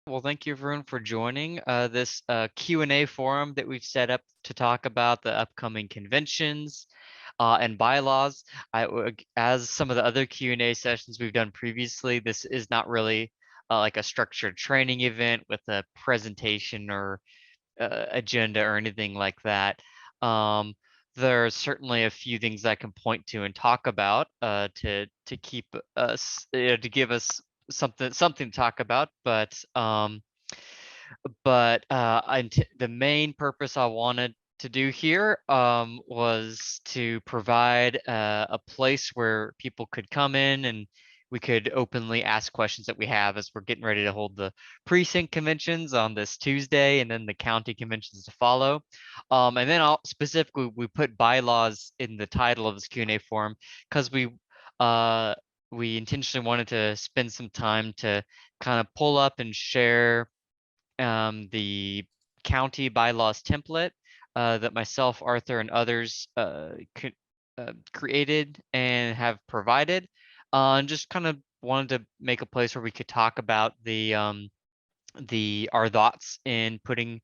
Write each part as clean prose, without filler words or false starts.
Well, thank you everyone for joining this Q&A forum that we've set up to talk about the upcoming conventions and bylaws. As some of the other Q&A sessions we've done previously, this is not really like a structured training event with a presentation or agenda or anything like that. Um, there are certainly a few things I can point to and talk about to keep us to give us something to talk about, but the main purpose I wanted to do here was to provide a place where people could come in and we could openly ask questions that we have as we're getting ready to hold the precinct conventions on this Tuesday and then the county conventions to follow. And then specifically, we put bylaws in the title of this Q&A forum because uh, we intentionally wanted to spend some time to kind of pull up and share the county bylaws template that myself, Arthur, and others created and have provided. And just kind of wanted to make a place where we could talk about our thoughts in putting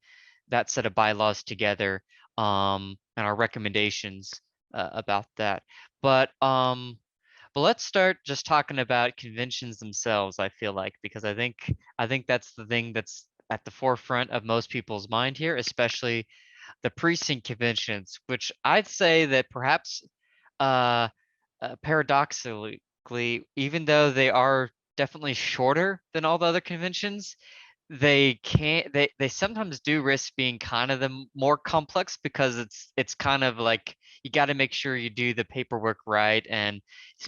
that set of bylaws together and our recommendations about that. But let's start just talking about conventions themselves, I feel like, because I think that's the thing that's at the forefront of most people's mind here, especially the precinct conventions, which I'd say that perhaps uh, paradoxically, even though they are definitely shorter than all the other conventions, they sometimes do risk being kind of the more complex because it's kind of like you got to make sure you do the paperwork right and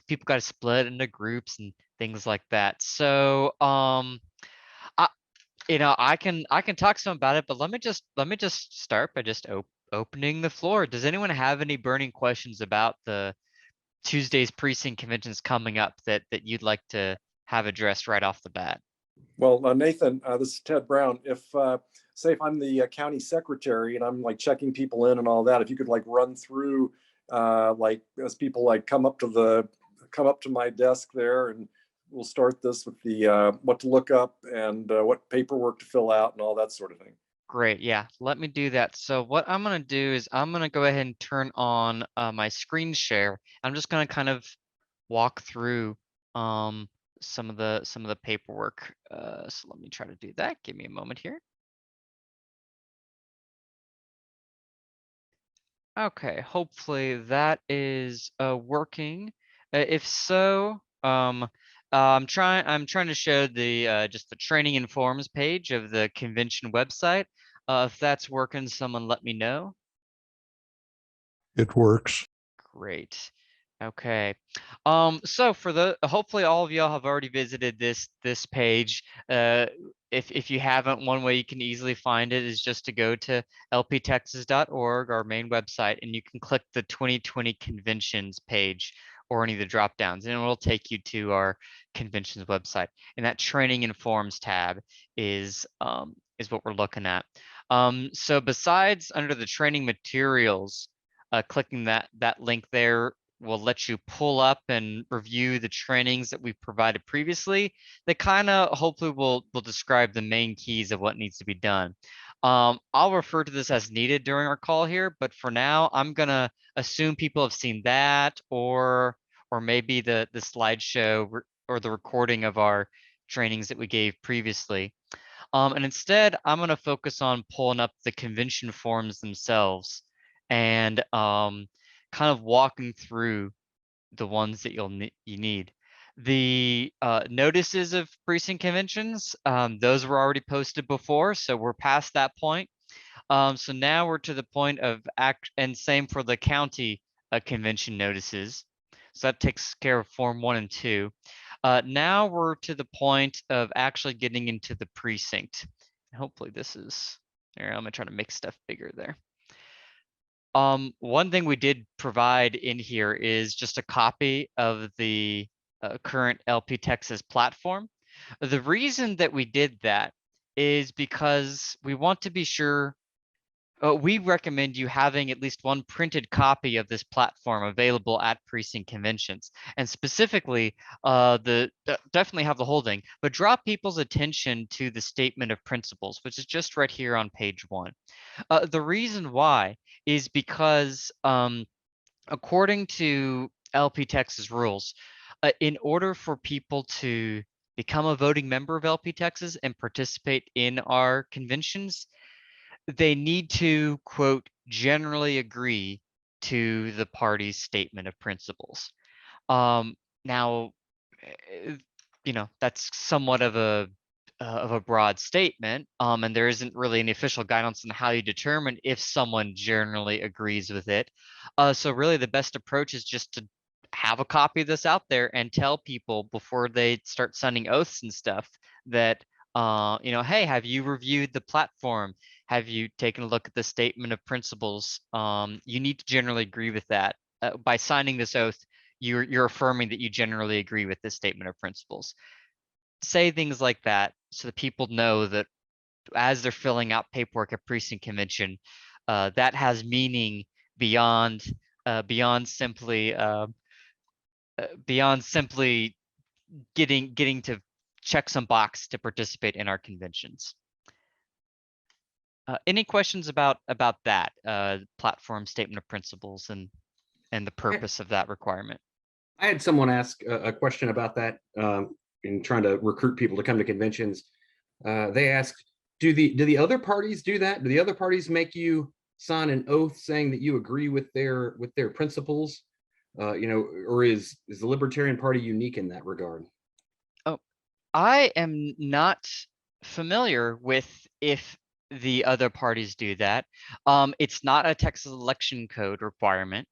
people got to split into groups and things like that. So I I can talk some about it, but let me just start by just opening the floor. Does anyone have any burning questions about the Tuesday's precinct conventions coming up that you'd like to have addressed right off the bat? Well, Nathan, this is Ted Brown. Say if I'm the county secretary and I'm like checking people in and all that, if you could like run through, like as people like come up to my desk there, and we'll start this with the what to look up and what paperwork to fill out and all that sort of thing. Great. Yeah, let me do that. So what I'm going to do is I'm going to go ahead and turn on my screen share. I'm just going to kind of walk through um, some of the paperwork. So let me try to do that. Give me a moment here. Okay, hopefully that is working. If so, I'm trying to show the just the training and forms page of the convention website. If that's working, someone let me know. It works. Great. Okay. So for the hopefully all of y'all have already visited this page. If you haven't, one way you can easily find it is just to go to lptexas.org, our main website, and you can click the 2020 conventions page or any of the drop downs, and it will take you to our conventions website. And that training and forms tab is what we're looking at. So besides under the training materials, clicking that link there will let you pull up and review the trainings that we provided previously. That kind of hopefully will describe the main keys of what needs to be done. I'll refer to this as needed during our call here, but for now, I'm gonna assume people have seen that or maybe the slideshow or the recording of our trainings that we gave previously. And instead, I'm going to focus on pulling up the convention forms themselves and kind of walking through the ones that you need. The notices of precinct conventions, those were already posted before, so we're past that point. So now we're to the point of and same for the county convention notices. So that takes care of Form 1 and 2. Now we're to the point of actually getting into the precinct. Hopefully this is there. I'm gonna try to make stuff bigger there. One thing we did provide in here is just a copy of the current LP Texas platform. The reason that we did that is because we want to be sure we recommend you having at least one printed copy of this platform available at precinct conventions. And specifically, definitely have the whole thing, but draw people's attention to the statement of principles, which is just right here on page 1. The reason why is because according to LP Texas rules, in order for people to become a voting member of LP Texas and participate in our conventions, they need to, quote, generally agree to the party's statement of principles. Now, that's somewhat of a broad statement, and there isn't really any official guidance on how you determine if someone generally agrees with it. So really, the best approach is just to have a copy of this out there and tell people before they start sending oaths and stuff that, hey, have you reviewed the platform? Have you taken a look at the statement of principles? You need to generally agree with that. By signing this oath, you're affirming that you generally agree with this statement of principles. Say things like that so that people know that as they're filling out paperwork at precinct convention, that has meaning beyond beyond simply getting to check some box to participate in our conventions. Any questions about that platform statement of principles and the purpose of that requirement? I had someone ask a question about that in trying to recruit people to come to conventions. They asked, do the other parties do that? Do the other parties make you sign an oath saying that you agree with their principles? Or is the Libertarian Party unique in that regard? Oh, I am not familiar with if the other parties do that. It's not a Texas election code requirement.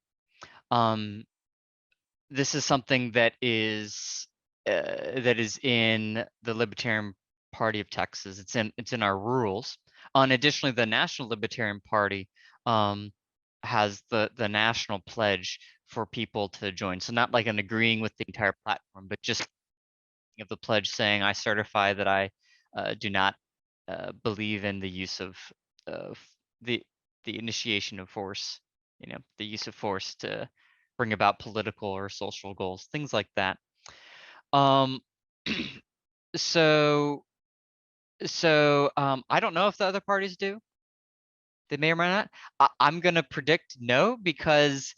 This is something that is in the Libertarian Party of Texas. It's in our rules. And additionally, the National Libertarian Party has the national pledge for people to join. So not like an agreeing with the entire platform, but just of the pledge saying, I certify that I do not believe in the use of the initiation of force, the use of force to bring about political or social goals, things like that. So I don't know if the other parties do. They may or may not. I'm gonna predict no, because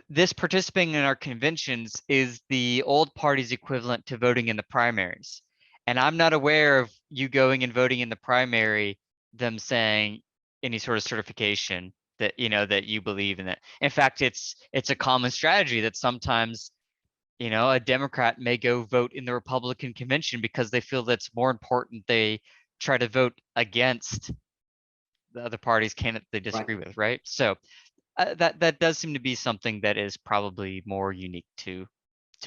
this participating in our conventions is the old party's equivalent to voting in the primaries. And I'm not aware of you going and voting in the primary, them saying any sort of certification that that you believe in that. In fact, it's a common strategy that sometimes a Democrat may go vote in the Republican convention because they feel that's more important. They try to vote against the other party's candidate they disagree with, right? So that does seem to be something that is probably more unique to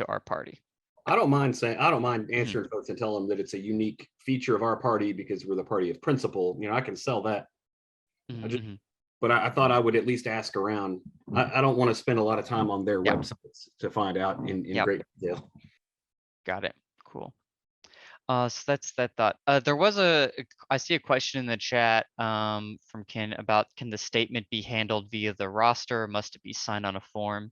our party. I don't mind answering folks and telling them that it's a unique feature of our party because we're the party of principle. I can sell that. But I thought I would at least ask around. I don't want to spend a lot of time on their websites to find out in great detail. Got it. Cool. So that's that thought. There was I see a question in the chat from Ken about, can the statement be handled via the roster, or must it be signed on a form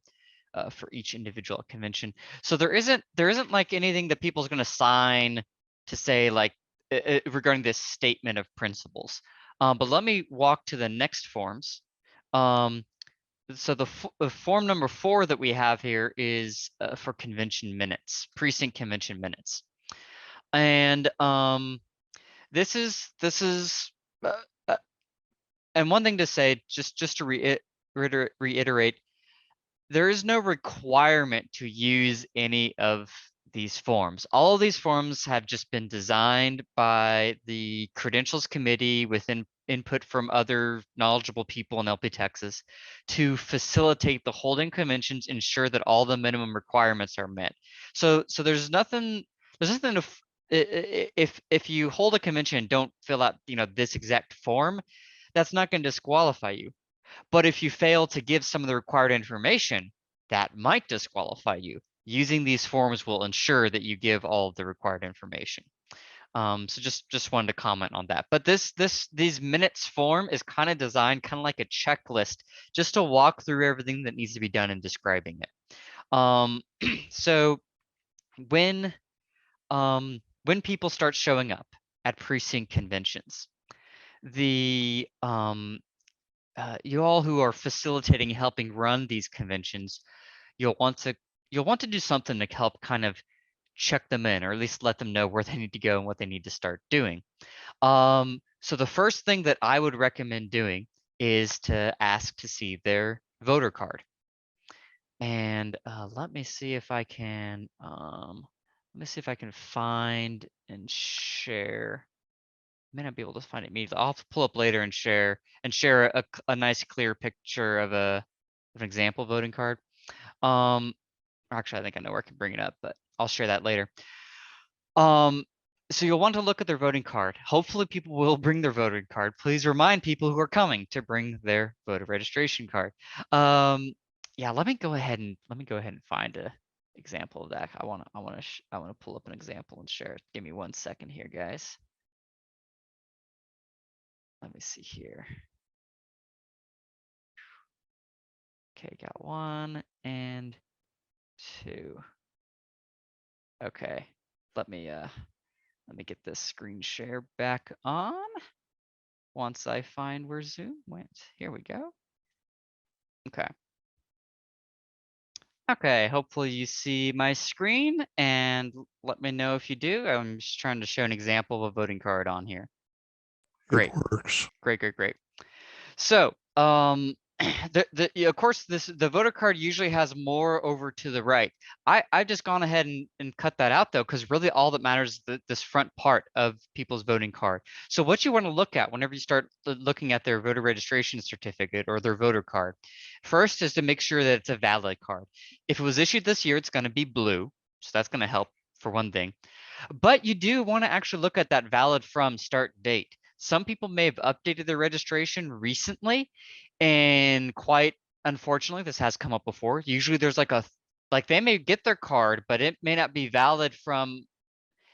for each individual convention? So there isn't like anything that people's going to sign to say like regarding this statement of principles. But let me walk to the next forms. So the form number 4 that we have here is for convention minutes, precinct convention minutes. And this is and one thing to say, just to reiterate, there is no requirement to use any of these forms. All of these forms have just been designed by the credentials committee with input from other knowledgeable people in LP Texas to facilitate the holding conventions, ensure that all the minimum requirements are met. So there's nothing to, if you hold a convention and don't fill out this exact form, that's not going to disqualify you. But if you fail to give some of the required information, that might disqualify you. Using these forms will ensure that you give all of the required information. So just wanted to comment on that. But these minutes form is kind of designed kind of like a checklist, just to walk through everything that needs to be done in describing it. So when people start showing up at precinct conventions, the you all who are facilitating, helping run these conventions, you'll want to do something to help kind of check them in, or at least let them know where they need to go and what they need to start doing. So the first thing that I would recommend doing is to ask to see their voter card. And let me see if I can find and share. May not be able to find it immediately. I'll have to pull up later and share a nice clear picture of an example voting card. Actually, I think I know where I can bring it up, but I'll share that later. So you'll want to look at their voting card. Hopefully people will bring their voting card. Please remind people who are coming to bring their voter registration card. Yeah, let me go ahead and find a example of that. I want to pull up an example and share it. Give me 1 second here, guys. Let me see here. Okay, got 1 and 2. Okay, let me get this screen share back on once I find where Zoom went. Here we go. Okay. Okay, hopefully you see my screen, and let me know if you do. I'm just trying to show an example of a voting card on here. Great. It works. Great. So, of course, the voter card usually has more over to the right. I've just gone ahead and cut that out though, because really all that matters is this front part of people's voting card. So what you want to look at whenever you start looking at their voter registration certificate or their voter card, first is to make sure that it's a valid card. If it was issued this year, it's going to be blue, so that's going to help for one thing. But you do want to actually look at that valid from start date. Some people may have updated their registration recently, and quite unfortunately, this has come up before. Usually there's like they may get their card, but it may not be valid from,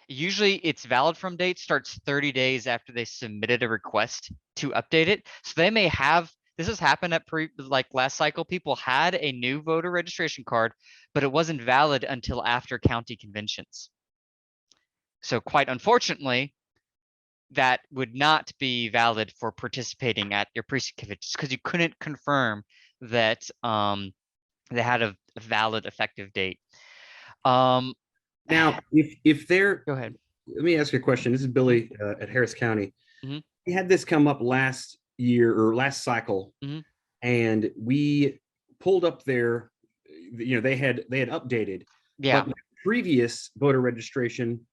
usually it's valid from date starts 30 days after they submitted a request to update it. So they may have, this has happened at like last cycle, people had a new voter registration card, but it wasn't valid until after county conventions. So quite unfortunately, that would not be valid for participating at your precinct conventions, because you couldn't confirm that they had a valid effective date. Now, if they're, Go ahead. let me ask you a question. This is Billy at Harris County. Mhm. We had this come up last year or last cycle, Mhm. and we pulled up their, they had updated, Yeah. but previous voter registration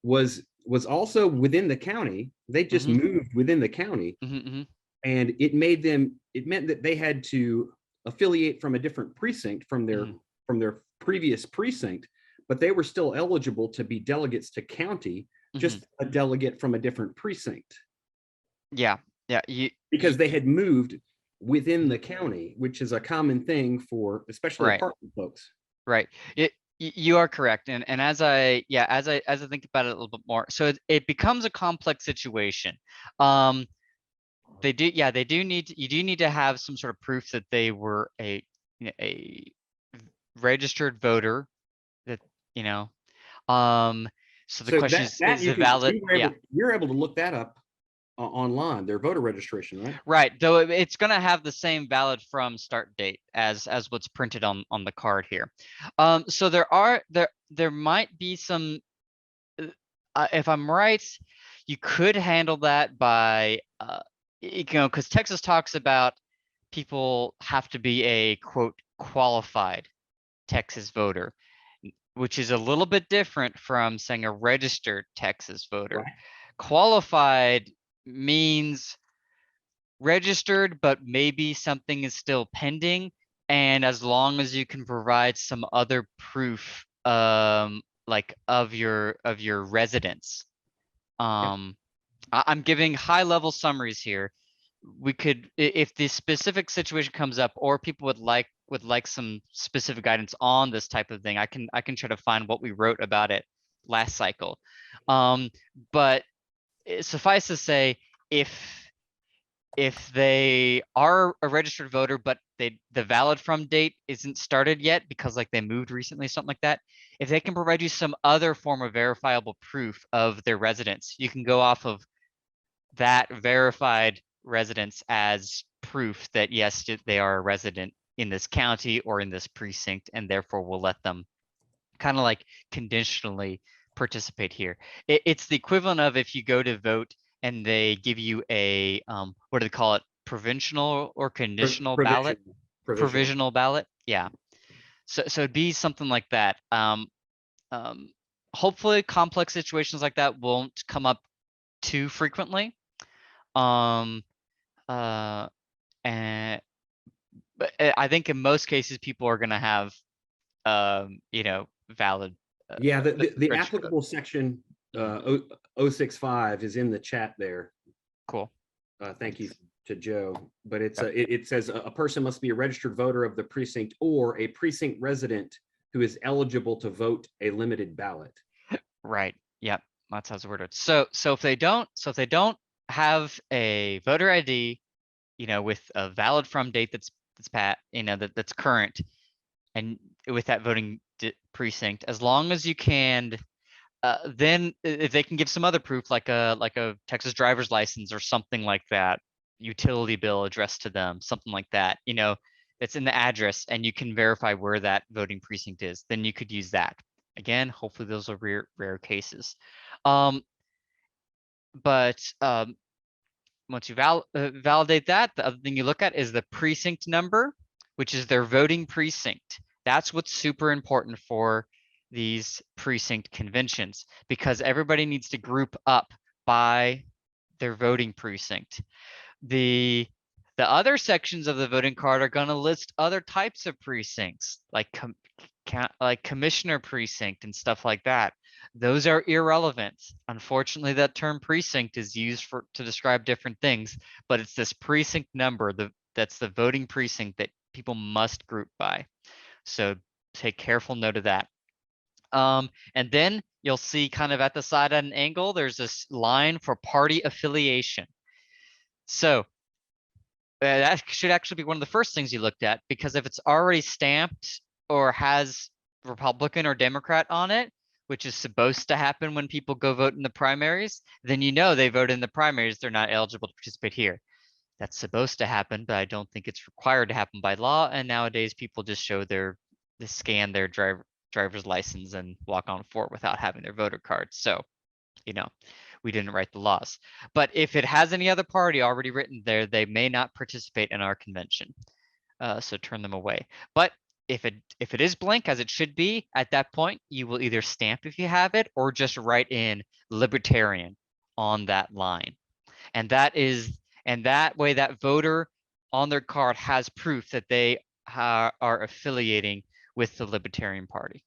was also within the county. They just moved within the county, and it meant that they had to affiliate from a different precinct from their previous precinct, but they were still eligible to be delegates to county, just a delegate from a different precinct. Yeah. Because they had moved within the county, which is a common thing for especially apartment folks. Right. You are correct. And as I think about it a little bit more, so it becomes a complex situation. You do need to have some sort of proof that they were a registered voter, that, so the question is it valid? You're able to look that up online, their voter registration, right? Right, though it's going to have the same valid from start date as what's printed on the card here. So there might be some, if I'm right, you could handle that by because Texas talks about people have to be a quote qualified Texas voter, which is a little bit different from saying a registered Texas voter. Right. Qualified means registered, but maybe something is still pending. And as long as you can provide some other proof, like of your residence. I'm giving high level summaries here. We could, if the specific situation comes up, or people would like some specific guidance on this type of thing, I can try to find what we wrote about it last cycle. But suffice to say, if they are a registered voter, but the valid from date isn't started yet because like they moved recently, something like that, if they can provide you some other form of verifiable proof of their residence, you can go off of that verified residence as proof that yes, they are a resident in this county or in this precinct, and therefore we'll let them kind of like conditionally participate here. It's the equivalent of if you go to vote and they give you a what do they call it, provincial or conditional ballot, provisional ballot. Yeah, so it'd be something like that. Hopefully complex situations like that won't come up too frequently. And but I think in most cases people are going to have you know, valid Yeah, the registered vote. applicable section 065 is in the chat there. Cool. Thank you to Joe. But it's it says a person must be a registered voter of the precinct or a precinct resident who is eligible to vote a limited ballot. Right. Yep. That's how it's worded. So if they don't have a voter ID, you know, with a valid from date that's you know, that's current, and with that voting precinct, as long as you can, then if they can give some other proof like a Texas driver's license or something like that, utility bill addressed to them, something like that, you know, it's in the address and you can verify where that voting precinct is, then you could use that. Again, hopefully those are rare cases. But once you validate that, the other thing you look at is the precinct number, which is their voting precinct. That's what's super important for these precinct conventions, because everybody needs to group up by their voting precinct. The other sections of the voting card are going to list other types of precincts, like commissioner precinct and stuff like that. Those are irrelevant. Unfortunately, that term precinct is used to describe different things, but it's this precinct number, that's the voting precinct that people must group by. So take careful note of that. And then you'll see kind of at the side at an angle, there's this line for party affiliation. So that should actually be one of the first things you looked at, because if it's already stamped or has Republican or Democrat on it, which is supposed to happen when people go vote in the primaries, then you know they voted in the primaries, they're not eligible to participate here. That's supposed to happen, but I don't think it's required to happen by law. And nowadays people just show they scan their driver's license and walk on forward without having their voter card. So, you know, we didn't write the laws. But if it has any other party already written there, they may not participate in our convention. So turn them away. But if it is blank, as it should be, at that point, you will either stamp if you have it or just write in libertarian on that line. And that way that voter on their card has proof that they are affiliating with the Libertarian Party.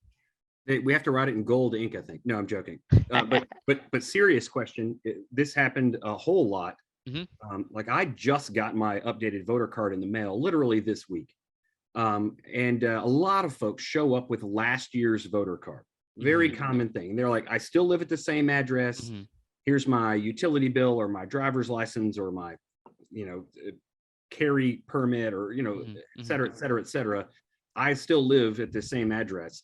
We have to write it in gold ink, I think. No, I'm joking. But serious question. This happened a whole lot. Mm-hmm. Like I just got my updated voter card in the mail, literally this week. And a lot of folks show up with last year's voter card. Very common thing. They're like, I still live at the same address. Mm-hmm. Here's my utility bill or my driver's license or my, you know, carry permit or, you know, et cetera, et cetera, et cetera. I still live at the same address.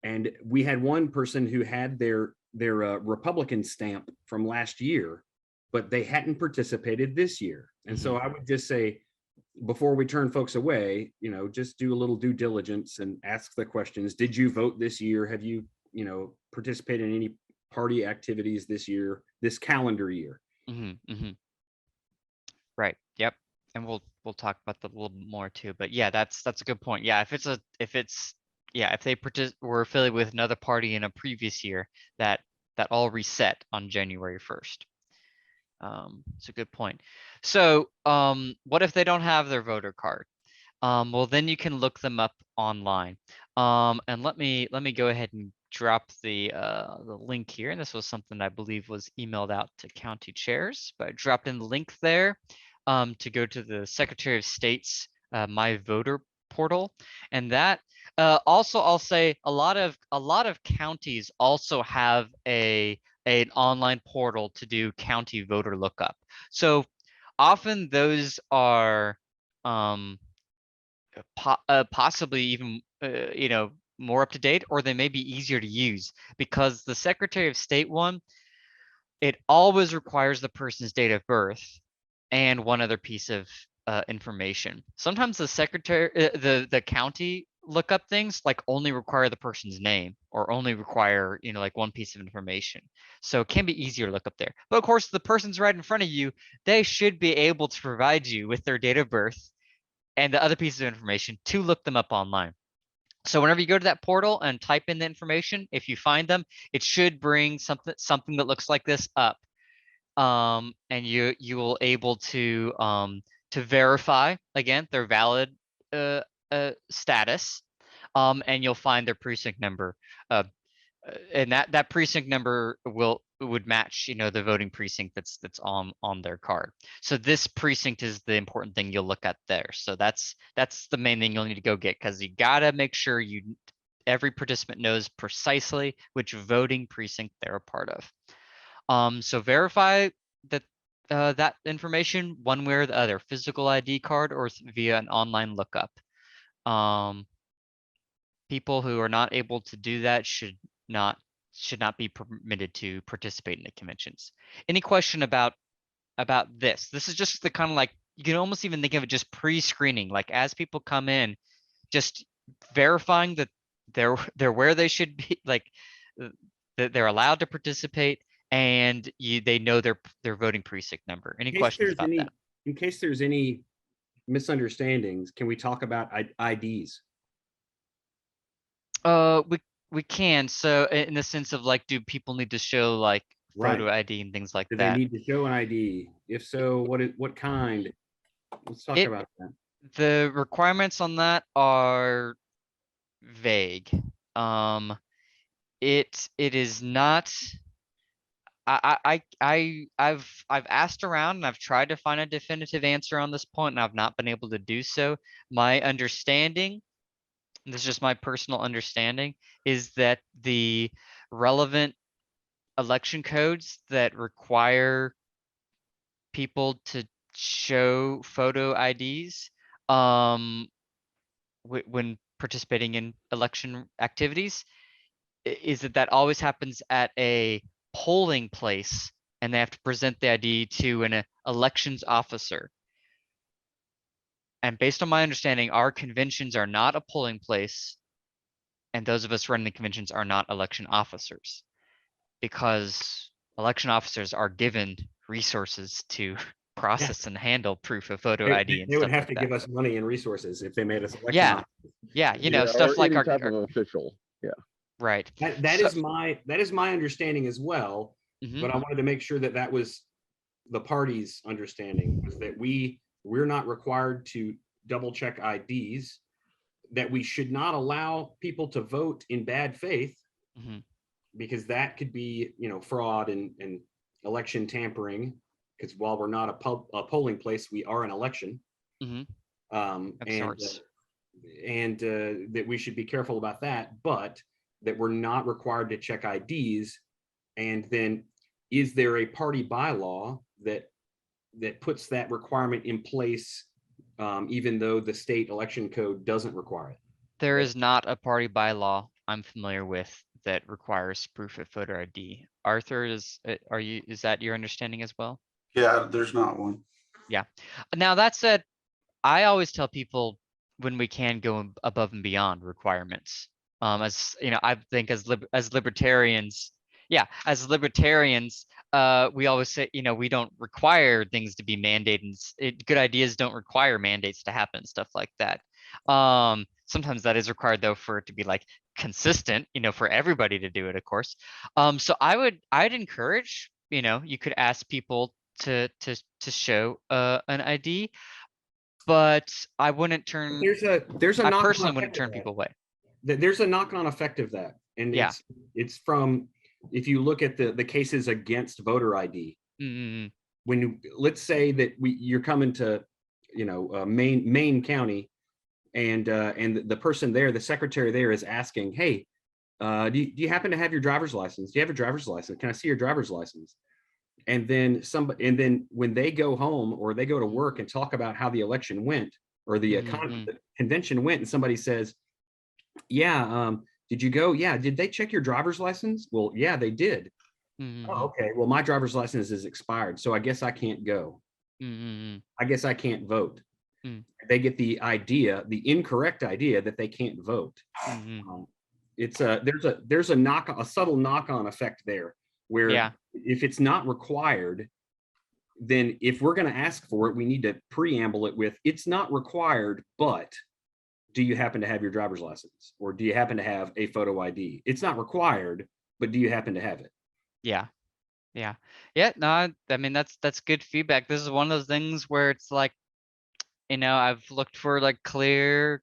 And we had one person who had their Republican stamp from last year, but they hadn't participated this year. And so I would just say, before we turn folks away, you know, just do a little due diligence and ask the questions. Did you vote this year? Have you, you know, participated in any party activities this year, this calendar year? Right. Yep. And we'll talk about that a little bit more too. But yeah, that's a good point. Yeah, if they were affiliated with another party in a previous year, that all reset on January 1st. It's a good point. So what if they don't have their voter card? Well, then you can look them up online. And let me go ahead and drop the link here. And this was something I believe was emailed out to county chairs, but I dropped in the link there to go to the Secretary of State's My Voter portal. And that Also, I'll say a lot of counties also have an online portal to do county voter lookup. So often those are possibly even more up to date, or they may be easier to use, because the Secretary of State one, it always requires the person's date of birth and one other piece of information. Sometimes the the county lookup things like only require the person's name, or only require like one piece of information. So it can be easier to look up there. But of course, the person's right in front of you. They should be able to provide you with their date of birth and the other pieces of information to look them up online. So whenever you go to that portal and type in the information, if you find them, it should bring something that looks like this up. And you will able to verify again their valid status, and you'll find their precinct number, and that precinct number would match the voting precinct that's on their card. So this precinct is the important thing you'll look at there. So that's the main thing you'll need to go get, because you gotta make sure every participant knows precisely which voting precinct they're a part of. So verify that that information one way or the other, physical ID card or via an online lookup. People who are not able to do that should not be permitted to participate in the conventions. Any question about this? This is just the kind of like, you can almost even think of it just pre-screening, like as people come in, just verifying that they're where they should be, like that they're allowed to participate, and they know their voting precinct number. Any questions about that? In case there's any misunderstandings, can we talk about IDs? We can. So in the sense of like, do people need to show like photo ID and things like Do that? they need to show an ID? If so, what kind? Let's talk about that. The requirements on that are vague. It is not. I've asked around and I've tried to find a definitive answer on this point, and I've not been able to do so. My understanding, this is just my personal understanding, is that the relevant election codes that require people to show photo IDs when participating in election activities is that always happens at a polling place, and they have to present the ID to an elections officer. And based on my understanding, our conventions are not a polling place, and those of us running the conventions are not election officers, because election officers are given resources to process and handle proof of photo ID and They would stuff have like to that. give us money and resources if they made us election Yeah. officers. Yeah, stuff or like any our type of official. Yeah. right. That is my understanding as well. Mhm. But I wanted to make sure that was the party's understanding, was that we're not required to double check IDs, that we should not allow people to vote in bad faith, Mhm. because that could be fraud and election tampering, because while we're not a polling place, we are an election. Mhm. And that we should be careful about that, but that we're not required to check IDs. And then, is there a party bylaw that puts that requirement in place, even though the state election code doesn't require it? There is not a party bylaw I'm familiar with that requires proof of photo ID. Arthur, is that your understanding as well? Yeah, there's not one. Yeah. Now that said, I always tell people when we can go above and beyond requirements. As you know, I think as libertarians, we always say, we don't require things to be mandated. Good ideas don't require mandates to happen, stuff like that. Sometimes that is required though, for it to be like consistent, for everybody to do it, of course. So I'd encourage, you could ask people to show an ID, but I wouldn't turn. I personally wouldn't turn people away. There's a knock-on effect of that, and Yeah. it's from, if you look at the cases against voter ID. Mm-hmm. When let's say that you're coming to Maine County, and the person there, the secretary there, is asking, hey, do you happen to have your driver's license? Do you have your driver's license? Can I see your driver's license? And then when they go home or they go to work and talk about how the election went, or the convention went, and somebody says, yeah, did you go? Yeah. Did they check your driver's license? Well, yeah, they did. Oh, okay. Well, my driver's license is expired, so I guess I can't go. I guess I can't vote. They get the incorrect idea that they can't vote. It's there's a subtle knock-on effect there, where if it's not required, then if we're going to ask for it, we need to preamble it with, it's not required, but do you happen to have your driver's license, or do you happen to have a photo ID? It's not required, but do you happen to have it? Yeah. No, I mean, that's good feedback. This is one of those things where it's like, I've looked for like clear,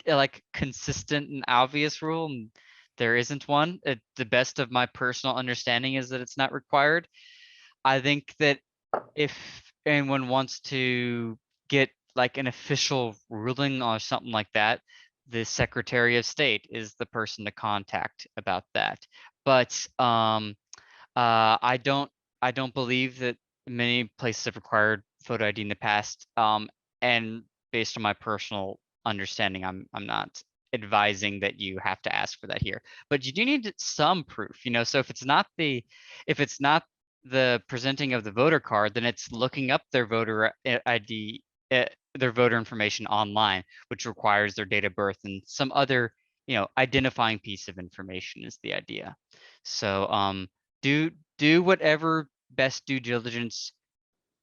like consistent and obvious rule, and there isn't one. The best of my personal understanding is that it's not required. I think that if anyone wants to get like an official ruling or something like that, the Secretary of State is the person to contact about that. But I don't believe that many places have required photo ID in the past. And based on my personal understanding, I'm not advising that you have to ask for that here. But you do need some proof, So if it's not the presenting of the voter card, then it's looking up their voter ID, their voter information online, which requires their date of birth and some other, identifying piece of information is the idea. So do whatever best due diligence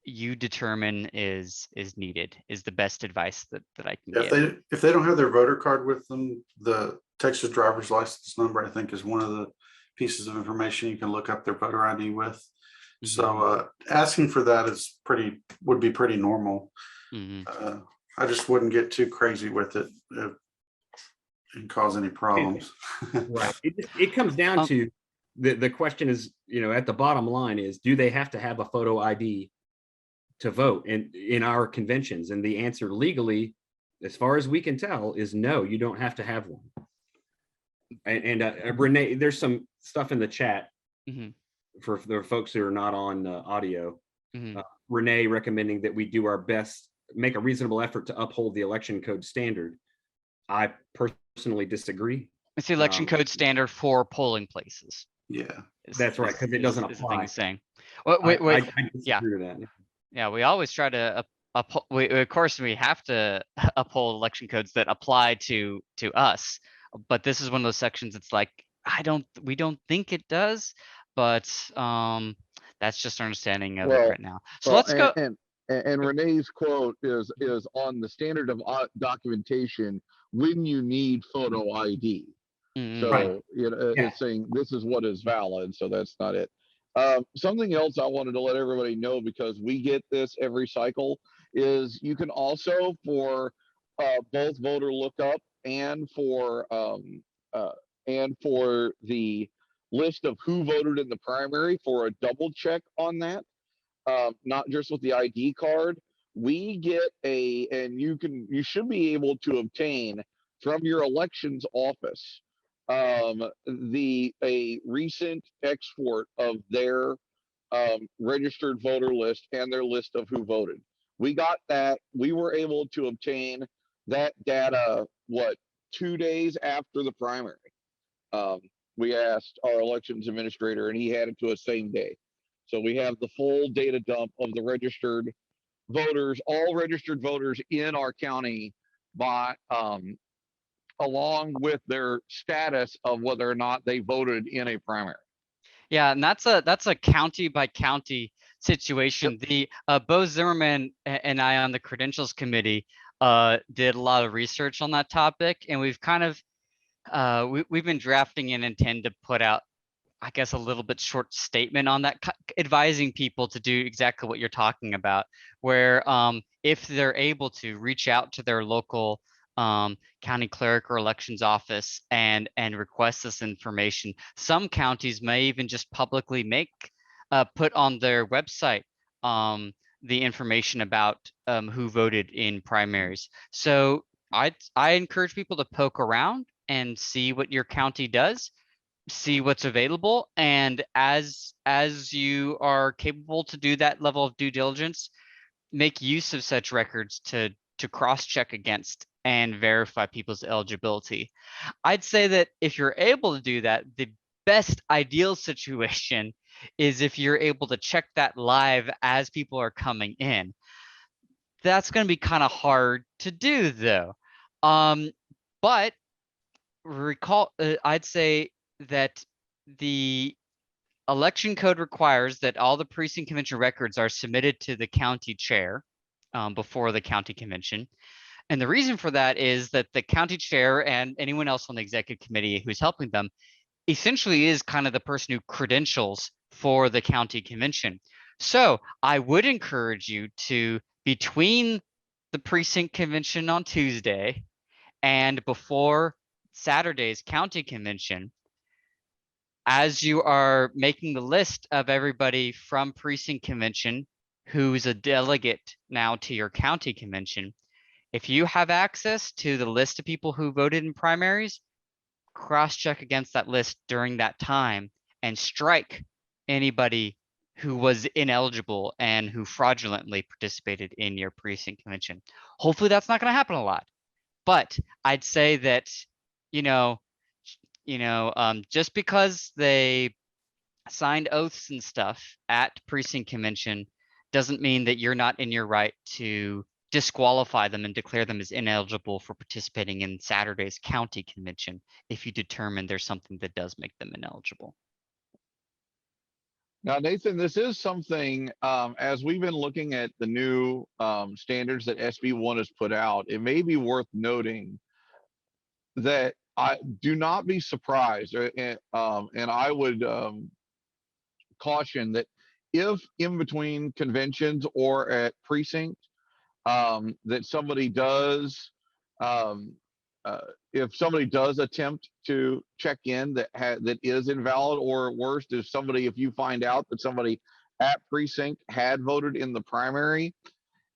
you determine is needed, is the best advice that I can give. If they don't have their voter card with them, the Texas driver's license number, I think, is one of the pieces of information you can look up their voter ID with. So asking for that would be pretty normal. I just wouldn't get too crazy with it and cause any problems. Right. It comes down to the question is, at the bottom line is, do they have to have a photo ID to vote in our conventions? And the answer legally, as far as we can tell, is no, you don't have to have one. And Renee, there's some stuff in the chat for the folks who are not on audio. Renee recommending that we do our best, make a reasonable effort to uphold the election code standard. I personally disagree. It's the election code standard for polling places. Yeah, that's right, because it doesn't apply. Saying, wait, I disagree with that. Yeah, we always try to uphold. Of course, we have to uphold election codes that apply to us. But this is one of those sections. It's like we don't think it does, but that's just our understanding of it right now. So let's go. And Renee's quote is on the standard of documentation when you need photo ID. So right. It's saying this is what is valid. So that's not it. Something else I wanted to let everybody know, because we get this every cycle, is you can also, for both voter lookup and for the list of who voted in the primary, for a double check on that, not just with the ID card, we get and you should be able to obtain from your elections office a recent export of their registered voter list and their list of who voted. We got that. We were able to obtain that data 2 days after the primary. We asked our elections administrator and he had it to us same day. So we have the full data dump of the registered voters, all registered voters in our county, by along with their status of whether or not they voted in a primary. Yeah, and that's a county by county situation. Yep. The Bo Zimmerman and I on the credentials committee did a lot of research on that topic, and we've kind of we've been drafting and intend to put out, I guess, a little bit short statement on that, advising people to do exactly what you're talking about, where if they're able to reach out to their local county clerk or elections office and request this information. Some counties may even just publicly put on their website the information about who voted in primaries. So I encourage people to poke around and see what your county does, see what's available, and as you are capable to do that level of due diligence, make use of such records to cross-check against and verify people's eligibility. I'd say that if you're able to do that, the best ideal situation is if you're able to check that live as people are coming in. That's going to be kind of hard to do though. But recall, I'd say that the election code requires that all the precinct convention records are submitted to the county chair before the county convention. And the reason for that is that the county chair and anyone else on the executive committee who's helping them essentially is kind of the person who credentials for the county convention. So I would encourage you to, between the precinct convention on Tuesday and before Saturday's county convention, as you are making the list of everybody from precinct convention who's a delegate now to your county convention, if you have access to the list of people who voted in primaries, cross-check against that list during that time and strike anybody who was ineligible and who fraudulently participated in your precinct convention. Hopefully that's not going to happen a lot, but I'd say that, you know, just because they signed oaths and stuff at precinct convention doesn't mean that you're not in your right to disqualify them and declare them as ineligible for participating in Saturday's county convention if you determine there's something that does make them ineligible. Now, Nathan, this is something, as we've been looking at the new standards that SB1 has put out, it may be worth noting that I do not be surprised, and I would caution that if in between conventions or at precinct, that somebody does, um, if somebody does attempt to check in that is invalid, or worse, if you find out that somebody at precinct had voted in the primary,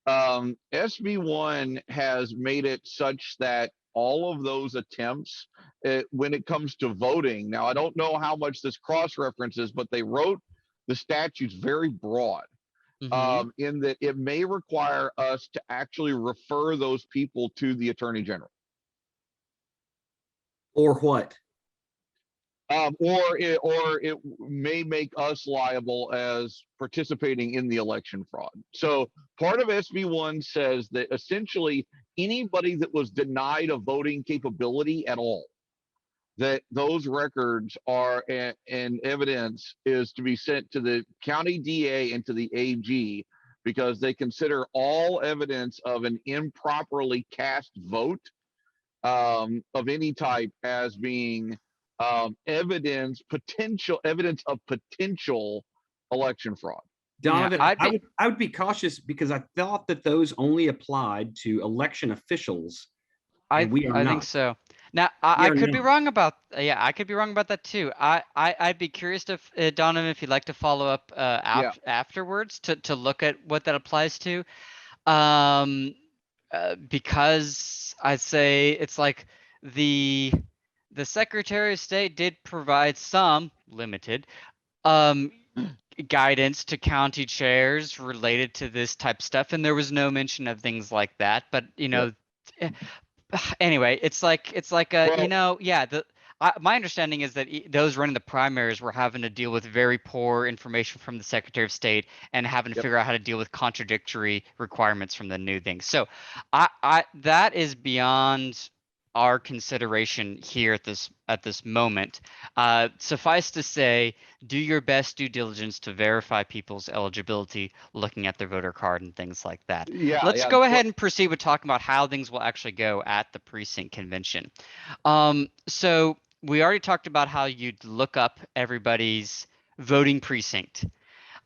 SB1 has made it such that all of those attempts, when it comes to voting, now I don't know how much this cross references, but they wrote the statutes very broad. In that it may require us to actually refer those people to the Attorney General. Or what? Or it may make us liable as participating in the election fraud. So part of SB1 says that essentially anybody that was denied a voting capability at all, that those records are and evidence is to be sent to the county DA and to the AG, because they consider all evidence of an improperly cast vote of any type as being potential evidence of potential election fraud. Donovan, Yeah, I would be cautious because I thought that those only applied to election officials. I We are think not. so. Now We I are could be not. wrong about I could be wrong about that too. I'd be curious to Donovan, if you'd like to follow up Yeah. afterwards to look at what that applies to. Because I'd say it's like the Secretary of State did provide some limited guidance to county chairs related to this type of stuff, and there was no mention of things like that. But anyway, it's like Well, yeah. My understanding is that those running the primaries were having to deal with very poor information from the Secretary of State and having to Yep. figure out how to deal with contradictory requirements from the new thing. So, that is beyond our consideration here at this moment. Suffice to say, do your best due diligence to verify people's eligibility, looking at their voter card and things like that. Let's go ahead and proceed with talking about how things will actually go at the precinct convention. So we already talked about how you'd look up everybody's voting precinct.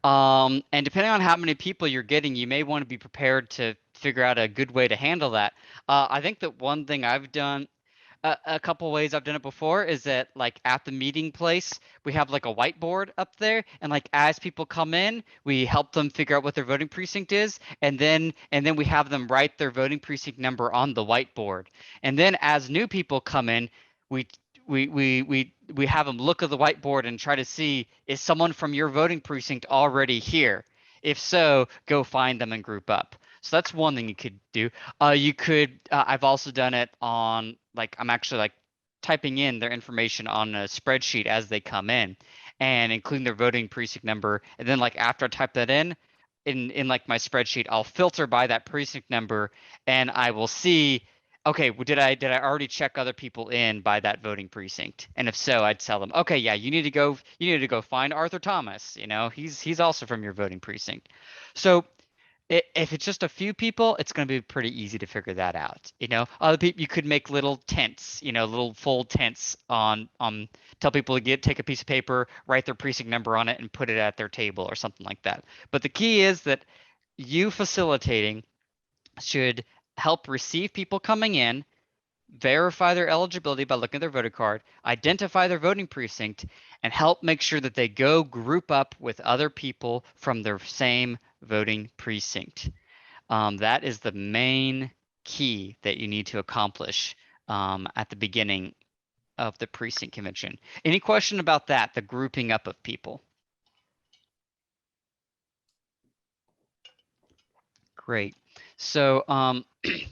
And depending on how many people you're getting, you may want to be prepared to figure out a good way to handle that. I think that one thing I've done, a couple ways I've done it before is that like at the meeting place, we have like a whiteboard up there, and like as people come in, we help them figure out what their voting precinct is, and then we have them write their voting precinct number on the whiteboard. And then as new people come in, we we have them look at the whiteboard and try to see, is someone from your voting precinct already here? If so, go find them and group up. So that's one thing you could do. You could, I've also done it on, like, I'm actually like typing in their information on a spreadsheet as they come in and including their voting precinct number. And then like after I type that in like my spreadsheet, I'll filter by that precinct number and I will see, okay, well, did I already check other people in by that voting precinct? And if so, I'd tell them, okay, yeah, you need to go find Arthur Thomas. You know, he's also from your voting precinct. So if it's just a few people, it's going to be pretty easy to figure that out. You know, other people, you could make little tents, you know, little fold tents on tell people to take a piece of paper, write their precinct number on it, and put it at their table or something like that. But the key is that you facilitating should help receive people coming in, verify their eligibility by looking at their voter card, identify their voting precinct, and help make sure that they go group up with other people from their same voting precinct. That is the main key that you need to accomplish at the beginning of the precinct convention. Any question about that, the grouping up of people? Great. So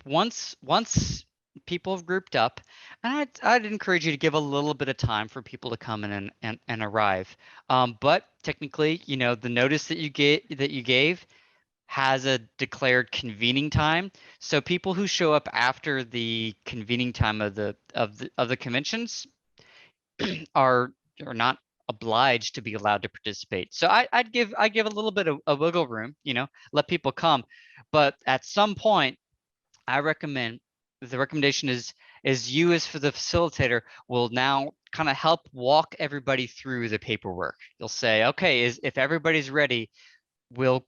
once people have grouped up, and I'd encourage you to give a little bit of time for people to come in and arrive. But technically, you know, the notice that you gave has a declared convening time. So people who show up after the convening time of the conventions are not obliged to be allowed to participate. So I'd give a little bit of a wiggle room, you know, let people come. But at some point, I recommend, the recommendation is you as for the facilitator will now kind of help walk everybody through the paperwork. You'll say, okay, if everybody's ready, we'll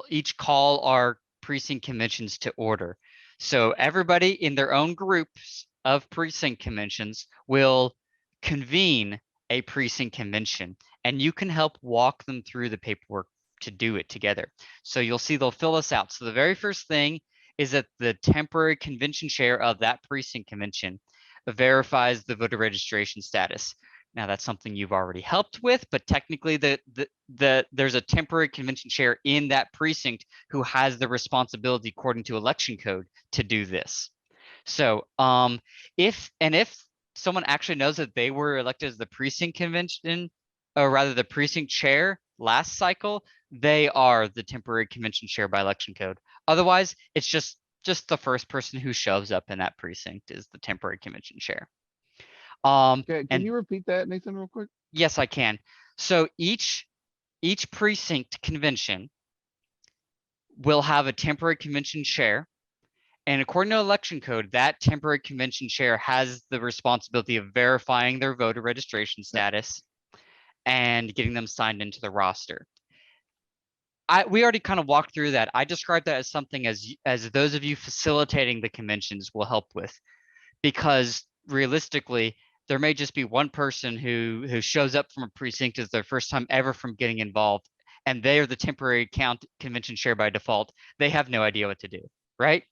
each call our precinct conventions to order. So everybody in their own groups of precinct conventions will convene a precinct convention, and you can help walk them through the paperwork to do it together. So you'll see they'll fill us out. So the very first thing is that the temporary convention chair of that precinct convention verifies the voter registration status. Now that's something you've already helped with, but technically there's a temporary convention chair in that precinct who has the responsibility according to election code to do this. So if someone actually knows that they were elected as the precinct convention, or rather the precinct chair last cycle, they are the temporary convention chair by election code. Otherwise, it's just the first person who shows up in that precinct is the temporary convention chair. Can And you repeat that, Nathan, real quick? yes, I can. So each precinct convention will have a temporary convention chair. And according to election code, that temporary convention chair has the responsibility of verifying their voter registration status and getting them signed into the roster. We already kind of walked through that. I described that as something as those of you facilitating the conventions will help with, because realistically, there may just be one person who shows up from a precinct as their first time ever from getting involved, and they are the temporary convention chair by default. They have no idea what to do, right?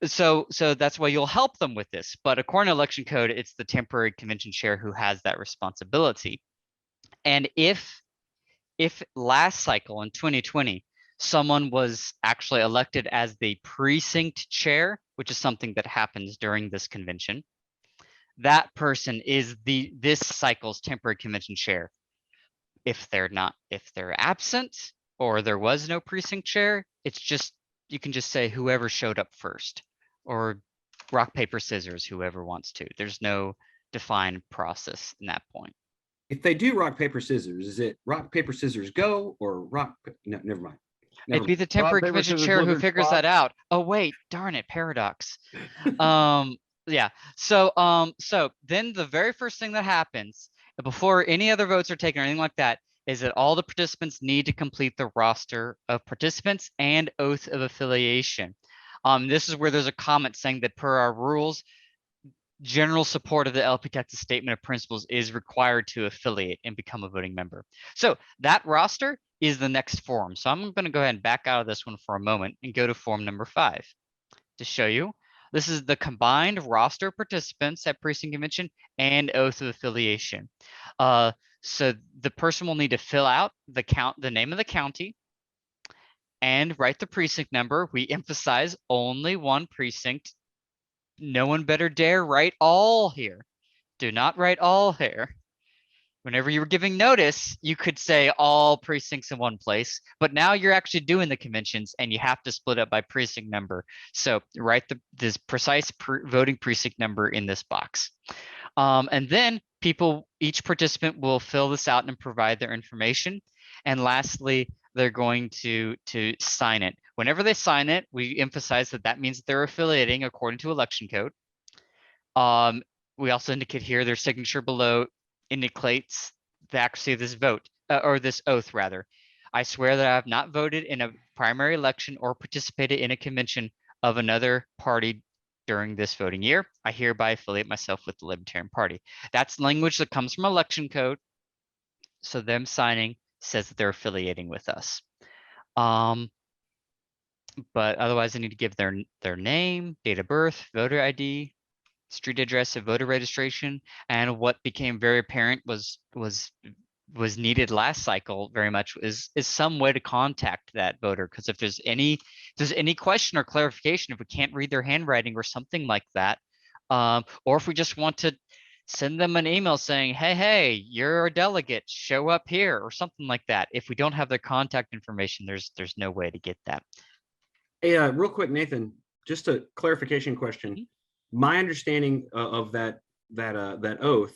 So that's why you'll help them with this. But according to election code, it's the temporary convention chair who has that responsibility. And if last cycle in 2020, someone was actually elected as the precinct chair, which is something that happens during this convention, that person is this cycle's temporary convention chair. If they're absent or there was no precinct chair, it's just, you can just say whoever showed up first, or rock, paper, scissors, whoever wants to. There's no defined process in that point. If they do rock, paper, scissors, is it rock, paper, scissors, go, or rock? No, never mind. It'd be the temporary paper, convention scissors, chair who lizard, figures spot. that out. Oh wait, darn it, paradox. Yeah. So then the very first thing that happens before any other votes are taken or anything like that is that all the participants need to complete the roster of participants and oath of affiliation. This is where there's a comment saying that per our rules, general support of the LP Texas Statement of Principles is required to affiliate and become a voting member. So that roster is the next form. So I'm going to go ahead and back out of this one for a moment and go to form number 5 to show you. This is the combined roster of participants at precinct convention and oath of affiliation. So the person will need to fill out the name of the county, and write the precinct number. We emphasize only one precinct. No one better dare write all here. Do not write all here. Whenever you were giving notice, you could say all precincts in one place, but now you're actually doing the conventions and you have to split up by precinct number. So write this precise voting precinct number in this box. And then each participant will fill this out and provide their information. And lastly, they're going to sign it. Whenever they sign it, we emphasize that means that they're affiliating according to election code. We also indicate here their signature below indicates the accuracy of this vote, or this oath rather. I swear that I have not voted in a primary election or participated in a convention of another party during this voting year. I hereby affiliate myself with the Libertarian Party. That's language that comes from election code. So them signing says that they're affiliating with us. But otherwise I need to give their name, date of birth, voter ID, street address of voter registration, and what became very apparent was needed last cycle very much is some way to contact that voter, because if there's any question or clarification, if we can't read their handwriting or something like that, or if we just want to send them an email saying, hey, you're a delegate, show up here, or something like that. If we don't have their contact information, there's no way to get that. Hey, real quick, Nathan, just a clarification question. My understanding of that oath,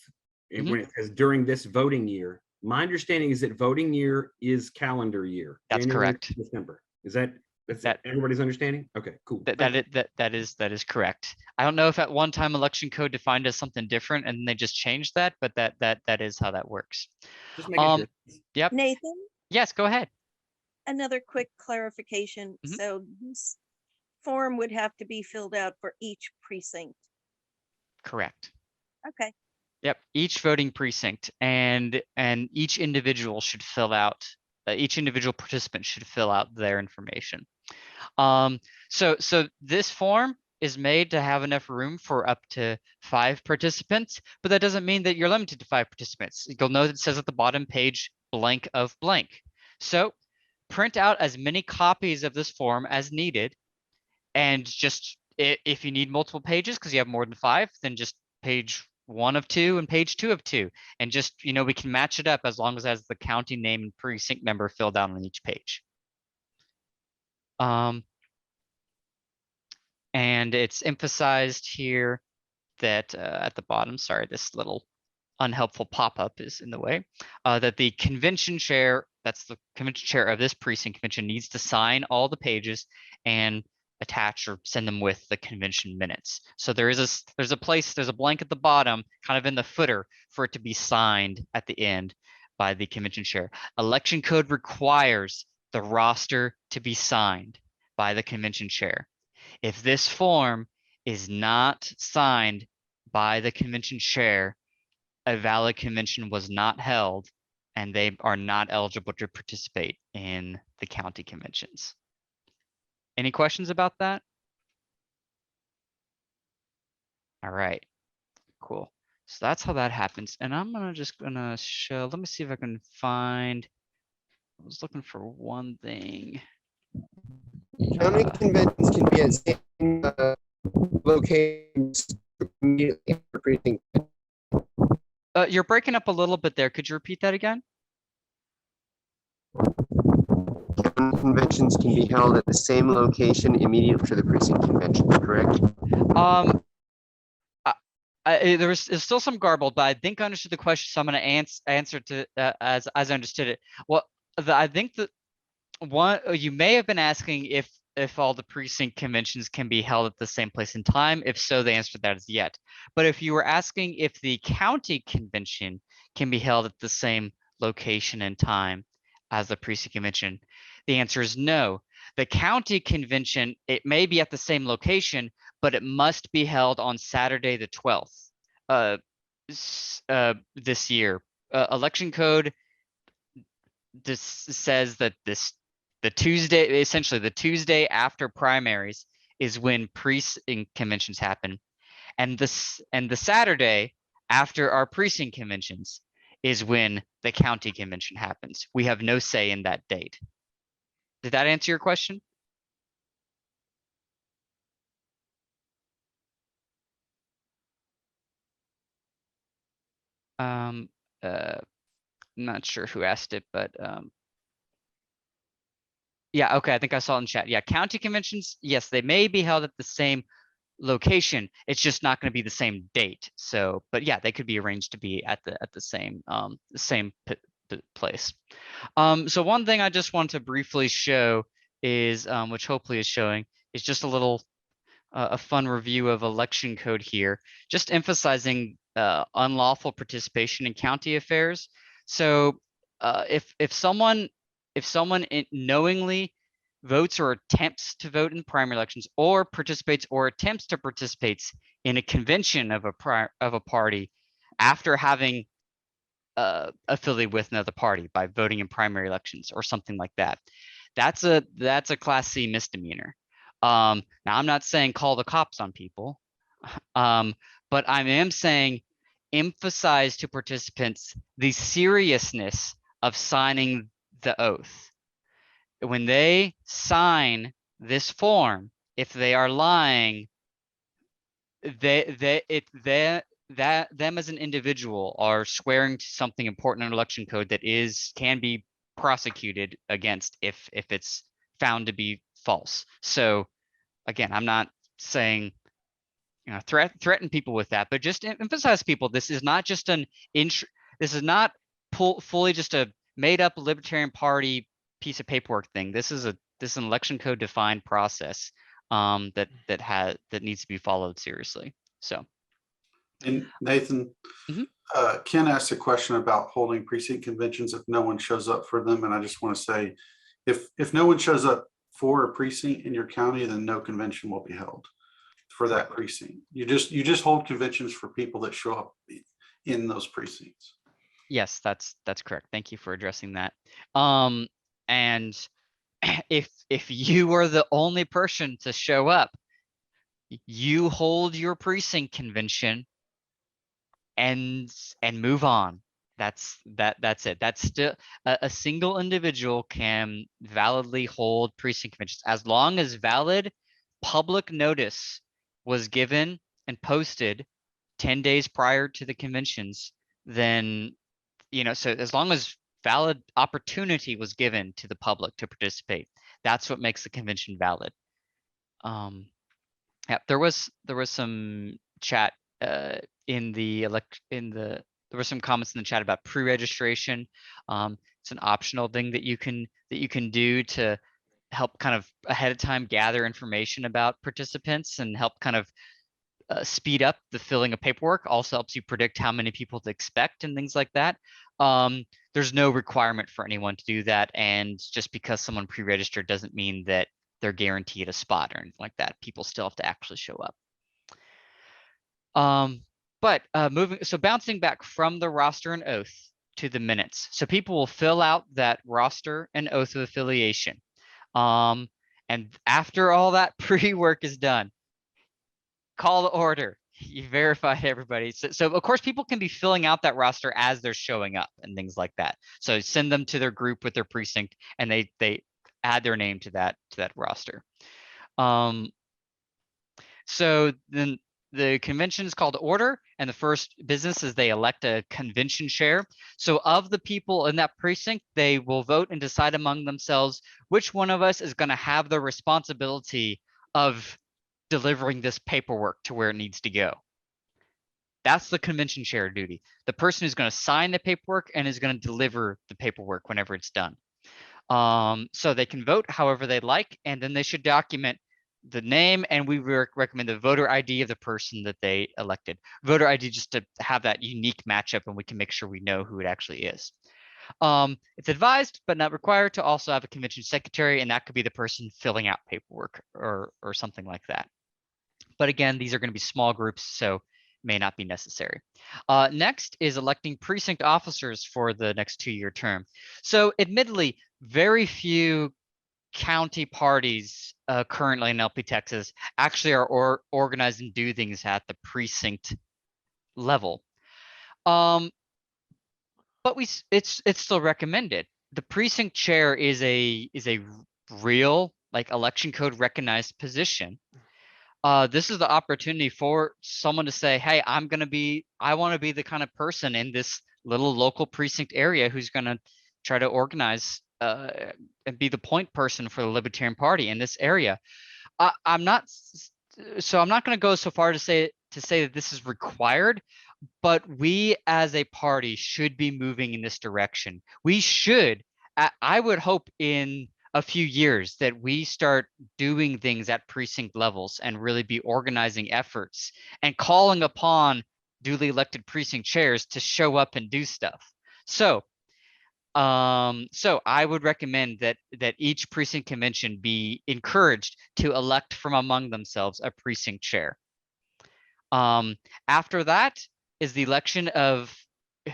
when it says during this voting year, my understanding is that voting year is calendar year. That's January, correct. December. That everybody's understanding? Okay, cool. That is correct. I don't know if at one time election code defined as something different and they just changed that, but that is how that works. Just making sure. Yep. Nathan, Yes, go ahead. another quick clarification. So this form would have to be filled out for each precinct. Correct. Okay. Yep, each voting precinct and each individual should fill out, each individual participant should fill out their information. So this form is made to have enough room for up to 5 participants, but that doesn't mean that you're limited to 5 participants. You'll note it says at the bottom page, blank of blank. So print out as many copies of this form as needed, and just if you need multiple pages because you have more than 5, then just page 1 of 2 and page 2 of 2, and just, we can match it up as long as it has the county name and precinct number filled out on each page. And it's emphasized here that at the bottom, sorry, this little unhelpful pop-up is in the way, that the convention chair, that's the convention chair of this precinct convention, needs to sign all the pages and attach or send them with the convention minutes. So there's a blank at the bottom, kind of in the footer, for it to be signed at the end by the convention chair. Election code requires the roster to be signed by the convention chair. If this form is not signed by the convention chair, a valid convention was not held and they are not eligible to participate in the county conventions. Any questions about that? All right, cool. So that's how that happens. And I'm gonna show, let me see if I can find, I was looking for one thing. County conventions can be at same locations immediately after precinct. You're breaking up a little bit there. Could you repeat that again? County conventions can be held at the same location immediately after the precinct convention, correct? There's still some garbled, but I think I understood the question, so I'm going to answer to as I understood it. Well, I think that you may have been asking if all the precinct conventions can be held at the same place and time. If so, the answer to that is yes. But if you were asking if the county convention can be held at the same location and time as the precinct convention, the answer is no. The county convention, it may be at the same location, but it must be held on Saturday the 12th this year. Election code this says that the Tuesday, essentially the Tuesday after primaries is when precinct conventions happen. And the Saturday after our precinct conventions is when the county convention happens. We have no say in that date. Did that answer your question? I'm not sure who asked it, but yeah, okay, I think I saw it in chat. Yeah, county conventions, yes, they may be held at the same location. It's just not going to be the same date. So, but yeah, they could be arranged to be at the same place. So one thing I just want to briefly show is, which hopefully is showing, is just a little a fun review of election code here, just emphasizing unlawful participation in county affairs. So if someone knowingly votes or attempts to vote in primary elections, or participates or attempts to participate in a convention of a party after having affiliated with another party by voting in primary elections or something like that, that's a Class C misdemeanor. Now I'm not saying call the cops on people, but I am saying emphasize to participants the seriousness of signing the oath. When they sign this form, if they are lying, them as an individual are swearing to something important in election code that can be prosecuted against if it's found to be false. So again, I'm not saying threaten people with that, but just emphasize people. This is not just this is not fully just a made up Libertarian Party piece of paperwork thing. This is an election code defined process that needs to be followed seriously. So, and Nathan, Ken asked a question about holding precinct conventions if no one shows up for them, and I just want to say, if no one shows up for a precinct in your county, then no convention will be held for that precinct. You just hold conventions for people that show up in those precincts. Yes, that's correct. Thank you for addressing that. And if you are the only person to show up, you hold your precinct convention and move on. That's it. That's still a single individual can validly hold precinct conventions as long as valid public notice was given and posted 10 days prior to the conventions. Then, so as long as valid opportunity was given to the public to participate, that's what makes the convention valid. Yeah, there was some chat there were some comments in the chat about pre-registration. It's an optional thing that you can do to help kind of ahead of time gather information about participants and help kind of speed up the filling of paperwork. Also helps you predict how many people to expect and things like that. There's no requirement for anyone to do that, and just because someone pre-registered doesn't mean that they're guaranteed a spot or anything like that. People still have to actually show up. But bouncing back from the roster and oath to the minutes. So people will fill out that roster and oath of affiliation. And after all that pre-work is done, call to order. You verify everybody. So of course people can be filling out that roster as they're showing up and things like that. So send them to their group with their precinct and they add their name to that roster. So then the convention is called to order, and the first business is they elect a convention chair. So of the people in that precinct, they will vote and decide among themselves which one of us is going to have the responsibility of delivering this paperwork to where it needs to go. That's the convention chair duty. The person who's going to sign the paperwork and is going to deliver the paperwork whenever it's done. So they can vote however they like, and then they should document the name, and we recommend the voter ID of the person that they elected. Voter ID just to have that unique matchup, and we can make sure we know who it actually is. It's advised but not required to also have a convention secretary, and that could be the person filling out paperwork or something like that. But again, these are going to be small groups, so may not be necessary. Next is electing precinct officers for the next 2-year term. So admittedly, very few county parties currently in LP Texas actually are organized and do things at the precinct level. But it's still recommended. The precinct chair is a real, like, election code recognized position. This is the opportunity for someone to say, hey, I want to be the kind of person in this little local precinct area who's going to try to organize and be the point person for the Libertarian Party in this area. I'm not going to go so far to say that this is required, but we as a party should be moving in this direction. We should, I would hope in a few years that we start doing things at precinct levels and really be organizing efforts and calling upon duly elected precinct chairs to show up and do stuff. So I would recommend that each precinct convention be encouraged to elect from among themselves a precinct chair. After that is the election of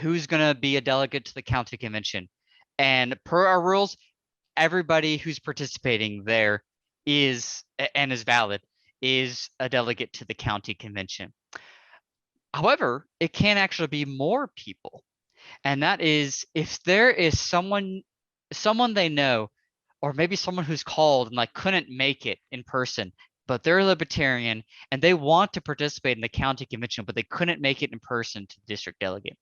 who's going to be a delegate to the county convention. And per our rules, everybody who's participating there is valid, is a delegate to the county convention. However, it can actually be more people. And that is if there is someone they know, or maybe someone who's called and like couldn't make it in person, but they're a libertarian and they want to participate in the county convention, but they couldn't make it in person to district delegate.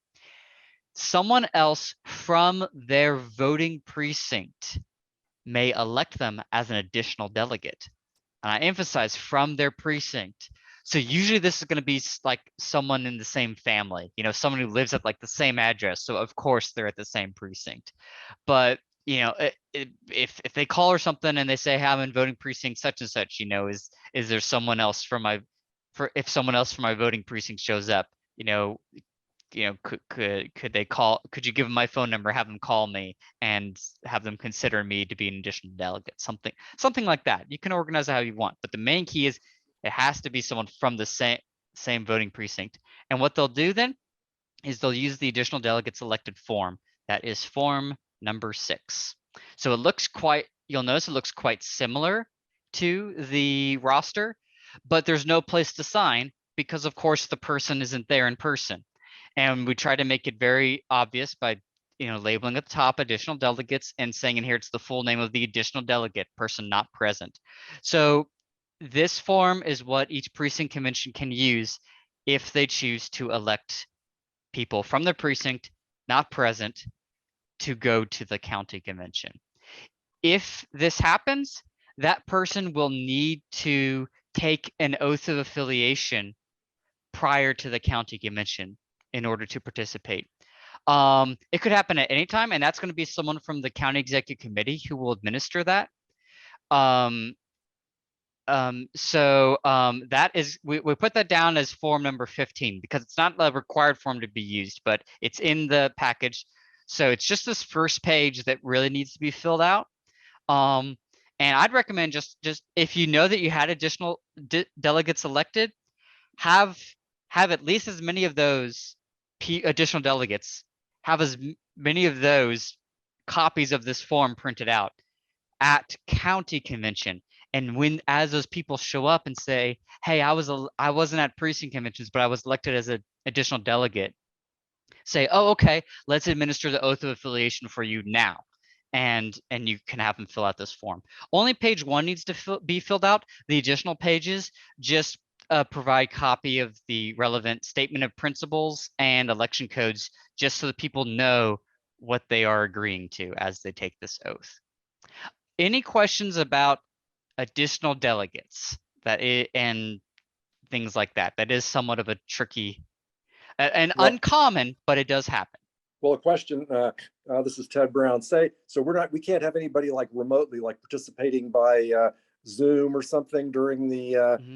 Someone else from their voting precinct may elect them as an additional delegate. And I emphasize from their precinct. So usually this is going to be like someone in the same family, someone who lives at like the same address. So of course they're at the same precinct. But if they call or something and they say, hey, I'm in voting precinct such and such, is there someone else if someone else from my voting precinct shows up, could they call? Could you give them my phone number, have them call me, and have them consider me to be an additional delegate? Something like that. You can organize it how you want, but the main key is it has to be someone from the same voting precinct. And what they'll do then is they'll use the additional delegates elected form. That is form number 6. So you'll notice it looks quite similar to the roster, but there's no place to sign because of course the person isn't there in person. And we try to make it very obvious by labeling at the top additional delegates and saying in here it's the full name of the additional delegate, person not present. So this form is what each precinct convention can use if they choose to elect people from the precinct not present to go to the county convention. If this happens, that person will need to take an oath of affiliation prior to the county convention in order to participate. It could happen at any time, and that's going to be someone from the county executive committee who will administer that. That is, we put that down as form number 15 because it's not a required form to be used, but it's in the package. So it's just this first page that really needs to be filled out. And I'd recommend just if you know that you had additional delegates elected, have at least as many of those additional delegates, have as many of those copies of this form printed out at county convention. And as those people show up and say, hey, I wasn't at precinct conventions, but I was elected as an additional delegate, say, oh, okay, let's administer the oath of affiliation for you now. And you can have them fill out this form. Only page 1 needs to be filled out. The additional pages just provide copy of the relevant statement of principles and election codes, just so that people know what they are agreeing to as they take this oath. Any questions about additional delegates and things like that? That is somewhat of a tricky and uncommon, but it does happen. Well, a question, this is Ted Brown. We can't have anybody like remotely, like participating by Zoom or something during the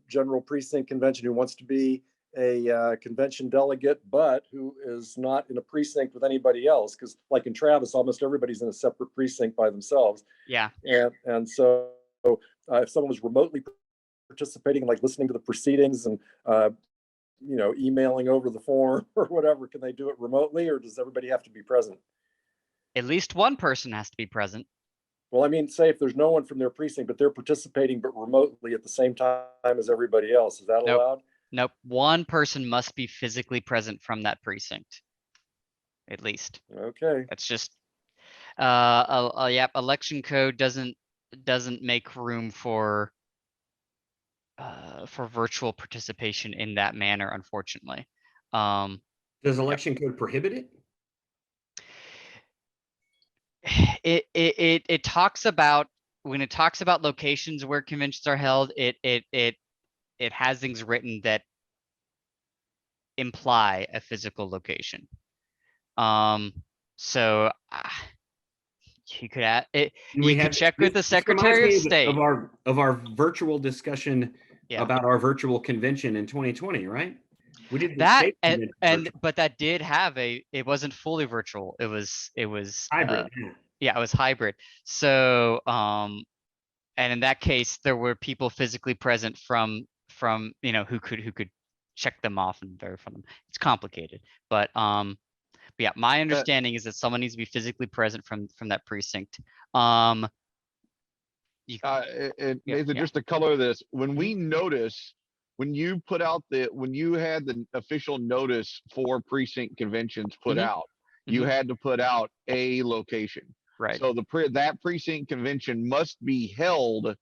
general precinct convention who wants to be a convention delegate, but who is not in a precinct with anybody else. Because like in Travis, almost everybody's in a separate precinct by themselves. Yeah. And so if someone was remotely participating, like listening to the proceedings and, emailing over the form or whatever? Can they do it remotely, or does everybody have to be present? At least one person has to be present. Well, I mean, say if there's no one from their precinct, but they're participating, but remotely at the same time as everybody else, is that Nope. allowed? Nope. One person must be physically present from that precinct. At least. Okay. That's just, yep, election code doesn't make room for virtual participation in that manner, unfortunately. Does election code prohibit it? It talks about, when it talks about locations where conventions are held, it has things written that imply a physical location. So you could add it. You could check with the this reminds Secretary of me State. of our virtual discussion Yeah. about our virtual convention in 2020, right? We did the That state convention virtual. but that did have it wasn't fully virtual. It was Hybrid. yeah, it was hybrid. So and in that case there were people physically present from who could check them off and verify them. It's complicated, but yeah, my understanding is that someone needs to be physically present from that precinct. And Yeah, Nathan, yeah. just to color this, when we notice, when you had the official notice for precinct conventions put Mhm. out, you had to put out a location. Right. So that precinct convention must be held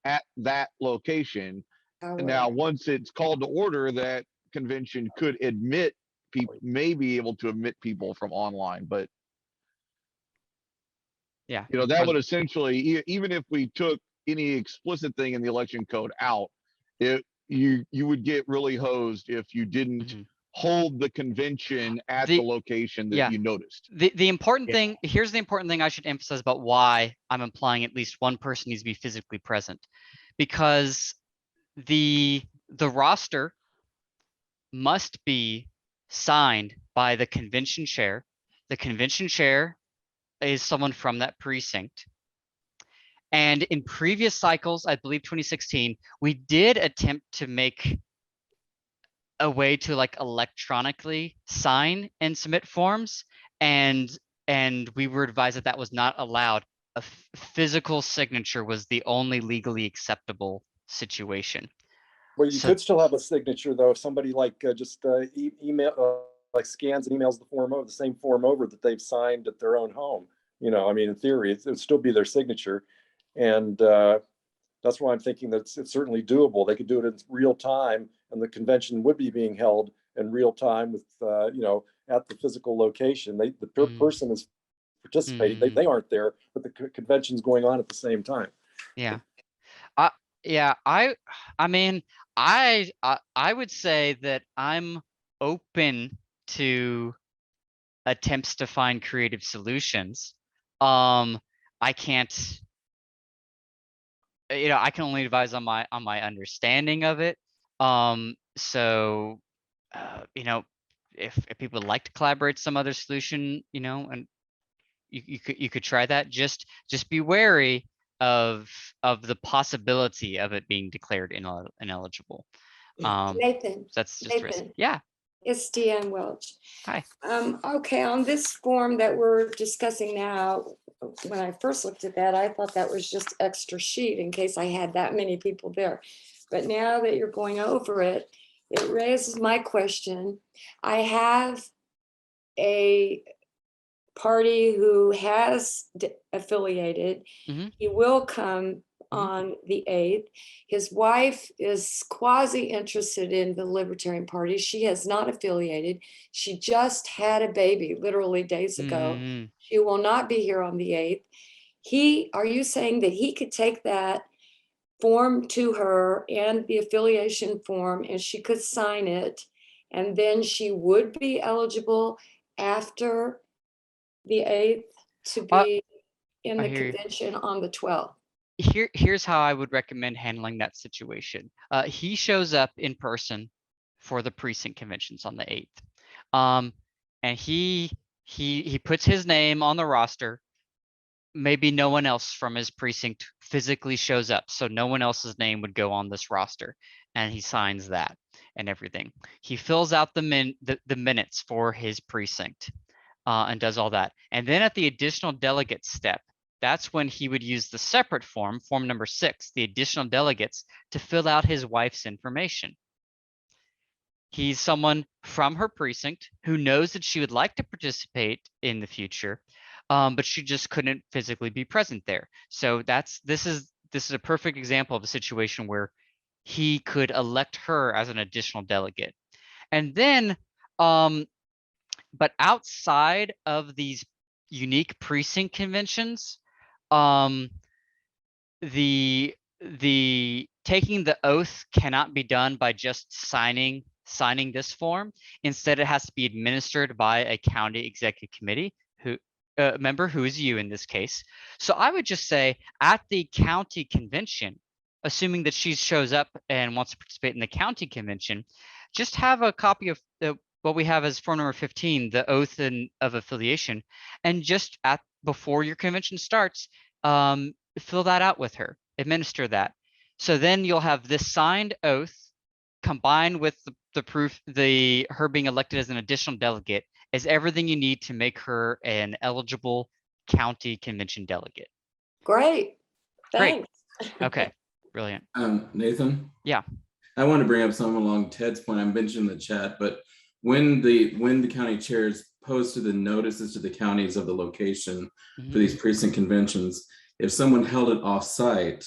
at that location. And now, once it's called to order, that convention could admit people, may be able to admit people from online, but Yeah. that would essentially, even if we took any explicit thing in the election code out, you would get really hosed if you didn't hold the convention at the location that you noticed. The important thing, here's the important thing I should emphasize about why I'm implying at least one person needs to be physically present. Because the roster must be signed by the convention chair. The convention chair is someone from that precinct. And in previous cycles, I believe 2016, we did attempt to make a way to like electronically sign and submit forms, and we were advised that that was not allowed. A physical signature was the only legally acceptable situation. Well, you could still have a signature though, if somebody like just email, like scans and emails the same form over that they've signed at their own home. I mean, in theory, it would still be their signature. And that's why I'm thinking that it's certainly doable. They could do it in real time, and the convention would be being held in real time with, at the physical location. The person is participating. They aren't there, but the convention's going on at the same time. Yeah. Yeah, I mean, I would say that I'm open to attempts to find creative solutions. I can't, I can only advise on my understanding of it. So, if people would like to collaborate some other solution, and you could try that. Just be wary of the possibility of it being declared ineligible. Nathan, That's just risk. Yeah. It's Deanne Welch. Hi. Okay, on this form that we're discussing now, when I first looked at that, I thought that was just extra sheet in case I had that many people there. But now that you're going over it, it raises my question. I have a party who has affiliated. He will come on the 8th. His wife is quasi interested in the Libertarian Party. She has not affiliated. She just had a baby literally days ago. She will not be here on the 8th. Are you saying that he could take that form to her and the affiliation form and she could sign it, and then she would be eligible after the 8th to be in the convention on the 12th? Here's how I would recommend handling that situation. He shows up in person for the precinct conventions on the 8th. And he puts his name on the roster. maybe no one else from his precinct physically shows up. So no one else's name would go on this roster. And he signs that and everything. He fills out the minutes for his precinct and does all that. And then at the additional delegate step, that's when he would use the separate form number 6, the additional delegates, to fill out his wife's information. He's someone from her precinct who knows that she would like to participate in the future, but she just couldn't physically be present there. So this is a perfect example of a situation where he could elect her as an additional delegate. And then, but outside of these unique precinct conventions, the taking the oath cannot be done by just signing this form. Instead, it has to be administered by a county executive committee member, who is you in this case. So I would just say at the county convention, assuming that she shows up and wants to participate in the county convention, just have a copy of what we have as form number 15, the oath of affiliation, and just before your convention starts, fill that out with her, administer that. So then you'll have this signed oath combined with the proof, her being elected as an additional delegate, is everything you need to make her an eligible county convention delegate. Great. Great. Thanks. Okay, brilliant. Nathan? Yeah. I want to bring up something along Ted's point. I mentioned in the chat, but when the county chairs posted the notices to the counties of the location for these precinct conventions, if someone held it off-site,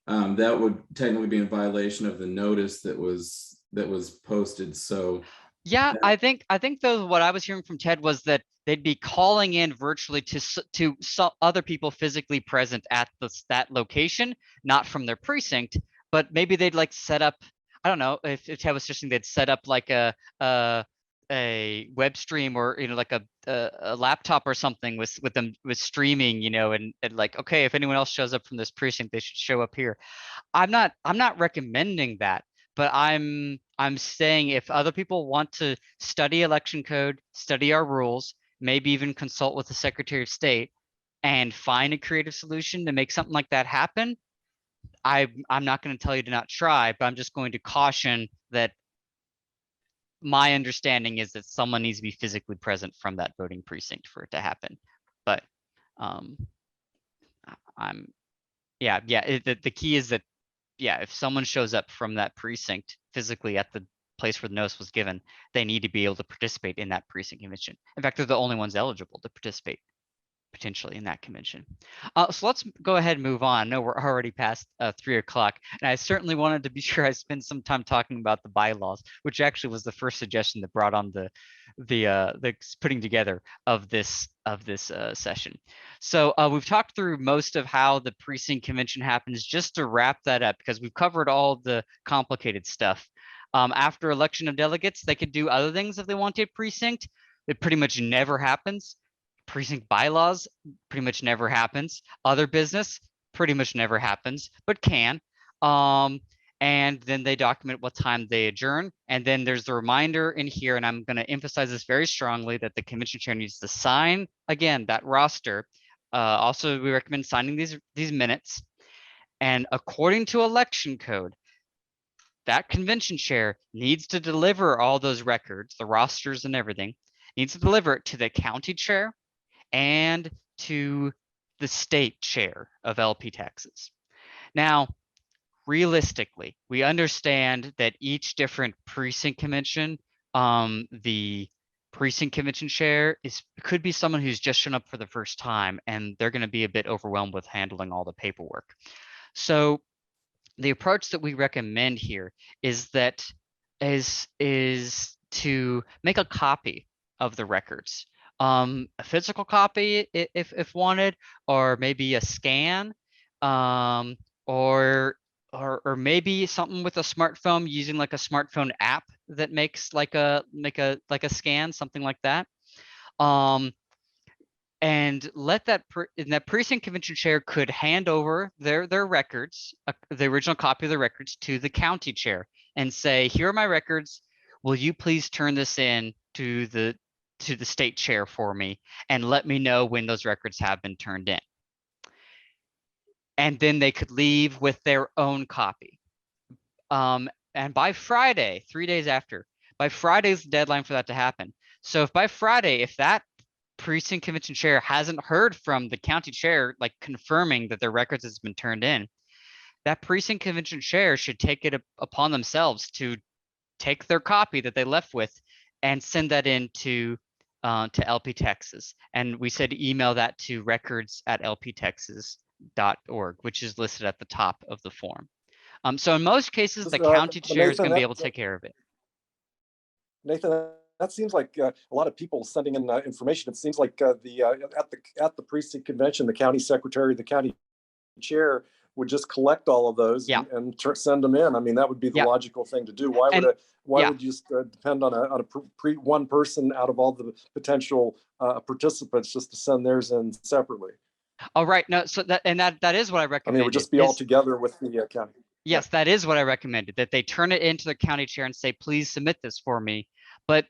that would technically be in violation of the notice that was posted. So yeah, I think though what I was hearing from Ted was that they'd be calling in virtually to other people physically present at that location, not from their precinct, but maybe they'd like set up, I don't know if Ted was suggesting they'd set up like a web stream, or like a laptop or something with streaming, and like, okay, if anyone else shows up from this precinct, they should show up here. I'm not recommending that, but I'm saying if other people want to study election code, study our rules, maybe even consult with the Secretary of State and find a creative solution to make something like that happen, I'm not going to tell you to not try, but I'm just going to caution that my understanding is that someone needs to be physically present from that voting precinct for it to happen. But the key is that, if someone shows up from that precinct physically at the place where the notice was given, they need to be able to participate in that precinct convention. In fact, they're the only ones eligible to participate potentially in that convention. So let's go ahead and move on. I know we're already past 3 o'clock, and I certainly wanted to be sure I spend some time talking about the bylaws, which actually was the first suggestion that brought on the putting together of this session. So we've talked through most of how the precinct convention happens. Just to wrap that up, because we've covered all the complicated stuff. After election of delegates, they could do other things if they wanted precinct. It pretty much never happens. Precinct bylaws pretty much never happens. Other business pretty much never happens, but can. And then they document what time they adjourn. And then there's the reminder in here, and I'm going to emphasize this very strongly, that the convention chair needs to sign, again, that roster. Also, we recommend signing these minutes. And according to election code, that convention chair needs to deliver all those records, the rosters and everything, needs to deliver it to the county chair and to the state chair of LP taxes. Now, realistically, we understand that each different precinct convention, the precinct convention chair could be someone who's just shown up for the first time, and they're going to be a bit overwhelmed with handling all the paperwork. So the approach that we recommend here is to make a copy of the records. A physical copy if wanted, or maybe a scan, or maybe something with a smartphone, using like a smartphone app that makes like a scan, something like that. And let that precinct convention chair could hand over their records, the original copy of the records, to the county chair and say, here are my records. Will you please turn this in to the state chair for me and let me know when those records have been turned in. and then they could leave with their own copy. And by Friday, 3 days after, by Friday is the deadline for that to happen. So if by Friday, if that precinct convention chair hasn't heard from the county chair, like confirming that their records has been turned in, that precinct convention chair should take it upon themselves to take their copy that they left with and send that in to LP Texas. And we said email that to records@lptexas.org, which is listed at the top of the form. So in most cases, the county chair is going to be able to take care of it. Nathan, that seems like a lot of people sending in information. It seems like at the precinct convention, the county secretary, the county chair would just collect all of those and send them in. I mean, that would be the logical thing to do. Why would you just depend on one person out of all the potential participants just to send theirs in separately? Oh, right. No, so that is what I recommend. I mean, it would just be all together with the county. Yes, that is what I recommended, that they turn it into the county chair and say, please submit this for me. But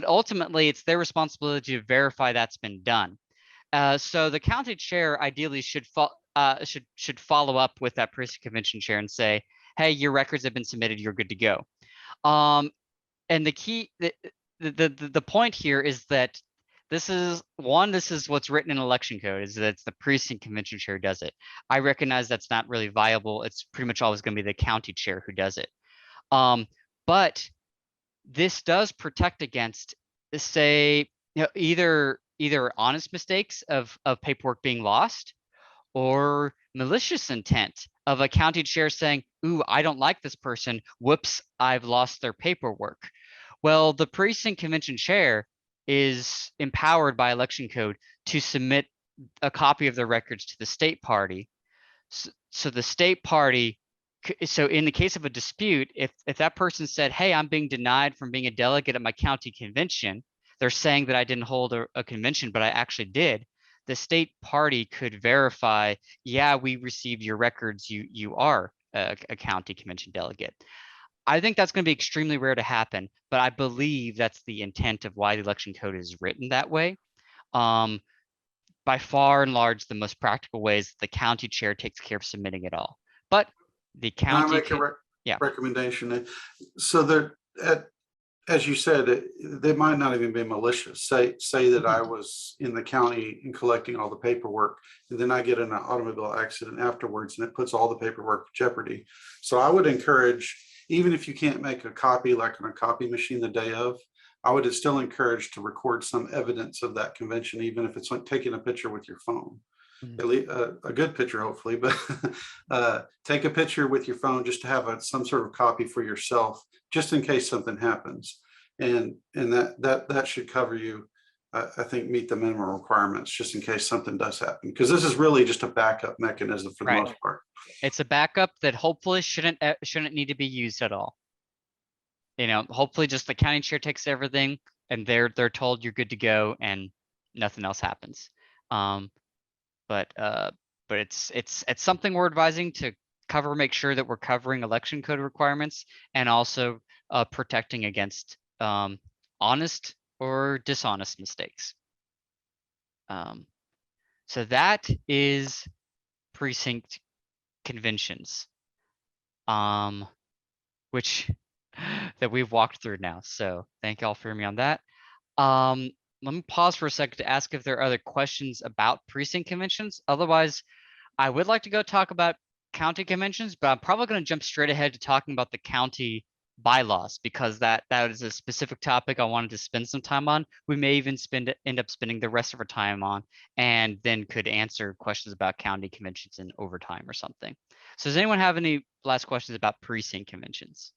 ultimately, it's their responsibility to verify that's been done. So the county chair ideally should follow up with that precinct convention chair and say, hey, your records have been submitted, you're good to go. And the key, the point here is that this is what's written in election code, is that it's the precinct convention chair who does it. I recognize that's not really viable. It's pretty much always going to be the county chair who does it. But this does protect against, say, either honest mistakes of paperwork being lost, or malicious intent of a county chair saying, ooh, I don't like this person. Whoops, I've lost their paperwork. Well, the precinct convention chair is empowered by election code to submit a copy of their records to the state party. So the state party, so in the case of a dispute, if that person said, hey, I'm being denied from being a delegate at my county convention, they're saying that I didn't hold a convention, but I actually did. The state party could verify, yeah, we received your records. You are a county convention delegate. I think that's going to be extremely rare to happen, but I believe that's the intent of why the election code is written that way. By far and large, the most practical ways the county chair takes care of submitting it all. But the county, recommendation. So there, as you said, they might not even be malicious. Say that I was in the county and collecting all the paperwork, and then I get in an automobile accident afterwards, and it puts all the paperwork in jeopardy. So I would encourage, even if you can't make a copy like on a copy machine the day of, I would still encourage to record some evidence of that convention, even if it's like taking a picture with your phone. At least, a good picture, hopefully, but take a picture with your phone just to have some sort of copy for yourself, just in case something happens. And that should cover you, I think, meet the minimum requirements, just in case something does happen. Because this is really just a backup mechanism for the most part. It's a backup that hopefully shouldn't need to be used at all. Hopefully just the county chair takes everything and they're told you're good to go and nothing else happens. But it's something we're advising to cover, make sure that we're covering election code requirements and also protecting against honest or dishonest mistakes. So that is precinct conventions, which that we've walked through now. So thank y'all for hearing me on that. Let me pause for a second to ask if there are other questions about precinct conventions. Otherwise, I would like to go talk about county conventions, but I'm probably going to jump straight ahead to talking about the county bylaws, because that is a specific topic I wanted to spend some time on. We may even end up spending the rest of our time on, and then could answer questions about county conventions in overtime or something. So does anyone have any last questions about precinct conventions?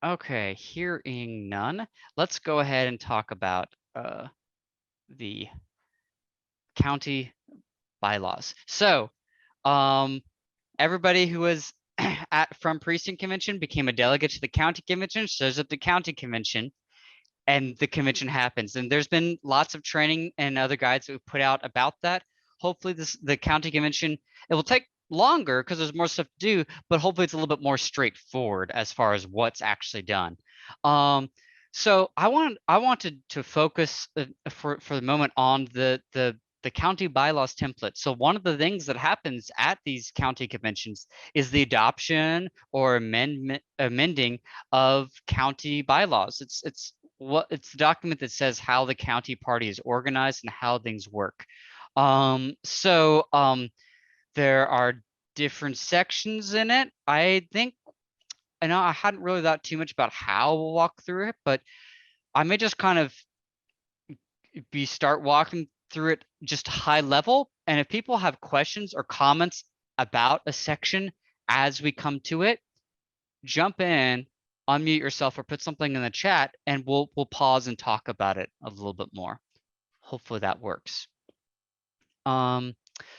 Okay, hearing none, let's go ahead and talk about the county bylaws. So everybody who was from precinct convention became a delegate to the county convention, shows up the county convention, and the convention happens. And there's been lots of training and other guides that we've put out about that. Hopefully the county convention, it will take longer because there's more stuff to do, but hopefully it's a little bit more straightforward as far as what's actually done. So I wanted to focus for the moment on the county bylaws template. So one of the things that happens at these county conventions is the adoption or amending of county bylaws. It's the document that says how the county party is organized and how things work. There are different sections in it. I think, I know I hadn't really thought too much about how we'll walk through it, but I may just kind of start walking through it just high level. And if people have questions or comments about a section as we come to it, jump in, unmute yourself, or put something in the chat, and we'll pause and talk about it a little bit more. Hopefully that works.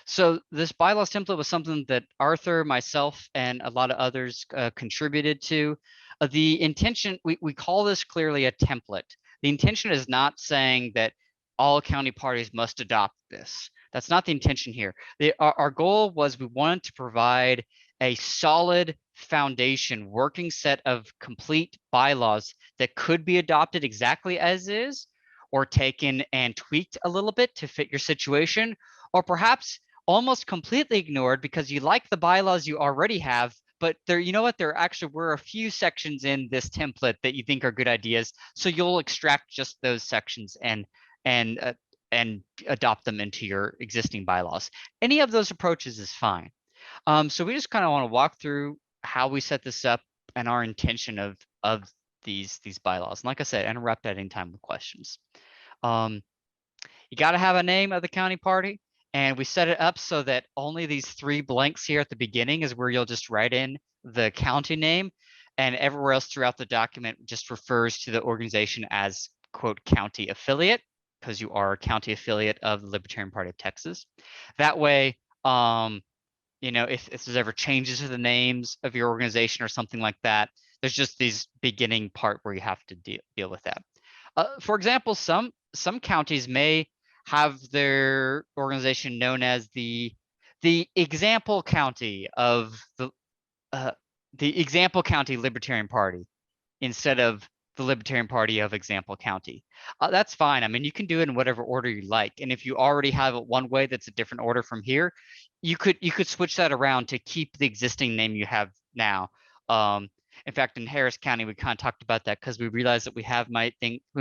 So this bylaws template was something that Arthur, myself, and a lot of others contributed to. The intention, we call this clearly a template. The intention is not saying that all county parties must adopt this. That's not the intention here. Our goal was we wanted to provide a solid foundation, working set of complete bylaws that could be adopted exactly as is, or taken and tweaked a little bit to fit your situation, or perhaps almost completely ignored because you like the bylaws you already have, but there, you know what, there actually were a few sections in this template that you think are good ideas, so you'll extract just those sections and adopt them into your existing bylaws. Any of those approaches is fine. So we just kind of want to walk through how we set this up and our intention of these bylaws. And like I said, interrupt at any time with questions. You got to have a name of the county party, and we set it up so that only these 3 blanks here at the beginning is where you'll just write in the county name, and everywhere else throughout the document just refers to the organization as, quote, county affiliate, because you are a county affiliate of the Libertarian Party of Texas. That way, you know, if there's ever changes to the names of your organization or something like that, there's just these beginning part where you have to deal with that. For example, some counties may have their organization known as the example county of the example county Libertarian Party instead of the Libertarian Party of example county. That's fine. I mean, you can do it in whatever order you like. And if you already have it one way that's a different order from here, you could switch that around to keep the existing name you have now. In fact, in Harris County, we kind of talked about that because we realized that we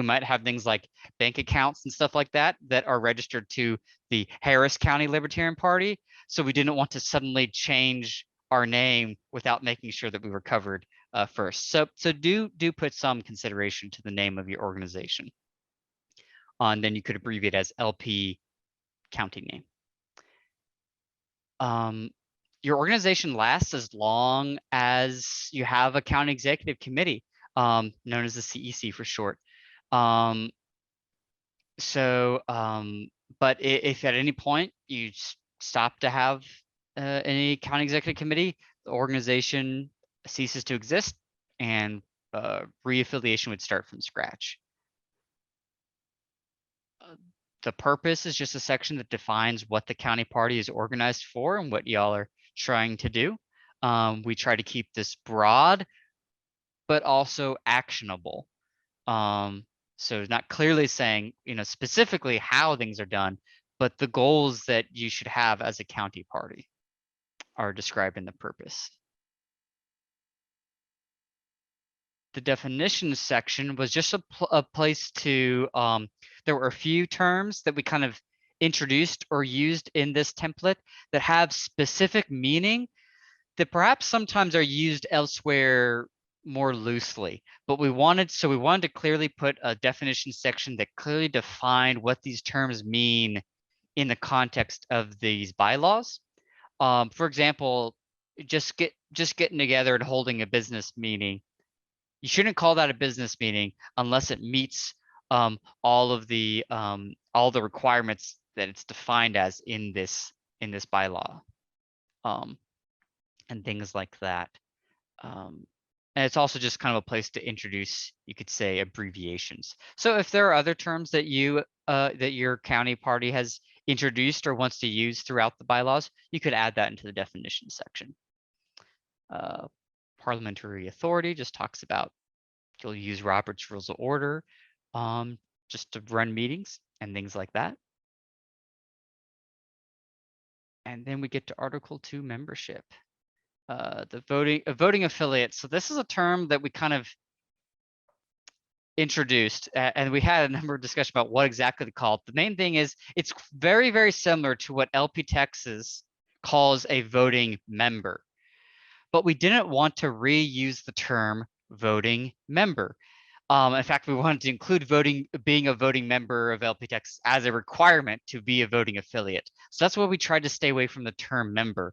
might have things like bank accounts and stuff like that that are registered to the Harris County Libertarian Party. So we didn't want to suddenly change our name without making sure that we were covered first. So do put some consideration to the name of your organization. And then you could abbreviate as LP county name. Your organization lasts as long as you have a county executive committee, known as the CEC for short. But if at any point you stop to have any county executive committee, the organization ceases to exist and reaffiliation would start from scratch. The purpose is just a section that defines what the county party is organized for and what y'all are trying to do. We try to keep this broad, but also actionable. So not clearly saying, you know, specifically how things are done, but the goals that you should have as a county party are described in the purpose. The definitions section was just a place to, there were a few terms that we kind of introduced or used in this template that have specific meaning that perhaps sometimes are used elsewhere more loosely, but we wanted to clearly put a definition section that clearly defined what these terms mean in the context of these bylaws. For example, just getting together and holding a business meeting, you shouldn't call that a business meeting unless it meets all the requirements that it's defined as in this bylaw, and things like that. And it's also just kind of a place to introduce, you could say, abbreviations. So if there are other terms that that your county party has introduced or wants to use throughout the bylaws, you could add that into the definition section. Parliamentary authority just talks about You'll use Robert's Rules of Order just to run meetings and things like that. And then we get to Article 2 membership. The voting affiliate. So this is a term that we kind of introduced, and we had a number of discussions about what exactly to call it. The main thing is it's very, very similar to what LP Texas calls a voting member, but we didn't want to reuse the term voting member. In fact, we wanted to include being a voting member of LP Texas as a requirement to be a voting affiliate. So that's why we tried to stay away from the term member.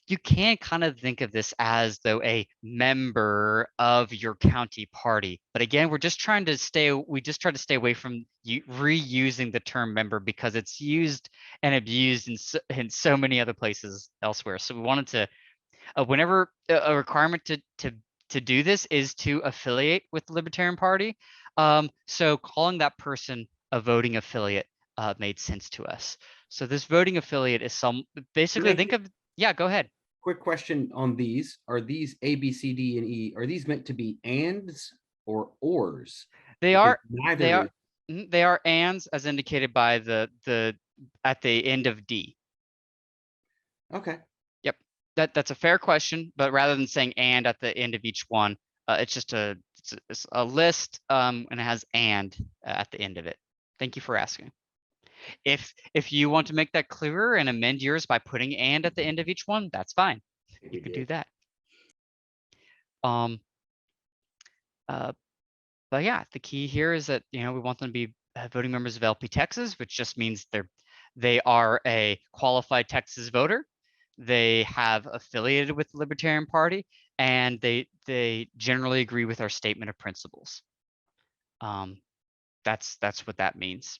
You can kind of think of this as though a member of your county party. But again, we just try to stay away from reusing the term member because it's used and abused in so many other places elsewhere. So we wanted to, whenever a requirement to do this is to affiliate with the Libertarian Party. So calling that person a voting affiliate made sense to us. So this voting affiliate is basically think of, yeah, go ahead. Quick question on these. Are these A, B, C, D, and E, are these meant to be ands or ors? They are, Neither. they are ands as indicated by the at the end of D. Okay. Yep. That's a fair question, but rather than saying and at the end of each one, it's just it's a list and it has and at the end of it. Thank you for asking. If you want to make that clearer and amend yours by putting and at the end of each one, that's fine. You could do that. But yeah, the key here is that, we want them to be voting members of LP Texas, which just means they are a qualified Texas voter. They have affiliated with the Libertarian Party, and they generally agree with our statement of principles. That's what that means.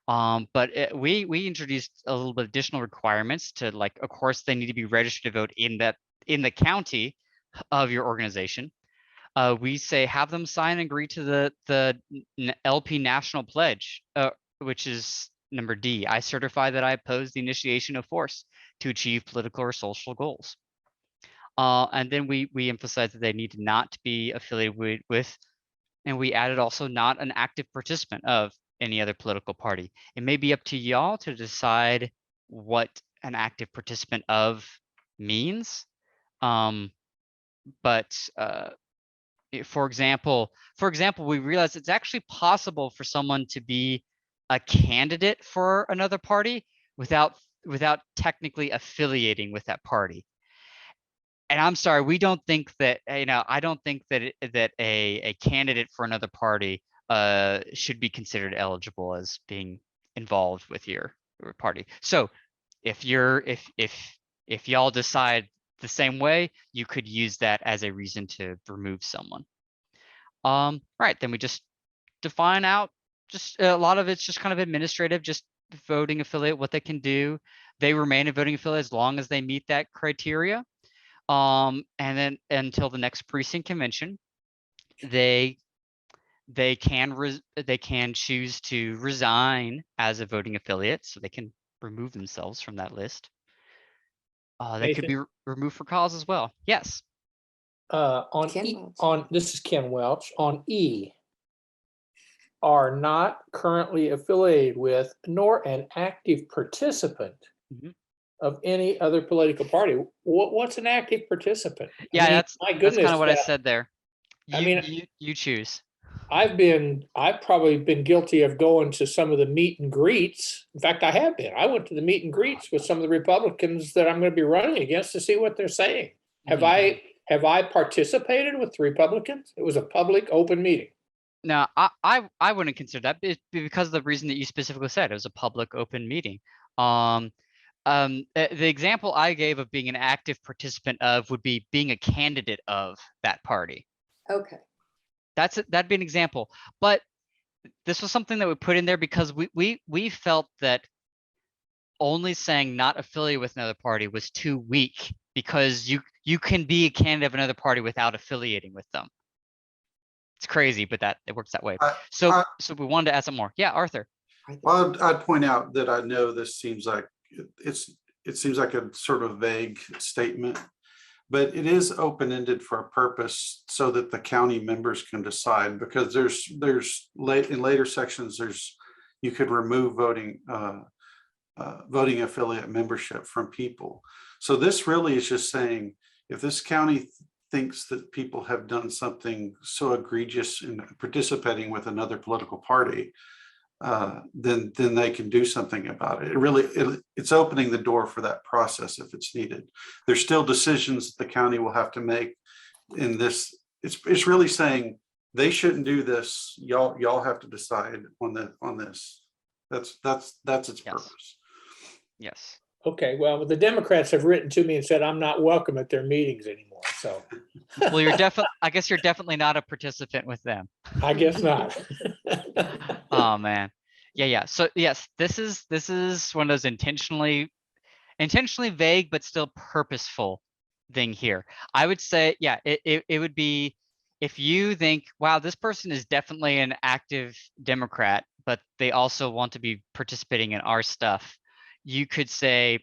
But we introduced a little bit additional requirements to, like, of course, they need to be registered to vote in the county of your organization. We say have them sign and agree to the LP National Pledge, which is number D. I certify that I oppose the initiation of force to achieve political or social goals. And then we emphasize that they need to not be affiliated with, and we added also not an active participant of any other political party. It may be up to y'all to decide what an active participant of means. But for example, we realized it's actually possible for someone to be a candidate for another party without technically affiliating with that party. And I'm sorry, we don't think that, I don't think that that a candidate for another party should be considered eligible as being involved with your party. So if y'all decide the same way, you could use that as a reason to remove someone. Right, then we just define out, just a lot of it's just kind of administrative, just voting affiliate, what they can do. They remain a voting affiliate as long as they meet that criteria. And then until the next precinct convention, they can choose to resign as a voting affiliate, so they can remove themselves from that list. They could be removed for cause as well. Yes. This is Ken Welch. On E, are not currently affiliated with nor an active participant of any other political party. What's an active participant? Yeah, that's my goodness. That's kind of what I said there. You choose. I've probably been guilty of going to some of the meet and greets. In fact, I have been. I went to the meet and greets with some of the Republicans that I'm going to be running against to see what they're saying. Have I participated with the Republicans? It was a public, open meeting. No, I wouldn't consider that because of the reason that you specifically said. It was a public, open meeting. The example I gave of being an active participant of would be being a candidate of that party. Okay. That'd be an example. But this was something that we put in there because we felt that only saying not affiliated with another party was too weak, because you can be a candidate of another party without affiliating with them. It's crazy, but it works that way. So we wanted to add some more. Yeah, Arthur. Well, I'd point out that I know this seems like it seems like a sort of vague statement. but it is open-ended for a purpose so that the county members can decide, because there's in later sections, you could remove voting affiliate membership from people. So this really is just saying, if this county thinks that people have done something so egregious in participating with another political party, then they can do something about it. It's opening the door for that process if it's needed. There's still decisions the county will have to make in this. It's really saying they shouldn't do this. Y'all have to decide on this. That's its purpose. Yes. Okay, well, the Democrats have written to me and said I'm not welcome at their meetings anymore, so. Well, I guess you're definitely not a participant with them. I guess not. Oh man. Yeah. So yes, this is one of those intentionally vague but still purposeful thing here. I would say, yeah, it would be if you think, wow, this person is definitely an active Democrat, but they also want to be participating in our stuff. You could say,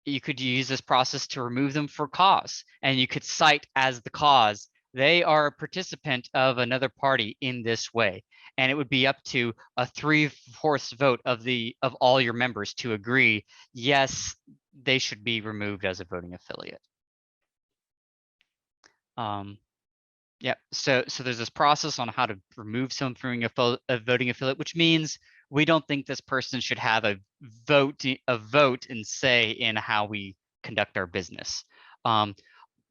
you could use this process to remove them for cause, and you could cite as the cause, they are a participant of another party in this way. And it would be up to a 3/4 vote of all your members to agree, yes, they should be removed as a voting affiliate. Yeah, so there's this process on how to remove someone from a voting affiliate, which means we don't think this person should have a vote and say in how we conduct our business.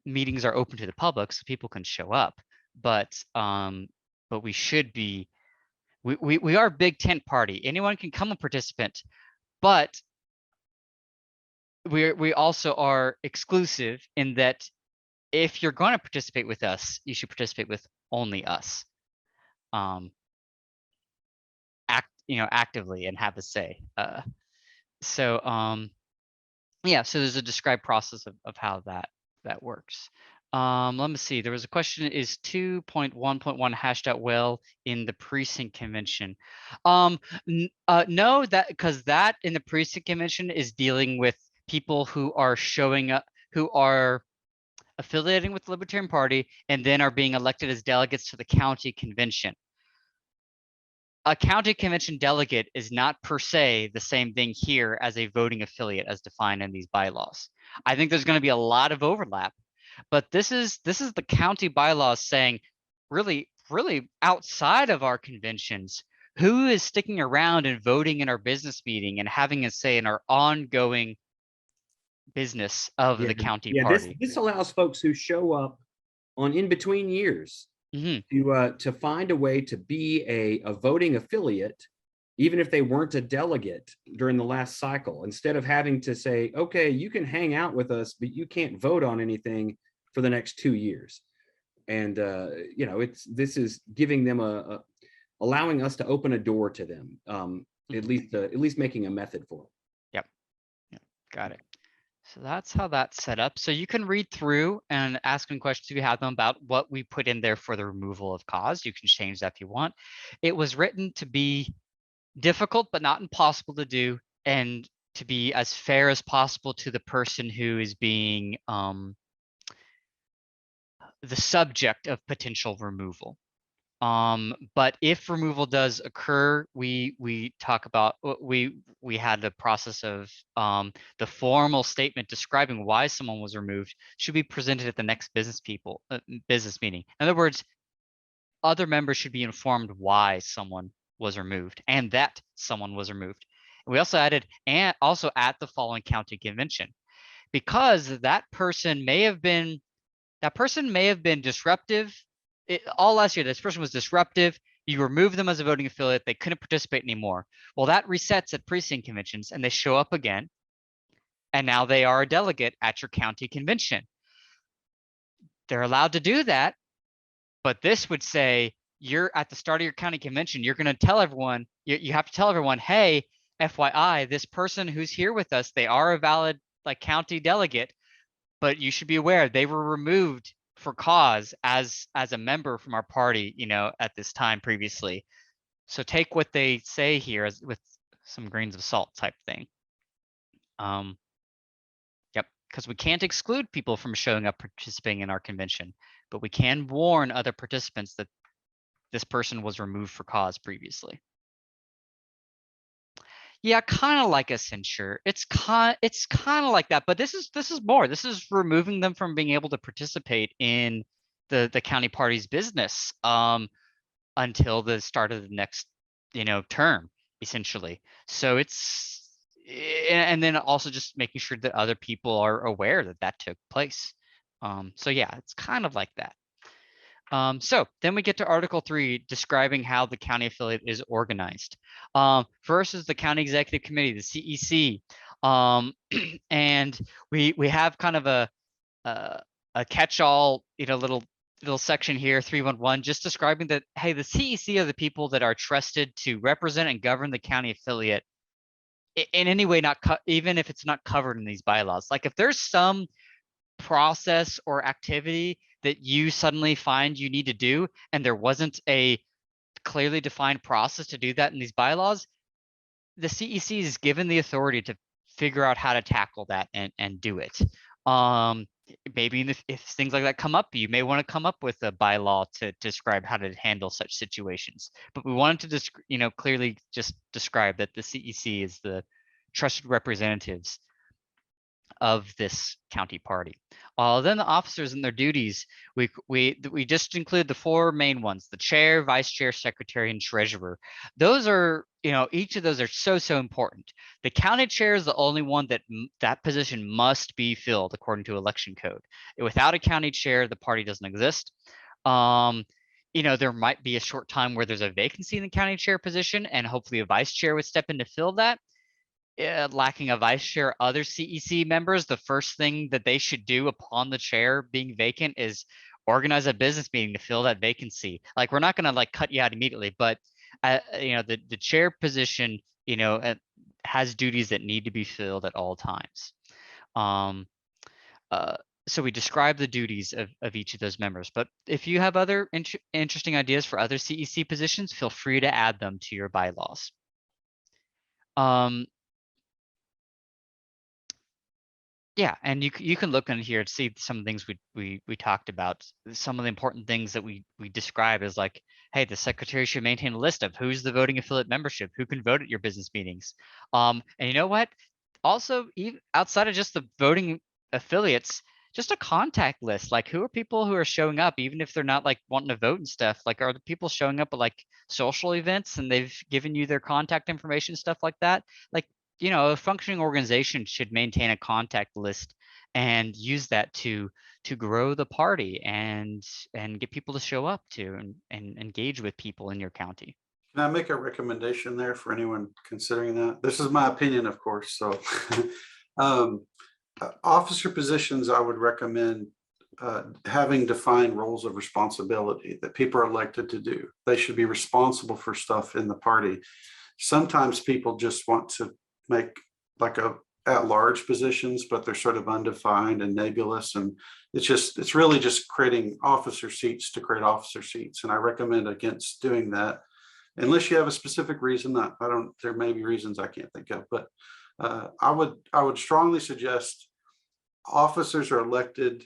Meetings are open to the public, so people can show up, but we should be, we are a big tent party. Anyone can come a participant, but we also are exclusive in that if you're going to participate with us, you should participate with only us. Actively and have a say. Yeah, so there's a described process of how that works. Let me see. There was a question: is 2.1.1 hashed out well in the precinct convention? No, that because that in the precinct convention is dealing with people who are showing up, who are affiliating with the Libertarian Party and then are being elected as delegates to the county convention. A county convention delegate is not per se the same thing here as a voting affiliate as defined in these bylaws. I think there's going to be a lot of overlap, but this is the county bylaws saying, really outside of our conventions, who is sticking around and voting in our business meeting and having a say in our ongoing business of the county party. This allows folks who show up on in between years to find a way to be a voting affiliate, even if they weren't a delegate during the last cycle, instead of having to say, okay, you can hang out with us, but you can't vote on anything for the next 2 years. And this is giving them allowing us to open a door to them, at least making a method for it. Yep, got it. So that's how that's set up. So you can read through and ask them questions if you have them about what we put in there for the removal of cause. You can change that if you want. It was written to be difficult, but not impossible to do, and to be as fair as possible to the person who is being the subject of potential removal. But if removal does occur, we talk about, we had the process of the formal statement describing why someone was removed should be presented at the next business meeting. In other words, other members should be informed why someone was removed and that someone was removed. We also added, and also at the following county convention, because that person may have been disruptive. All last year, this person was disruptive. You remove them as a voting affiliate. They couldn't participate anymore. Well, that resets at precinct conventions and they show up again. And now they are a delegate at your county convention. They're allowed to do that. But this would say, you're at the start of your county convention, you're going to tell everyone, you have to tell everyone, hey, FYI, this person who's here with us, they are a valid county delegate, but you should be aware they were removed for cause as a member from our party, at this time previously. So take what they say here as with some grains of salt type thing. Yep, because we can't exclude people from showing up participating in our convention, but we can warn other participants that this person was removed for cause previously. Yeah, kind of like a censure. It's kind of like that, but this is more. This is removing them from being able to participate in the county party's business until the start of the next term, essentially. So it's and then also just making sure that other people are aware that that took place. So yeah, it's kind of like that. So then we get to Article 3, describing how the county affiliate is organized. First is the County Executive Committee, the CEC. And we have kind of a catch-all, little section here, 311, just describing that, hey, the CEC are the people that are trusted to represent and govern the county affiliate in any way, even if it's not covered in these bylaws. Like if there's some process or activity that you suddenly find you need to do, and there wasn't a clearly defined process to do that in these bylaws, the CEC is given the authority to figure out how to tackle that and do it. Maybe if things like that come up, you may want to come up with a bylaw to describe how to handle such situations. But we wanted to just, clearly just describe that the CEC is the trusted representatives of this county party. Then the officers and their duties, we just include the four main ones: the chair, vice chair, secretary, and treasurer. Those are, each of those are so important. The county chair is the only one that position must be filled according to election code. Without a county chair, the party doesn't exist. There might be a short time where there's a vacancy in the county chair position, and hopefully a vice chair would step in to fill that. Lacking a vice chair, other CEC members, the first thing that they should do upon the chair being vacant is organize a business meeting to fill that vacancy. Like, we're not going to cut you out immediately, but the chair position, has duties that need to be filled at all times. So we describe the duties of each of those members, but if you have other interesting ideas for other CEC positions, feel free to add them to your bylaws. Yeah, and you can look in here to see some of the things we talked about. Some of the important things that we describe is like, hey, the secretary should maintain a list of who's the voting affiliate membership, who can vote at your business meetings. And you know what? Also, even outside of just the voting affiliates, just a contact list. Like, who are people who are showing up, even if they're not wanting to vote and stuff? Like, are the people showing up at social events and they've given you their contact information, stuff like that? Like, a functioning organization should maintain a contact list and use that to grow the party and get people to show up to and engage with people in your county. Can I make a recommendation there for anyone considering that? This is my opinion, of course. So officer positions, I would recommend having defined roles of responsibility that people are elected to do. They should be responsible for stuff in the party. Sometimes people just want to make at-large positions, but they're sort of undefined and nebulous, and it's really just creating officer seats to create officer seats. And I recommend against doing that unless you have a specific reason. There may be reasons I can't think of, but I would strongly suggest officers are elected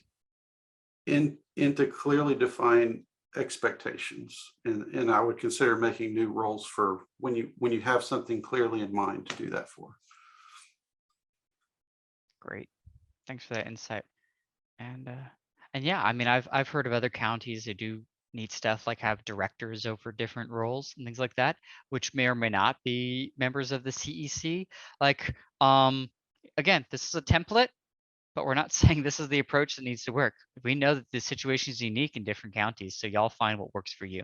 into clearly defined expectations, and I would consider making new roles for when you have something clearly in mind to do that for. Great, thanks for that insight. And yeah, I mean, I've heard of other counties that do neat stuff, like have directors over different roles and things like that, which may or may not be members of the CEC. Like, again, this is a template, but we're not saying this is the approach that needs to work. We know that the situation is unique in different counties, so y'all find what works for you.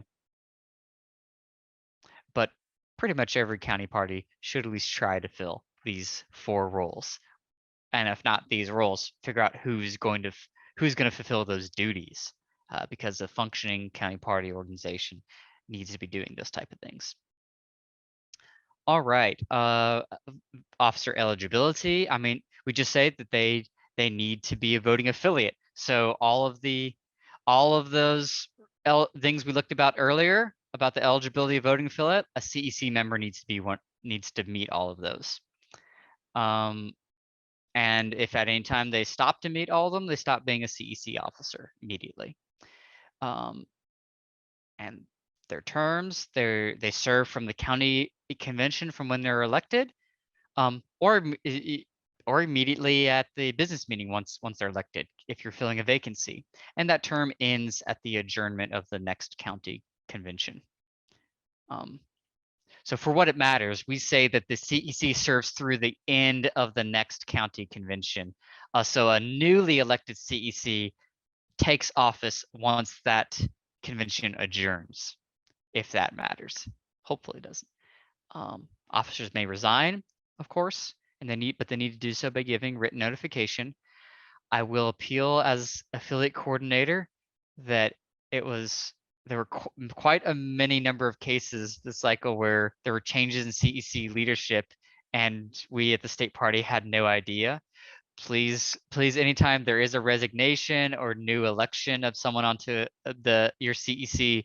But pretty much every county party should at least try to fill these 4 roles. And if not these roles, figure out who's going to fulfill those duties, because a functioning county party organization needs to be doing those type of things. All right, officer eligibility. I mean, we just say that they need to be a voting affiliate. So all of those things we looked about earlier about the eligibility of voting affiliate, a CEC member needs to meet all of those. And if at any time they stop to meet all of them, they stop being a CEC officer immediately. And their terms, they serve from the county convention from when they're elected, or immediately at the business meeting once they're elected, if you're filling a vacancy. And that term ends at the adjournment of the next county convention. So for what it matters, we say that the CEC serves through the end of the next county convention. So a newly elected CEC takes office once that convention adjourns, if that matters. Hopefully it doesn't. Officers may resign, of course, and they need to do so by giving written notification. I will appeal as affiliate coordinator that there were quite a many number of cases this cycle where there were changes in CEC leadership and we at the state party had no idea. Please, anytime there is a resignation or new election of someone onto your CEC,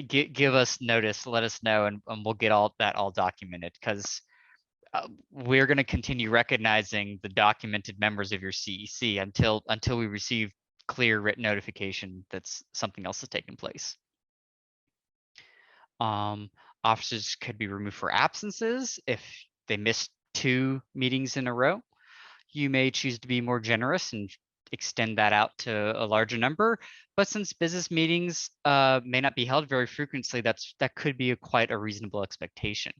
give us notice, let us know, and we'll get all documented, because we're going to continue recognizing the documented members of your CEC until we receive clear written notification that something else has taken place. Officers could be removed for absences if they missed 2 meetings in a row. You may choose to be more generous and extend that out to a larger number, but since business meetings may not be held very frequently, that could be quite a reasonable expectation.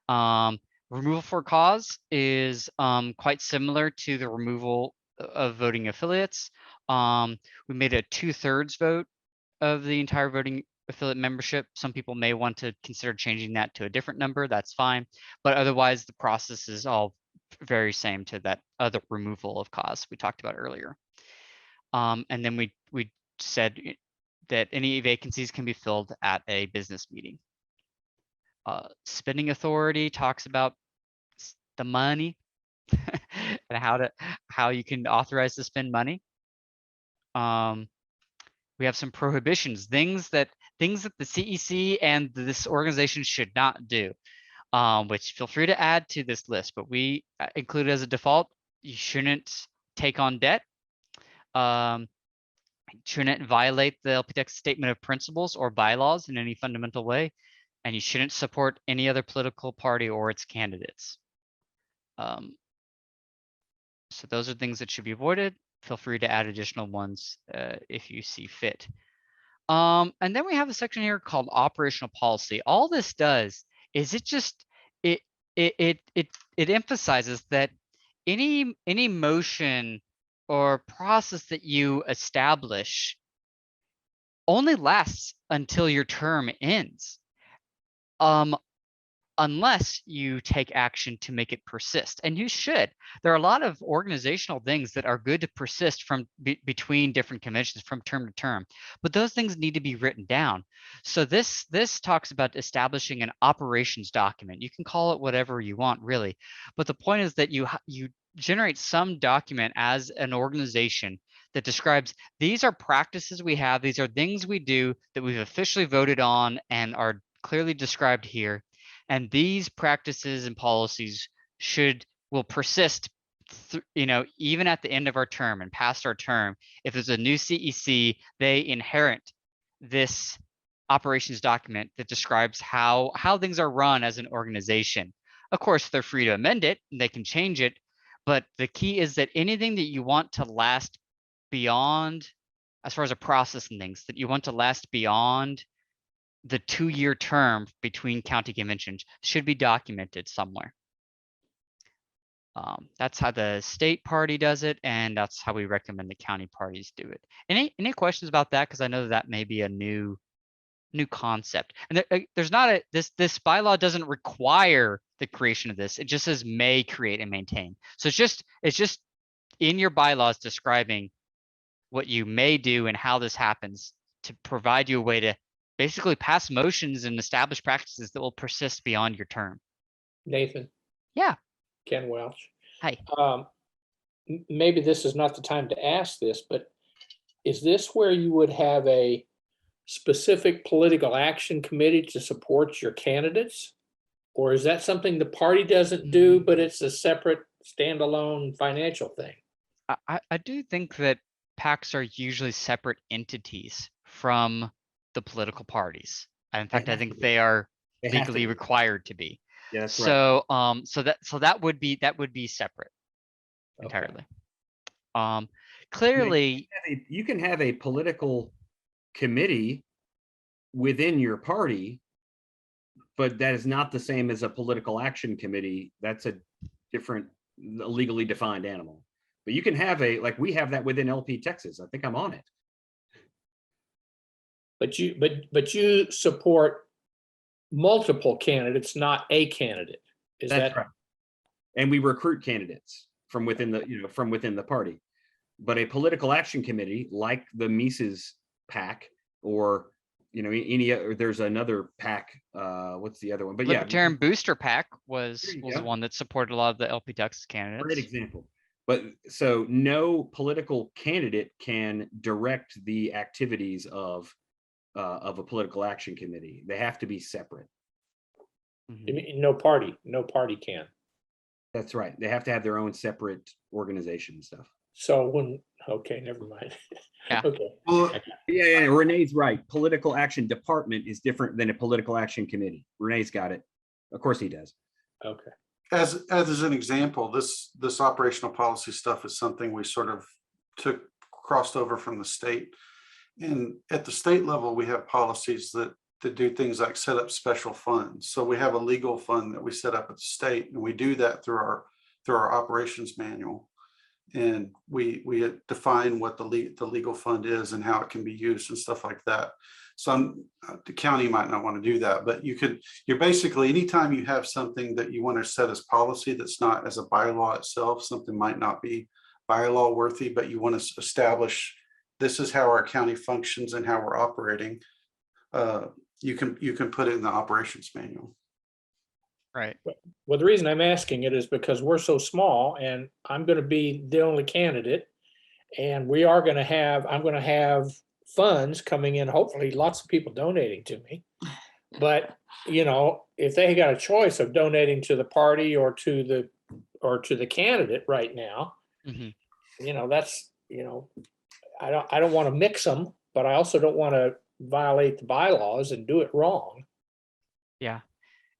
Removal for cause is quite similar to the removal of voting affiliates. We made a 2/3 vote of the entire voting affiliate membership. Some people may want to consider changing that to a different number. That's fine. But otherwise, the process is all very same to that other removal of cause we talked about earlier. And then we said that any vacancies can be filled at a business meeting. Spending authority talks about the money and how you can authorize to spend money. We have some prohibitions, things that the CEC and this organization should not do, which feel free to add to this list, but we included as a default. You shouldn't take on debt. Shouldn't violate the LPTEX statement of principles or bylaws in any fundamental way, and you shouldn't support any other political party or its candidates. So those are things that should be avoided. Feel free to add additional ones if you see fit. And then we have a section here called operational policy. All this does is it emphasizes that any motion or process that you establish only lasts until your term ends, unless you take action to make it persist. And you should. There are a lot of organizational things that are good to persist from between different conventions from term to term, but those things need to be written down. So this talks about establishing an operations document. You can call it whatever you want, really, but the point is that you generate some document as an organization that describes these are practices we have, these are things we do that we've officially voted on and are clearly described here. And these practices and policies will persist, even at the end of our term and past our term. If there's a new CEC, they inherit this operations document that describes how things are run as an organization. Of course, they're free to amend it and they can change it, but the key is that anything that you want to last beyond, as far as a process and things, that you want to last beyond the 2-year term between county conventions should be documented somewhere. That's how the state party does it, and that's how we recommend the county parties do it. Any questions about that? Because I know that may be a new concept. And there's not this bylaw doesn't require the creation of this. It just says may create and maintain. So it's just in your bylaws describing what you may do and how this happens to provide you a way to basically pass motions and establish practices that will persist beyond your term. Nathan. Yeah. Ken Welch. Hi. Maybe this is not the time to ask this, but is this where you would have a specific political action committee to support your candidates? Or is that something the party doesn't do, but it's a separate standalone financial thing. I do think that PACs are usually separate entities from the political parties. In fact, I have to think be. they are They have to legally be. required to be. Yeah, that's right. So that would be separate entirely. Clearly, You can have a political committee within your party, but that is not the same as a political action committee. That's a different legally defined animal. But you can have like we have that within LP Texas. I think I'm on it. But you support multiple candidates, not a candidate. Is That's that right? And we recruit candidates from within the party. But a political action committee like the Mises PAC or any other, there's another PAC. What's the other one? But Libertarian Booster PAC was go. the one that supported a lot of the LP Texas candidates. Great example. But so no political candidate can direct the activities of a political action committee. They have to be separate. You mean no party can. That's right. They have to have their own separate organization and stuff. So okay, never mind. Yeah. Okay. Well, Yeah, Renee's right. Political action department is different than a political action committee. Renee's got it. Of course he does. Okay. as an example, this operational policy stuff is something we sort of crossed over from the state. And at the state level, we have policies that do things like set up special funds. So we have a legal fund that we set up at the state, and we do that through our operations manual. And we define what the legal fund is and how it can be used and stuff like that. The county might not want to do that, but you're basically, anytime you have something that you want to set as policy that's not as a bylaw itself, something might not be bylaw worthy, but you want to establish this is how our county functions and how we're operating. You can put it in the operations manual. Right. Well, the reason I'm asking it is because we're so small and I'm going to be the only candidate. And I'm going to have funds coming in, hopefully lots of people donating to me. But, if they got a choice of donating to the party or to the candidate right now, that's, I don't want to mix them, but I also don't want to violate the bylaws and do it wrong. Yeah.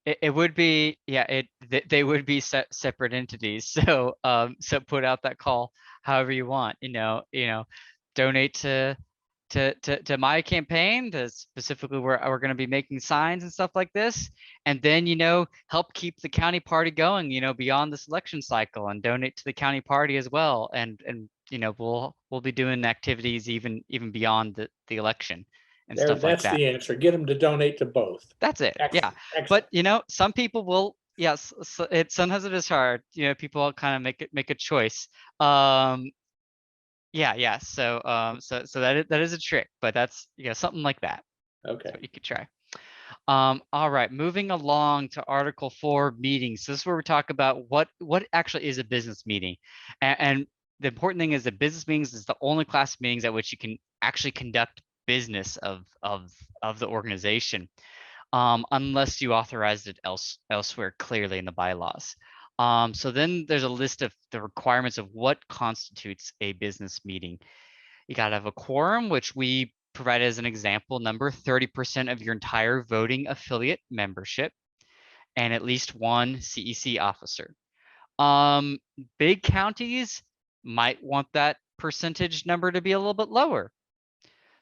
It would be, they would be separate entities. So, so put out that call however you want, donate to my campaign, to specifically where we're going to be making signs and stuff like this. And then, help keep the county party going, beyond this election cycle, and donate to the county party as well. And we'll be doing activities even beyond the election. And stuff like that. That's the answer. Get them to donate to both. That's it. Excellent. Yeah. But some people will, yes, so sometimes it is hard. People kind of make a choice. Yeah. So that is a trick, but that's something like that. Okay. So you could try. All right, moving along to Article 4 meetings. So this is where we talk about what actually is a business meeting. And the important thing is that business meetings is the only class of meetings at which you can actually conduct business of the organization, unless you authorized it elsewhere clearly in the bylaws. So then there's a list of the requirements of what constitutes a business meeting. You got to have a quorum, which we provide as an example number, 30% of your entire voting affiliate membership, and at least one CEC officer. Big counties might want that percentage number to be a little bit lower.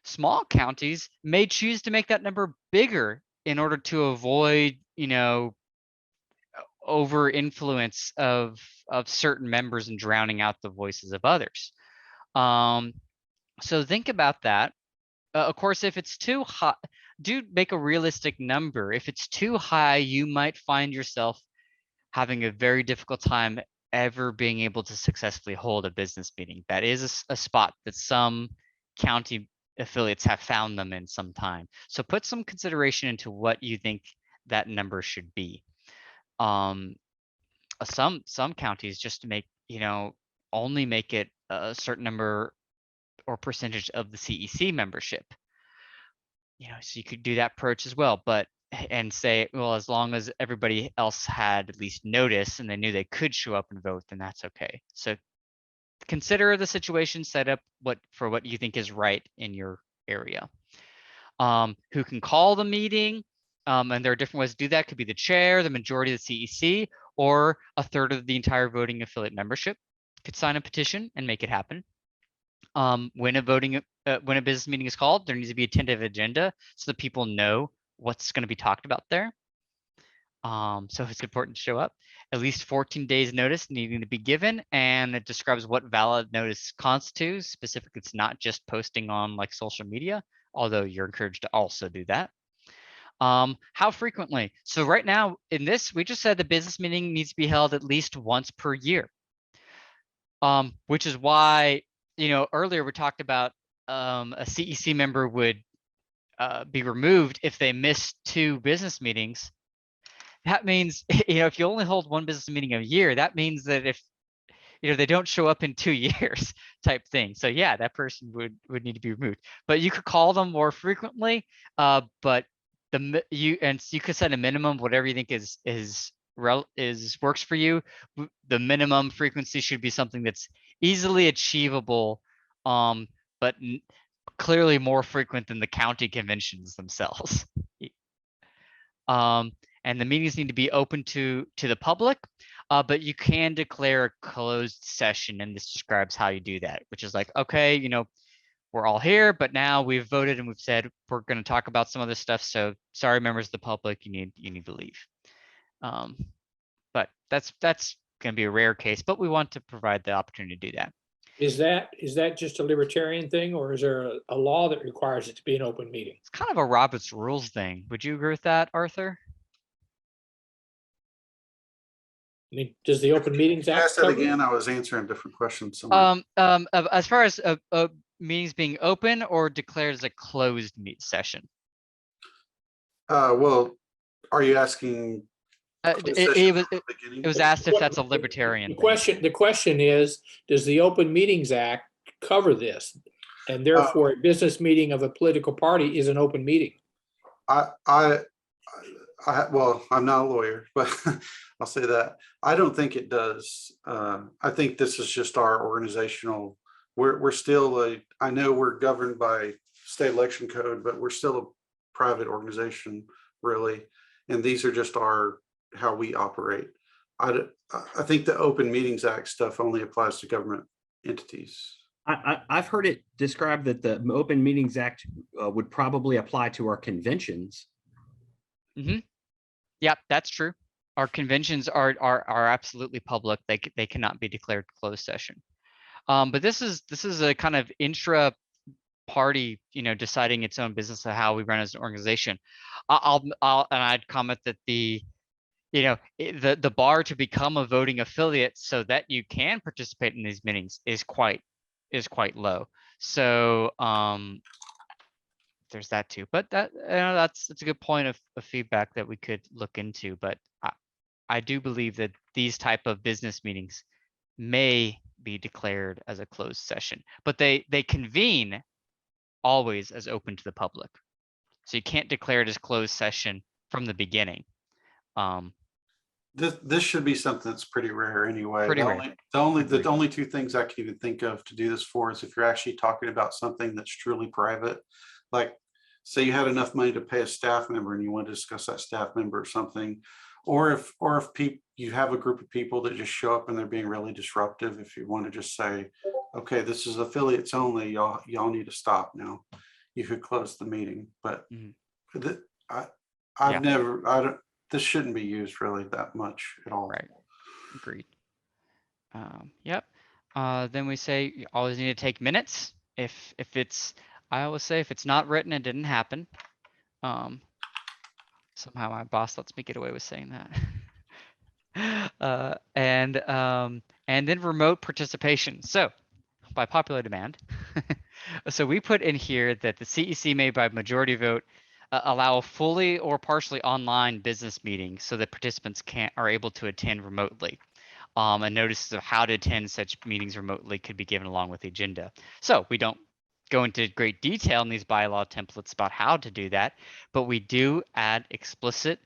Small counties may choose to make that number bigger in order to avoid, over influence of certain members and drowning out the voices of others. So think about that. Of course, if it's too high, do make a realistic number. If it's too high, you might find yourself having a very difficult time ever being able to successfully hold a business meeting. That is a spot that some county affiliates have found them in some time. So put some consideration into what you think that number should be. Some counties just make, only make it a certain number or percentage of the CEC membership. So you could do that approach as well. But and say, well, as long as everybody else had at least notice and they knew they could show up and vote, then that's okay. So consider the situation, set up for what you think is right in your area. Who can call the meeting? And there are different ways to do that. Could be the chair, the majority of the CEC, or a third of the entire voting affiliate membership could sign a petition and make it happen. When a business meeting is called, there needs to be a tentative agenda so that people know what's going to be talked about there. So it's important to show up. At least 14 days notice needing to be given, and it describes what valid notice constitutes. Specifically, it's not just posting on like social media, although you're encouraged to also do that. How frequently? So right now in this, we just said the business meeting needs to be held at least once per year. Which is why, earlier we talked about a CEC member would be removed if they miss 2 business meetings. That means, if you only hold 1 business meeting a year, that means that if, they don't show up in 2 years type thing. So yeah, that person would need to be removed. But you could call them more frequently, but you could set a minimum, whatever you think is works for you. The minimum frequency should be something that's easily achievable, but clearly more frequent than the county conventions themselves. And the meetings need to be open to the public, but you can declare a closed session, and this describes how you do that, which is like, okay, we're all here, but now we've voted and we've said we're going to talk about some other stuff. So sorry, members of the public, you need to leave. But that's going to be a rare case, but we want to provide the opportunity to do that. Is that just a libertarian thing, or is there a law that requires it to be an open meeting? It's kind of a Robert's rules thing. Would you agree with that, Arthur? I mean, does the Open Meetings Act Ask that cover it? again. I was answering a different question somewhere. As far as meetings being open or declared as a closed session? Well, are you asking? It was asked if that's a libertarian thing. The question is, does the Open Meetings Act cover this? And therefore, a business meeting of a political party is an open meeting. Well, I'm not a lawyer, but I'll say that I don't think it does. I think this is just our organizational. We're still I know we're governed by state election code, but we're still a private organization, really. And these are just how we operate. I think the Open Meetings Act stuff only applies to government entities. I've heard it described that the Open Meetings Act would probably apply to our conventions. Mm-hmm. Yep, that's true. Our conventions are absolutely public. They cannot be declared closed session. But this is a kind of intra party, deciding its own business of how we run as an organization. I'd comment that the bar to become a voting affiliate so that you can participate in these meetings is quite low. So there's that too. But that's a good point of feedback that we could look into. But I do believe that these type of business meetings may be declared as a closed session, but they convene always as open to the public. So you can't declare it as closed session from the beginning. This should be something that's pretty rare anyway. Pretty rare. The only 2 things I can even think of to do this for is if you're actually talking about something that's truly private, like say you had enough money to pay a staff member and you want to discuss that staff member or something, or if you have a group of people that just show up and they're being really disruptive. If you want to just say, okay, this is affiliates only, y'all need to stop now, you could close the meeting. But this shouldn't be used really that much at all. Right. Agreed. Yep. Then we say you always need to take minutes. I always say if it's not written, it didn't happen. Somehow my boss lets me get away with saying that. And then remote participation. So by popular demand, so we put in here that the CEC may by majority vote allow a fully or partially online business meeting so that participants are able to attend remotely. And notices of how to attend such meetings remotely could be given along with the agenda. So we don't go into great detail in these bylaw templates about how to do that, but we do add explicit,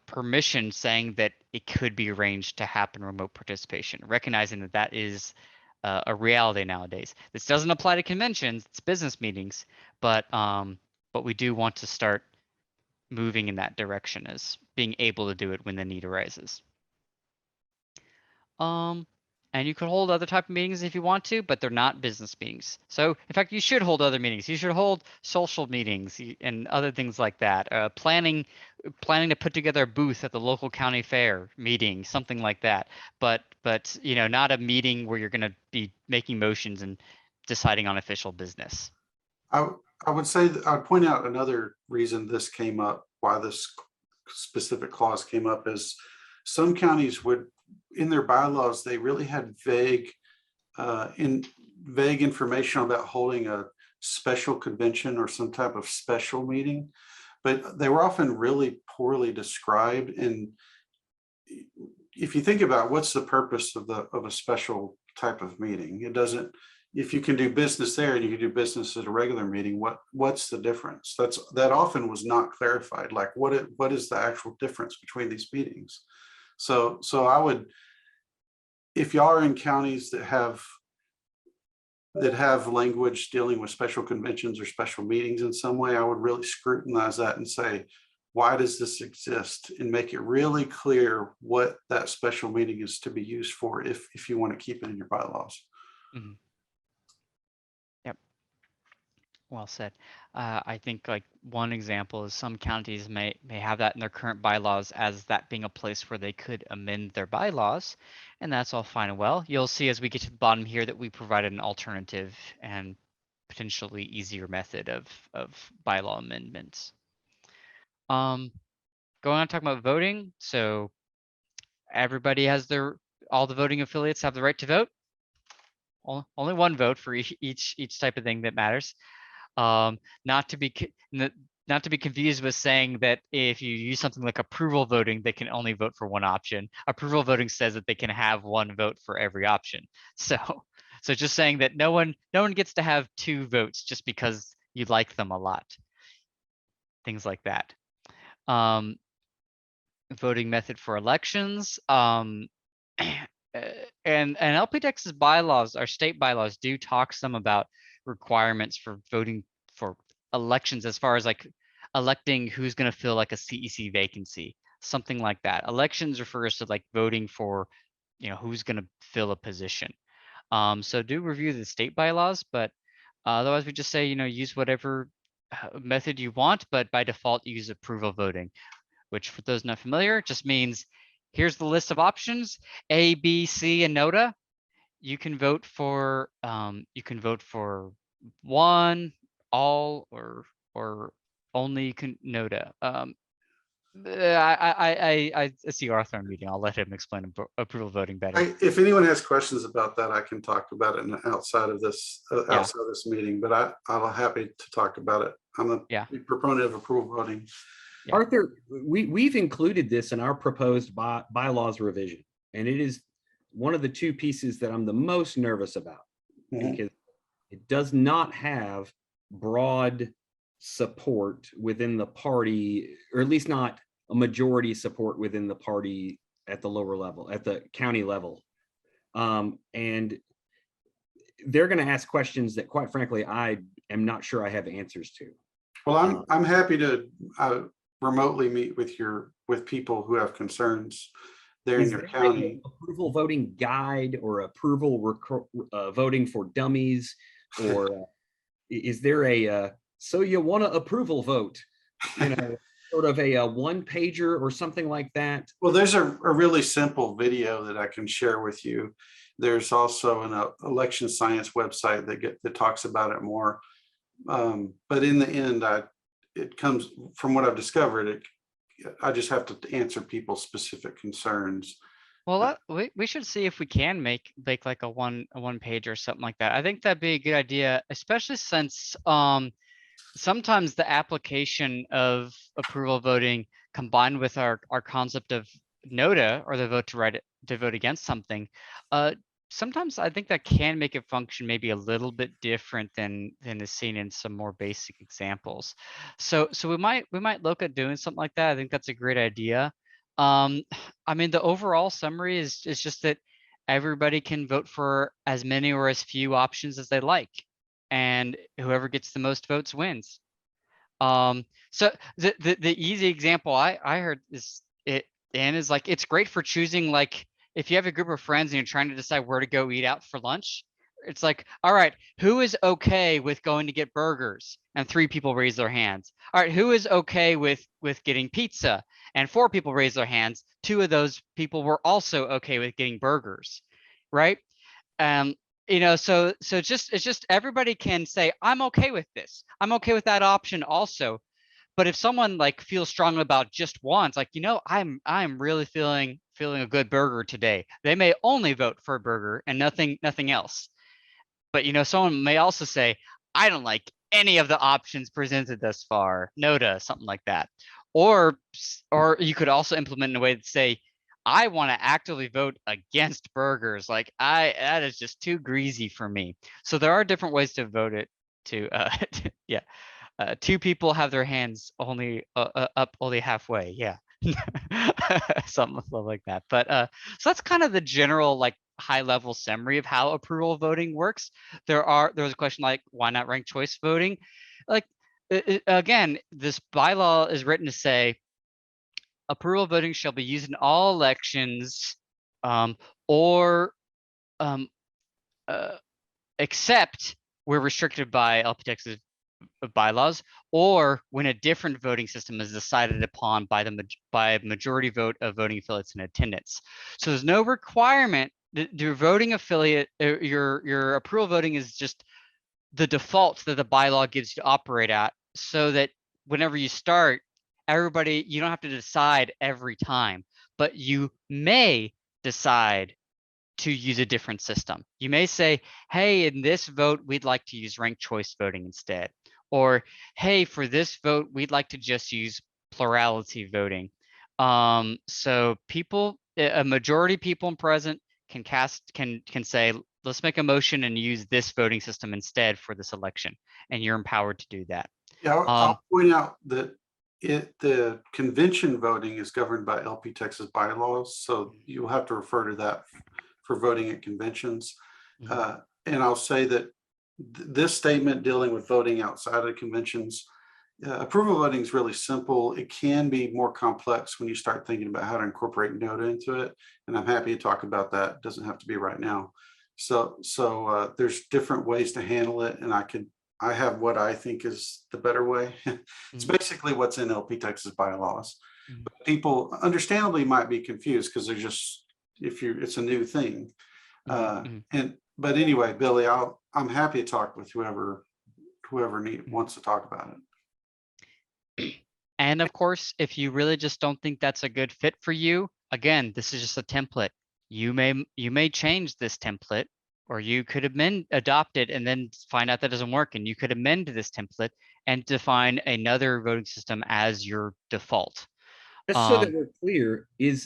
permission saying that it could be arranged to happen remote participation, recognizing that that is a reality nowadays. This doesn't apply to conventions, it's business meetings, but we do want to start moving in that direction as being able to do it when the need arises. And you could hold other type of meetings if you want to, but they're not business meetings. So in fact, you should hold other meetings. You should hold social meetings and other things like that. Planning to put together a booth at the local county fair meeting, something like that. But not a meeting where you're going to be making motions and deciding on official business. I would say that I'd point out another reason this came up, why this specific clause came up, is some counties would, in their bylaws, they really had vague information about holding a special convention or some type of special meeting, but they were often really poorly described. And if you think about what's the purpose of a special type of meeting, it doesn't. If you can do business there and you can do business at a regular meeting, what's the difference? That often was not clarified. Like what is the actual difference between these meetings? So I would, if y'all are in counties that have language dealing with special conventions or special meetings in some way, I would really scrutinize that and say, why does this exist? And make it really clear what that special meeting is to be used for if you want to keep it in your bylaws. Mm-hmm. Yep. Well said. I think like one example is some counties may have that in their current bylaws as that being a place where they could amend their bylaws, and that's all fine and well. You'll see as we get to the bottom here that we provided an alternative and potentially easier method of bylaw amendments. Going on talking about voting, so everybody has all the voting affiliates have the right to vote. Only one vote for each type of thing that matters. Not to be confused with saying that if you use something like approval voting, they can only vote for one option. Approval voting says that they can have one vote for every option. So just saying that no one gets to have two votes just because you like them a lot. Things like that. Voting method for elections. And LPDEX's bylaws, our state bylaws, do talk some about requirements for voting for elections as far as like electing who's going to fill like a CEC vacancy, something like that. Elections refers to like voting for, who's going to fill a position. So do review the state bylaws, but otherwise we just say, use whatever method you want, but by default use approval voting, which for those not familiar just means here's the list of options, A, B, C, and NOTA. You can vote for one, all, or only NOTA. I see Arthur in meeting. I'll let him explain approval voting better. If anyone has questions about that, I can talk about it outside of this meeting. But I'm happy to talk about it. I'm a big proponent of approval voting. Yeah. Arthur, we've included this in our proposed bylaws revision, and it is one of the two pieces that I'm the most nervous about, because it does not have broad support within the party, or at least not a majority support within the party at the lower level, at the county level. And they're going to ask questions that, quite frankly, I am not sure I have answers to. Well, I'm happy to remotely meet with people who have concerns there in your county. Approval voting guide or approval voting for dummies, or is there a so you want to approval vote, sort of a one pager or something like that? Well, there's a really simple video that I can share with you. There's also an election science website that talks about it more. But in the end, it comes from what I've discovered. I just have to answer people's specific concerns. Well, we should see if we can make like a one page or something like that. I think that'd be a good idea, especially since sometimes the application of approval voting combined with our concept of NOTA, or the vote to vote against something, sometimes I think that can make it function maybe a little bit different than is seen in some more basic examples. So we might look at doing something like that. I think that's a great idea. I mean, the overall summary is just that everybody can vote for as many or as few options as they like, and whoever gets the most votes wins. So the easy example I heard is like, it's great for choosing, like, if you have a group of friends and you're trying to decide where to go eat out for lunch, it's like, all right, who is okay with going to get burgers? And 3 people raise their hands. All right, who is okay with getting pizza? And 4 people raise their hands. 2 of those people were also okay with getting burgers, right? You know, so it's just everybody can say, I'm okay with this. I'm okay with that option also. But if someone like feels strongly about just one, it's like, you know, I'm really feeling a good burger today. They may only vote for a burger and nothing else. But you know, someone may also say, I don't like any of the options presented thus far. No to something like that. Or you could also implement in a way that say, I want to actively vote against burgers. Like, that is just too greasy for me. So there are different ways to vote it to yeah. 2 people have their hands only up only halfway. Yeah. Something like that. But so that's kind of the general, like, high level summary of how approval voting works. There's a question like, why not ranked choice voting? Like, again, this bylaw is written to say approval voting shall be used in all elections, or except we're restricted by LP Texas bylaws, or when a different voting system is decided upon by a majority vote of voting affiliates in attendance. So there's no requirement. Your voting affiliate, your approval voting is just the default that the bylaw gives you to operate at, so that whenever you start, everybody, you don't have to decide every time, but you may decide to use a different system. You may say, hey, in this vote, we'd like to use ranked choice voting instead. Or, hey, for this vote, we'd like to just use plurality voting. So a majority of people present can say, let's make a motion and use this voting system instead for this election. And you're empowered to do that. Yeah, I'll point out that the convention voting is governed by LP Texas bylaws. So you'll have to refer to that for voting at conventions. And I'll say that this statement dealing with voting outside of conventions, approval voting is really simple. It can be more complex when you start thinking about how to incorporate NOTA into it. And I'm happy to talk about that. It doesn't have to be right now. So there's different ways to handle it. And I have what I think is the better way. It's basically what's in LP Texas bylaws. But people understandably might be confused because they're just, it's a new thing. But anyway, Billy, I'm happy to talk with whoever wants to talk about it. And of course, if you really just don't think that's a good fit for you, again, this is just a template. You may change this template, or you could adopt it and then find out that doesn't work, and you could amend this template and define another voting system as your default. Just so that we're clear, do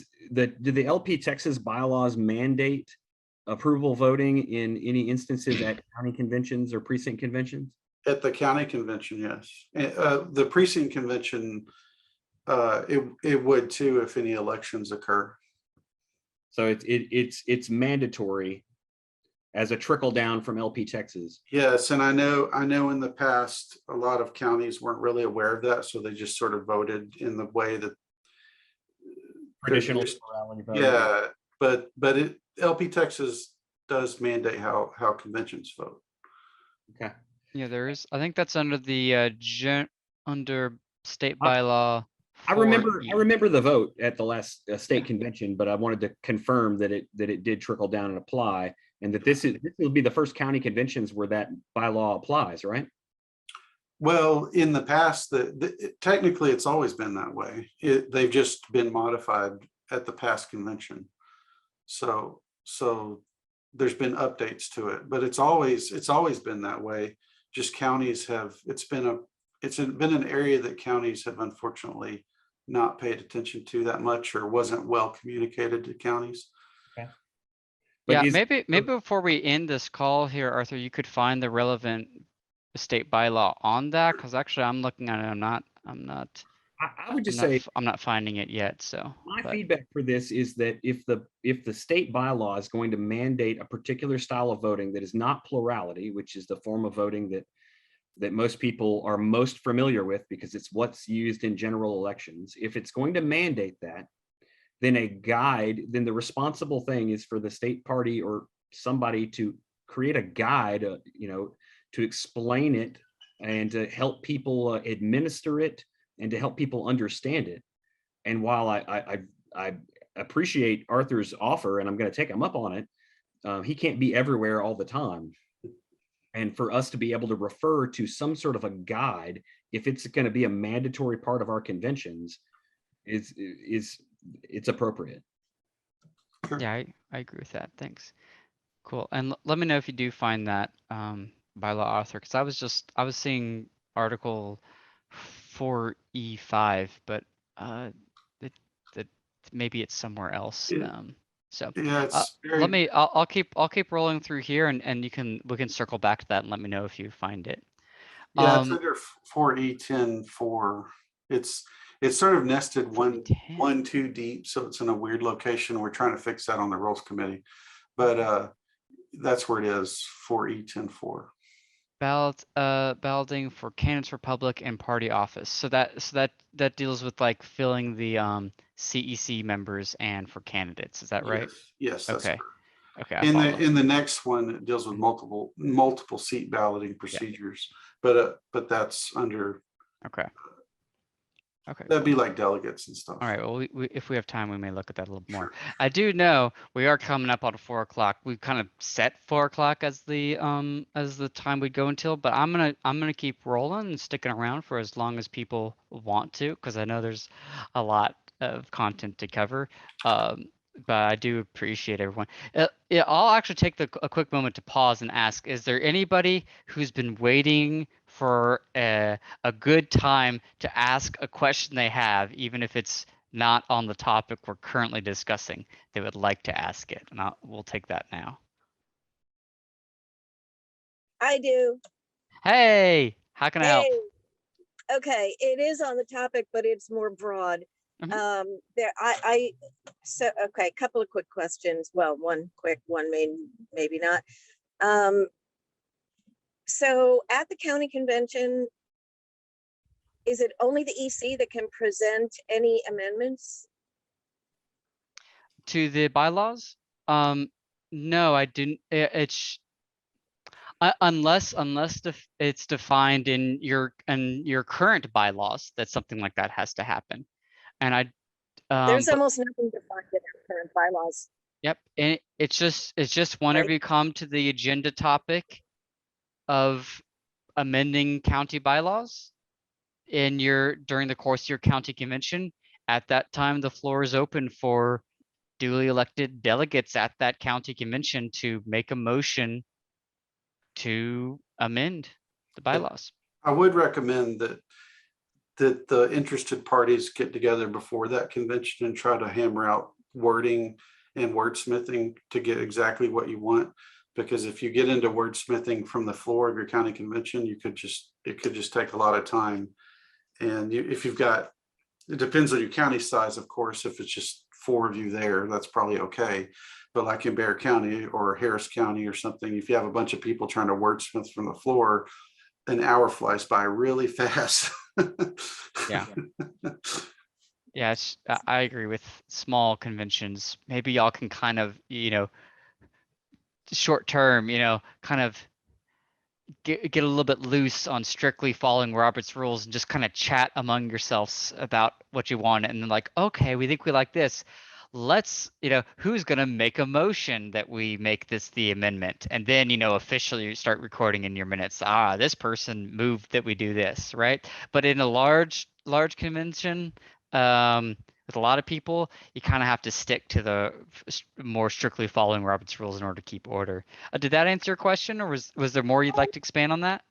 the LP Texas bylaws mandate approval voting in any instances at county conventions or precinct conventions? At the county convention, yes. The precinct convention, it would too if any elections occur. So it's mandatory as a trickle down from LP Texas. Yes, and I know in the past a lot of counties weren't really aware of that, so they just sort of voted in the way that traditional plurality voting. Yeah, but LP Texas does mandate how conventions vote. Okay. Yeah, there is. I think that's under the under state bylaw. I remember the vote at the last state convention, but I wanted to confirm that it did trickle down and apply, and that this will be the first county conventions where that bylaw applies, right? Well, in the past, technically it's always been that way. They've just been modified at the past convention. So there's been updates to it, but it's always been that way. Just counties have, it's been an area that counties have unfortunately not paid attention to that much, or wasn't well communicated to counties. Okay. But Yeah, is, maybe before we end this call here, Arthur, you could find the relevant state bylaw on that, because actually I'm looking at it. I would just say I'm not finding it yet. So, my but feedback for this is that if the state bylaw is going to mandate a particular style of voting that is not plurality, which is the form of voting that most people are most familiar with because it's what's used in general elections, if it's going to mandate that, then then the responsible thing is for the state party or somebody to create a guide, to explain it and to help people administer it and to help people understand it. And while I appreciate Arthur's offer and I'm going to take him up on it, he can't be everywhere all the time. And for us to be able to refer to some sort of a guide, if it's going to be a mandatory part of our conventions, it's appropriate. yeah, I agree with that. Thanks. Cool. And let me know if you do find that bylaw, Arthur, because I was seeing article 4E5, but that maybe it's somewhere else. Yeah. So Yeah, it's very, I'll keep rolling through here, and we can circle back to that and let me know if you find it. yeah, it's under 4E10-4. It's sort of nested 4E10. too deep, so it's in a weird location. We're trying to fix that on the rules committee, but that's where it is, 4E10-4. Balloting for candidates for public and party office. So that deals with like filling the CEC members and for candidates. Is that right? Yes, that's Okay. correct. Okay, I follow. In the next one, it deals with multiple seat balloting procedures, but that's under. Okay. Okay. That'd Cool. be like delegates and stuff. All right. Well, if we have time, we may look at that a little more. I do know we are coming up on 4 o'clock. We've kind of set 4 o'clock as the time we go until, but I'm gonna keep rolling and sticking around for as long as people want to, because I know there's a lot of content to cover. But I do appreciate everyone. Yeah, I'll actually take a quick moment to pause and ask: is there anybody who's been waiting for a good time to ask a question they have, even if it's not on the topic we're currently discussing? They would like to ask it, and we'll take that now. I do. Hey, how can I help? Okay, it is on the topic, but it's more broad. Mhm. Okay, a couple of quick questions. Well, one quick, one maybe not. So at the county convention, is it only the EC that can present any amendments? To the bylaws? No, I didn't. It's unless it's defined in your current bylaws that something like that has to happen. And There's but almost nothing defined in our current bylaws. yep, and it's just whenever you come to the agenda topic of amending county bylaws during the course of your county convention, at that time the floor is open for duly elected delegates at that county convention to make a motion to amend the bylaws. I would recommend that the interested parties get together before that convention and try to hammer out wording and wordsmithing to get exactly what you want. Because if you get into wordsmithing from the floor of your county convention, it could just take a lot of time. And if you've got, it depends on your county size, of course. If it's just 4 of you there, that's probably okay. But like in Bear County or Harris County or something, if you have a bunch of people trying to wordsmith from the floor, an hour flies by really fast. Yeah. Yeah, I agree with small conventions. Maybe y'all can kind of, short term, kind of get a little bit loose on strictly following Robert's rules and just kind of chat among yourselves about what you want. And then like, okay, we think we like this. Let's, who's going to make a motion that we make this the amendment? And then, officially you start recording in your minutes. This person moved that we do this, right? But in a large convention, with a lot of people, you kind of have to stick to the more strictly following Robert's rules in order to keep order. Did that answer your question, or was there more you'd like to expand on that,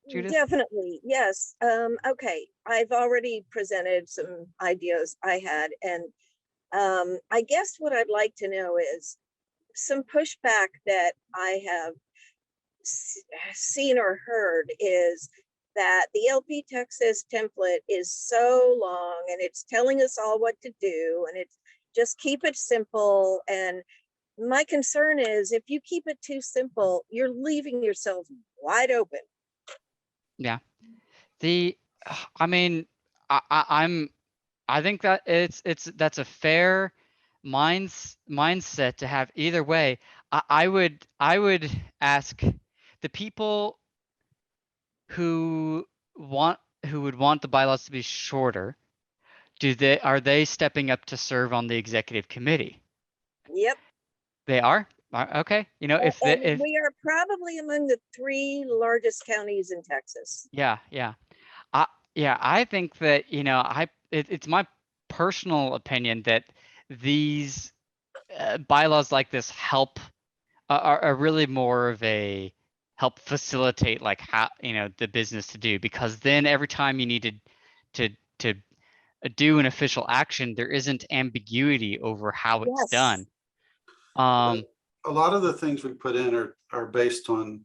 Judith? Definitely, yes. Okay, I've already presented some ideas I had, and I guess what I'd like to know is, some pushback that I have seen or heard is that the LP Texas template is so long and it's telling us all what to do, and it's just keep it simple. And my concern is if you keep it too simple, you're leaving yourself wide open. Yeah. I mean, I think that that's a fair mindset to have either way. I would ask the people who would want the bylaws to be shorter, are they stepping up to serve on the executive committee? Yep. They are? Okay. You know, if we are probably among the 3 largest counties in Texas. yeah, I think that, you know, it's my personal opinion that these bylaws like this help are really more of a help facilitate like how, you know, the business to do, because then every time you needed to do an official action, there isn't ambiguity over how it's done. A lot of the things we put in are based on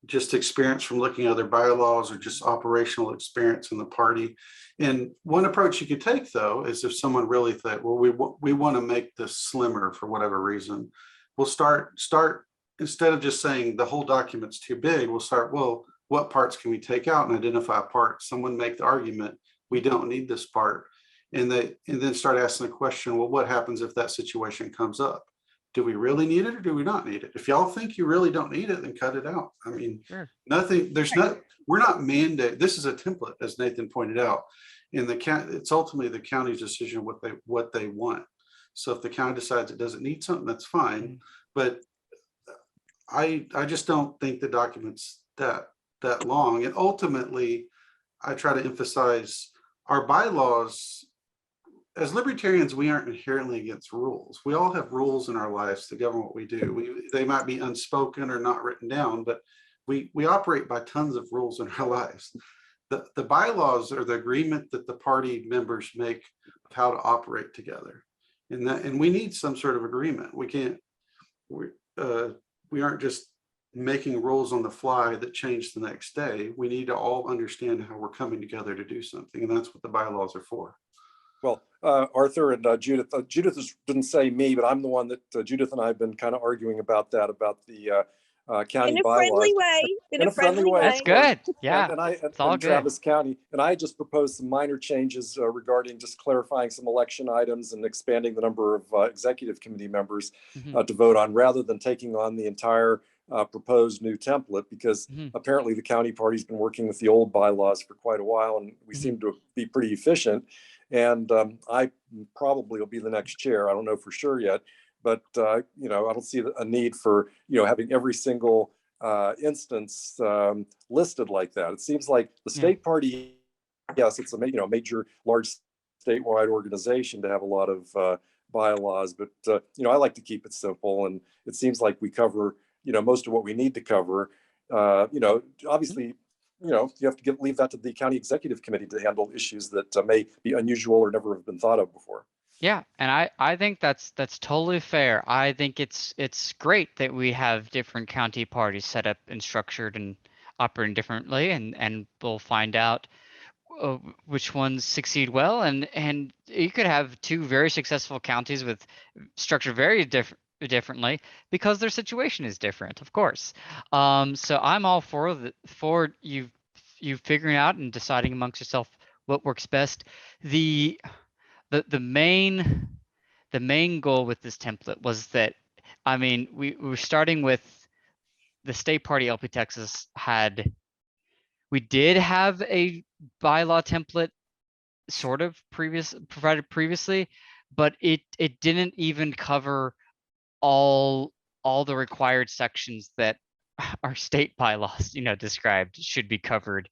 just experience from looking at other bylaws or just operational experience in the party. And one approach you could take, though, is if someone really thought, well, we want to make this slimmer for whatever reason, we'll start instead of just saying the whole document's too big, we'll start, well, what parts can we take out and identify parts? Someone make the argument, we don't need this part. And then start asking the question, well, what happens if that situation comes up? Do we really need it or do we not need it? If y'all think you really don't need it, then cut it out. I mean, Sure. We're not mandated. This is a template, as Nathan pointed out. And it's ultimately the county's decision what they want. So if the county decides it doesn't need something, that's fine. But I just don't think the document's that long. And ultimately, I try to emphasize our bylaws. As libertarians, we aren't inherently against rules. We all have rules in our lives to govern what we do. They might be unspoken or not written down, but we operate by tons of rules in our lives. The bylaws are the agreement that the party members make of how to operate together, and we need some sort of agreement. We aren't just making rules on the fly that change the next day. We need to all understand how we're coming together to do something, and that's what the bylaws are for. Well, Arthur and Judith, didn't say me, but I'm the one that Judith and I have been kind of arguing about the county In a bylaws. friendly way. In a friendly way. That's good. Yeah, it's all good. Travis County, and I just proposed some minor changes regarding just clarifying some election items and expanding the number of executive committee members to vote on, rather than taking on the entire proposed new template, because apparently the county party's been working with the old bylaws for quite a while, and we seem to be pretty efficient. And I probably will be the next chair. I don't know for sure yet, but you know, I don't see a need for, you know, having every single instance listed like that. It seems like the state party, yes, it's a major, large statewide organization to have a lot of bylaws, but you know, I like to keep it simple, and it seems like we cover, you know, most of what we need to cover. You know, obviously, you know, you have to leave that to the county executive committee to handle issues that may be unusual or never have been thought of before. Yeah, and I think that's totally fair. I think it's great that we have different county parties set up and structured and operating differently, and we'll find out which ones succeed well, and you could have 2 very successful counties with structured very differently because their situation is different, of course. So I'm all for you figuring out and deciding amongst yourself what works best. The main goal with this template was that, I mean, we were starting with the state party. LP Texas we did have a bylaw template sort of provided previously, but it didn't even cover all the required sections that our state bylaws, you know, described should be covered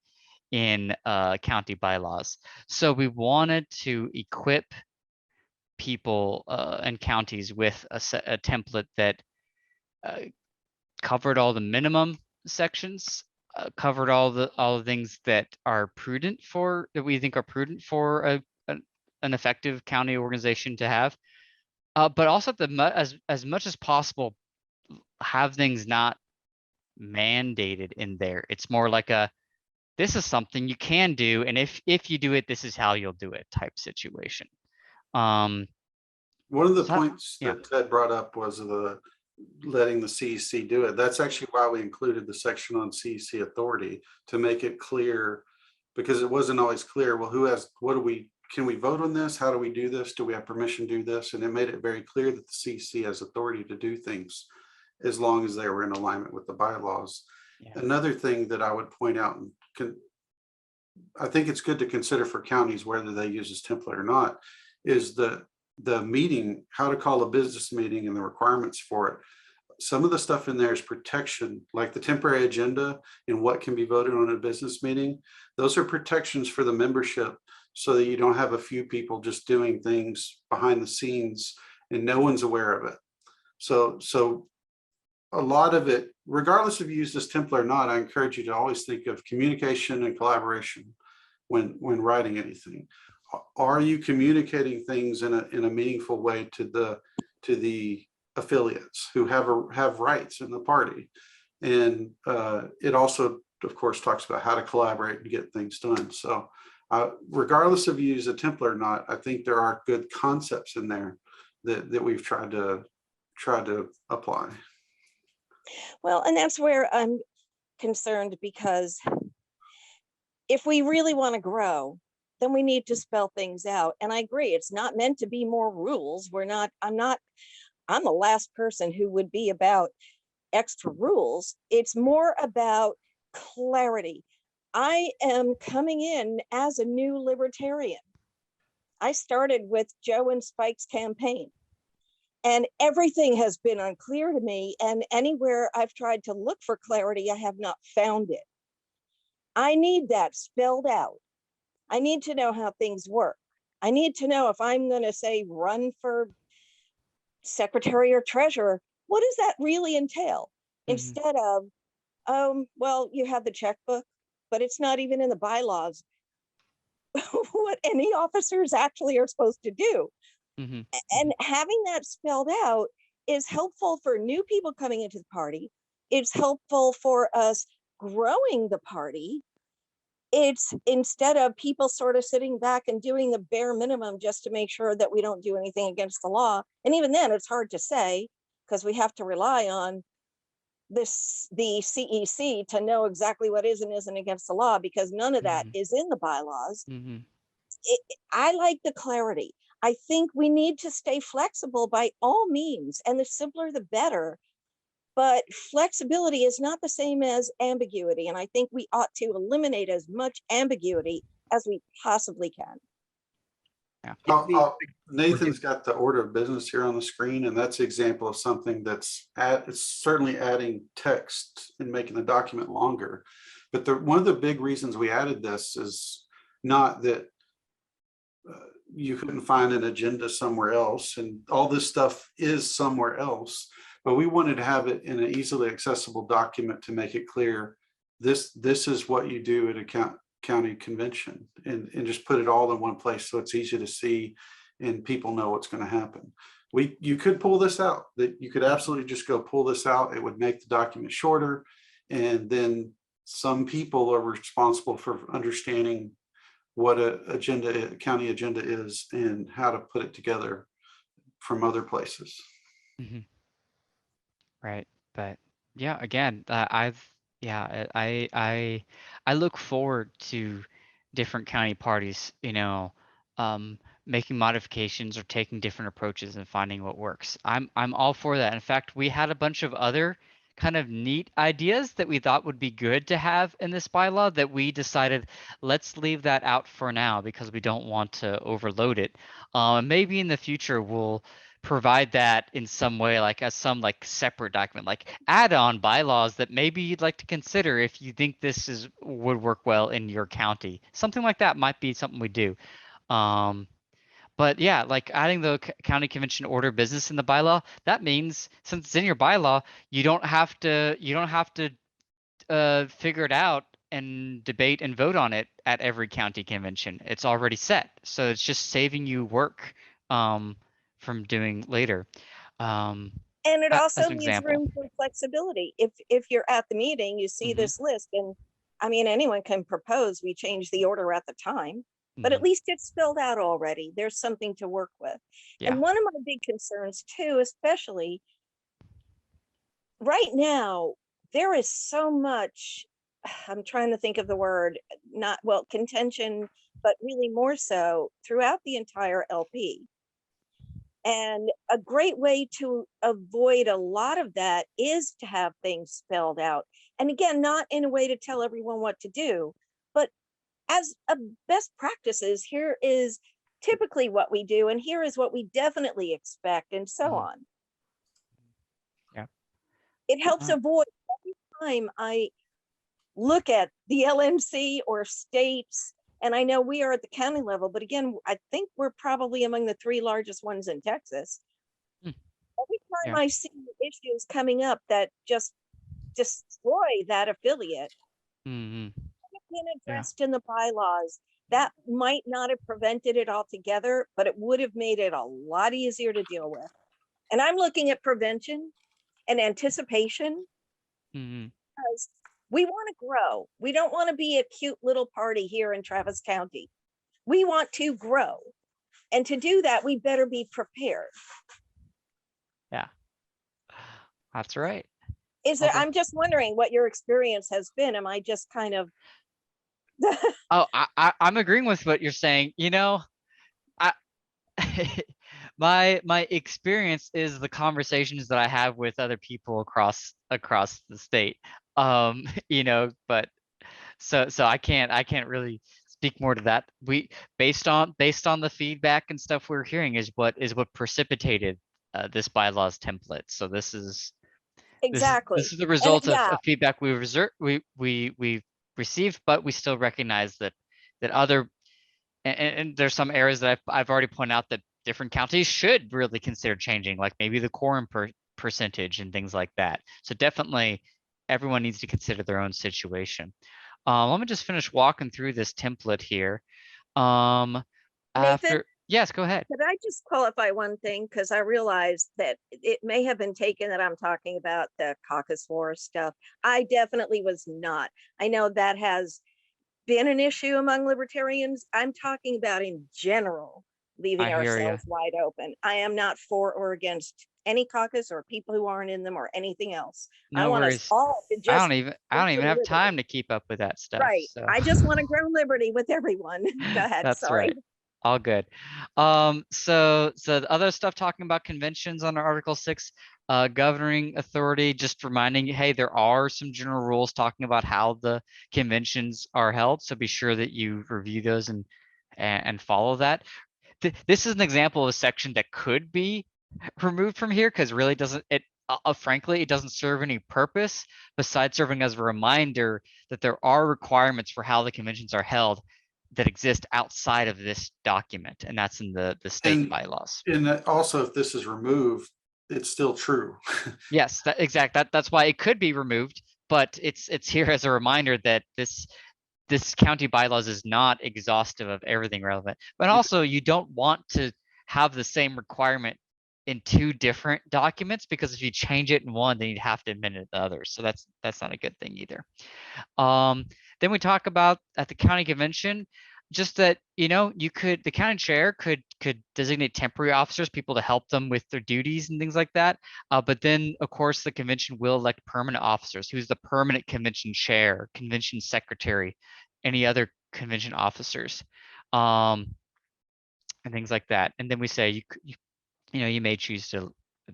in county bylaws. So we wanted to equip people and counties with a template that covered all the minimum sections, covered all the things that are prudent that we think are prudent for an effective county organization to have, But also as much as possible, have things not mandated in there. It's more like a, this is something you can do, and if you do it, this is how you'll do it type situation. One of the So points yeah. that Ted brought up was the letting the CEC do it. That's actually why we included the section on CEC authority, to make it clear, because it wasn't always clear. Well, who has, what do we, can we vote on this? How do we do this? Do we have permission to do this? And it made it very clear that the CEC has authority to do things as long as they were in alignment with the bylaws. Yeah. Another thing that I would point out, and I think it's good to consider for counties, whether they use this template or not, is the meeting, how to call a business meeting and the requirements for it. Some of the stuff in there is protection, like the temporary agenda and what can be voted on a business meeting. Those are protections for the membership, so that you don't have a few people just doing things behind the scenes and no one's aware of it. So a lot of it, regardless if you use this template or not, I encourage you to always think of communication and collaboration when writing anything. Are you communicating things in a meaningful way to the affiliates who have rights in the party? And it also, of course, talks about how to collaborate and get things done. So regardless of you use a template or not, I think there are good concepts in there that we've tried to apply. Well, and that's where I'm concerned, because if we really want to grow, then we need to spell things out. And I agree, it's not meant to be more rules. I'm the last person who would be about extra rules. It's more about clarity. I am coming in as a new libertarian. I started with Joe and Spike's campaign, and everything has been unclear to me. And anywhere I've tried to look for clarity, I have not found it. I need that spelled out. I need to know how things work. I need to know if I'm going to say run for secretary or treasurer, what does that really entail? Instead of, well, you have the checkbook, but it's not even in the bylaws what any officers actually are supposed to do. And having that spelled out is helpful for new people coming into the party. It's helpful for us growing the party. It's instead of people sort of sitting back and doing the bare minimum just to make sure that we don't do anything against the law. And even then it's hard to say, because we have to rely on the CEC to know exactly what is and isn't against the law, because none of that is in the bylaws. I like the clarity. I think we need to stay flexible by all means, and the simpler the better. But flexibility is not the same as ambiguity. And I think we ought to eliminate as much ambiguity as we possibly can. Yeah. Nathan's got the order of business here on the screen, and that's an example of something that's it's certainly adding text and making the document longer. But one of the big reasons we added this is not that you couldn't find an agenda somewhere else, and all this stuff is somewhere else. But we wanted to have it in an easily accessible document to make it clear, this is what you do at a county convention, and just put it all in one place so it's easy to see and people know what's going to happen. You could pull this out, that you could absolutely just go pull this out. It would make the document shorter, and then some people are responsible for understanding what a county agenda is and how to put it together from other places. Right. But yeah, again, I look forward to different county parties, making modifications or taking different approaches and finding what works. I'm all for that. In fact, we had a bunch of other kind of neat ideas that we thought would be good to have in this bylaw that we decided, let's leave that out for now because we don't want to overload it. Maybe in the future we'll provide that in some way, like as some like separate document, like add-on bylaws that maybe you'd like to consider if you think this would work well in your county. Something like that might be something we do. But yeah, like adding the county convention order business in the bylaw, that means since it's in your bylaw, you don't have to figure it out and debate and vote on it at every county convention. It's already set. So it's just saving you work from doing later. Um, And it also as an leaves example. room for flexibility. If you're at the meeting, you see Mhm. this list, and I mean, anyone can propose, we change the order at the time, but at Mhm. least it's spelled out already. There's something to work with. Yeah. And one of my big concerns too, especially right now, there is so much, I'm trying to think of the word, not, well, contention, but really more so throughout the entire LP. And a great way to avoid a lot of that is to have things spelled out. And again, not in a way to tell everyone what to do, but as a best practices, here is typically what we do, and here is what we definitely expect, and so Mhm. on. Yeah. It helps avoid every time I look at the LMC or states, and I know we are at the county level, but again, I think we're probably among the 3 largest ones in Texas. Hmm. Every time Yeah. I see issues coming up that just destroy that affiliate, Mhm. been Yeah. addressed in the bylaws, that might not have prevented it altogether, but it would have made it a lot easier to deal with. And I'm looking at prevention and anticipation, Mhm. because we want to grow. We don't want to be a cute little party here in Travis County. We want to grow. And to do that, we better be prepared. Yeah. That's right. Is there, Okay. I'm just wondering what your experience has been. Am I just kind of Oh, I'm agreeing with what you're saying. You know, I my experience is the conversations that I have with other people across the state. You know, but so I can't really speak more to that. We based on the feedback and stuff we're hearing is what precipitated this bylaws template. So exactly? this is the And result yeah, of feedback we received, but we still recognize that other and there's some areas that I've already pointed out that different counties should really consider changing, like maybe the quorum percentage and things like that. So definitely everyone needs to consider their own situation. Let me just finish walking through this template here. Nathan, Yes, go ahead. could I just qualify one thing? Because I realized that it may have been taken that I'm talking about the caucus war stuff. I definitely was not. I know that has been an issue among libertarians. I'm talking about in general, leaving I hear you. ourselves wide open. I am not for or against any caucus or people who aren't in them or anything else. I No want us worries. all to I just don't grow even have liberty. time to keep up with that stuff. Right. So I just want to grow liberty with everyone. Go ahead. that's Sorry. right. All good. So the other stuff talking about conventions under Article 6, governing authority, just reminding you, hey, there are some general rules talking about how the conventions are held. So be sure that you review those and follow that. This is an example of a section that could be removed from here because really doesn't it frankly it doesn't serve any purpose besides serving as a reminder that there are requirements for how the conventions are held that exist outside of this document, and that's in the state And bylaws. also, if this is removed, it's still true. Yes, that's why it could be removed, but it's here as a reminder that this county bylaws is not exhaustive of everything relevant. But also you don't want to have the same requirement in 2 different documents, because if you change it in one, then you'd have to amend it in the other. So that's not a good thing either. Then we talk about at the county convention, just that, you know, the county chair could designate temporary officers, people to help them with their duties and things like that. But then of course the convention will elect permanent officers, who's the permanent convention chair, convention secretary, any other convention officers, and things like that. And then we say you may choose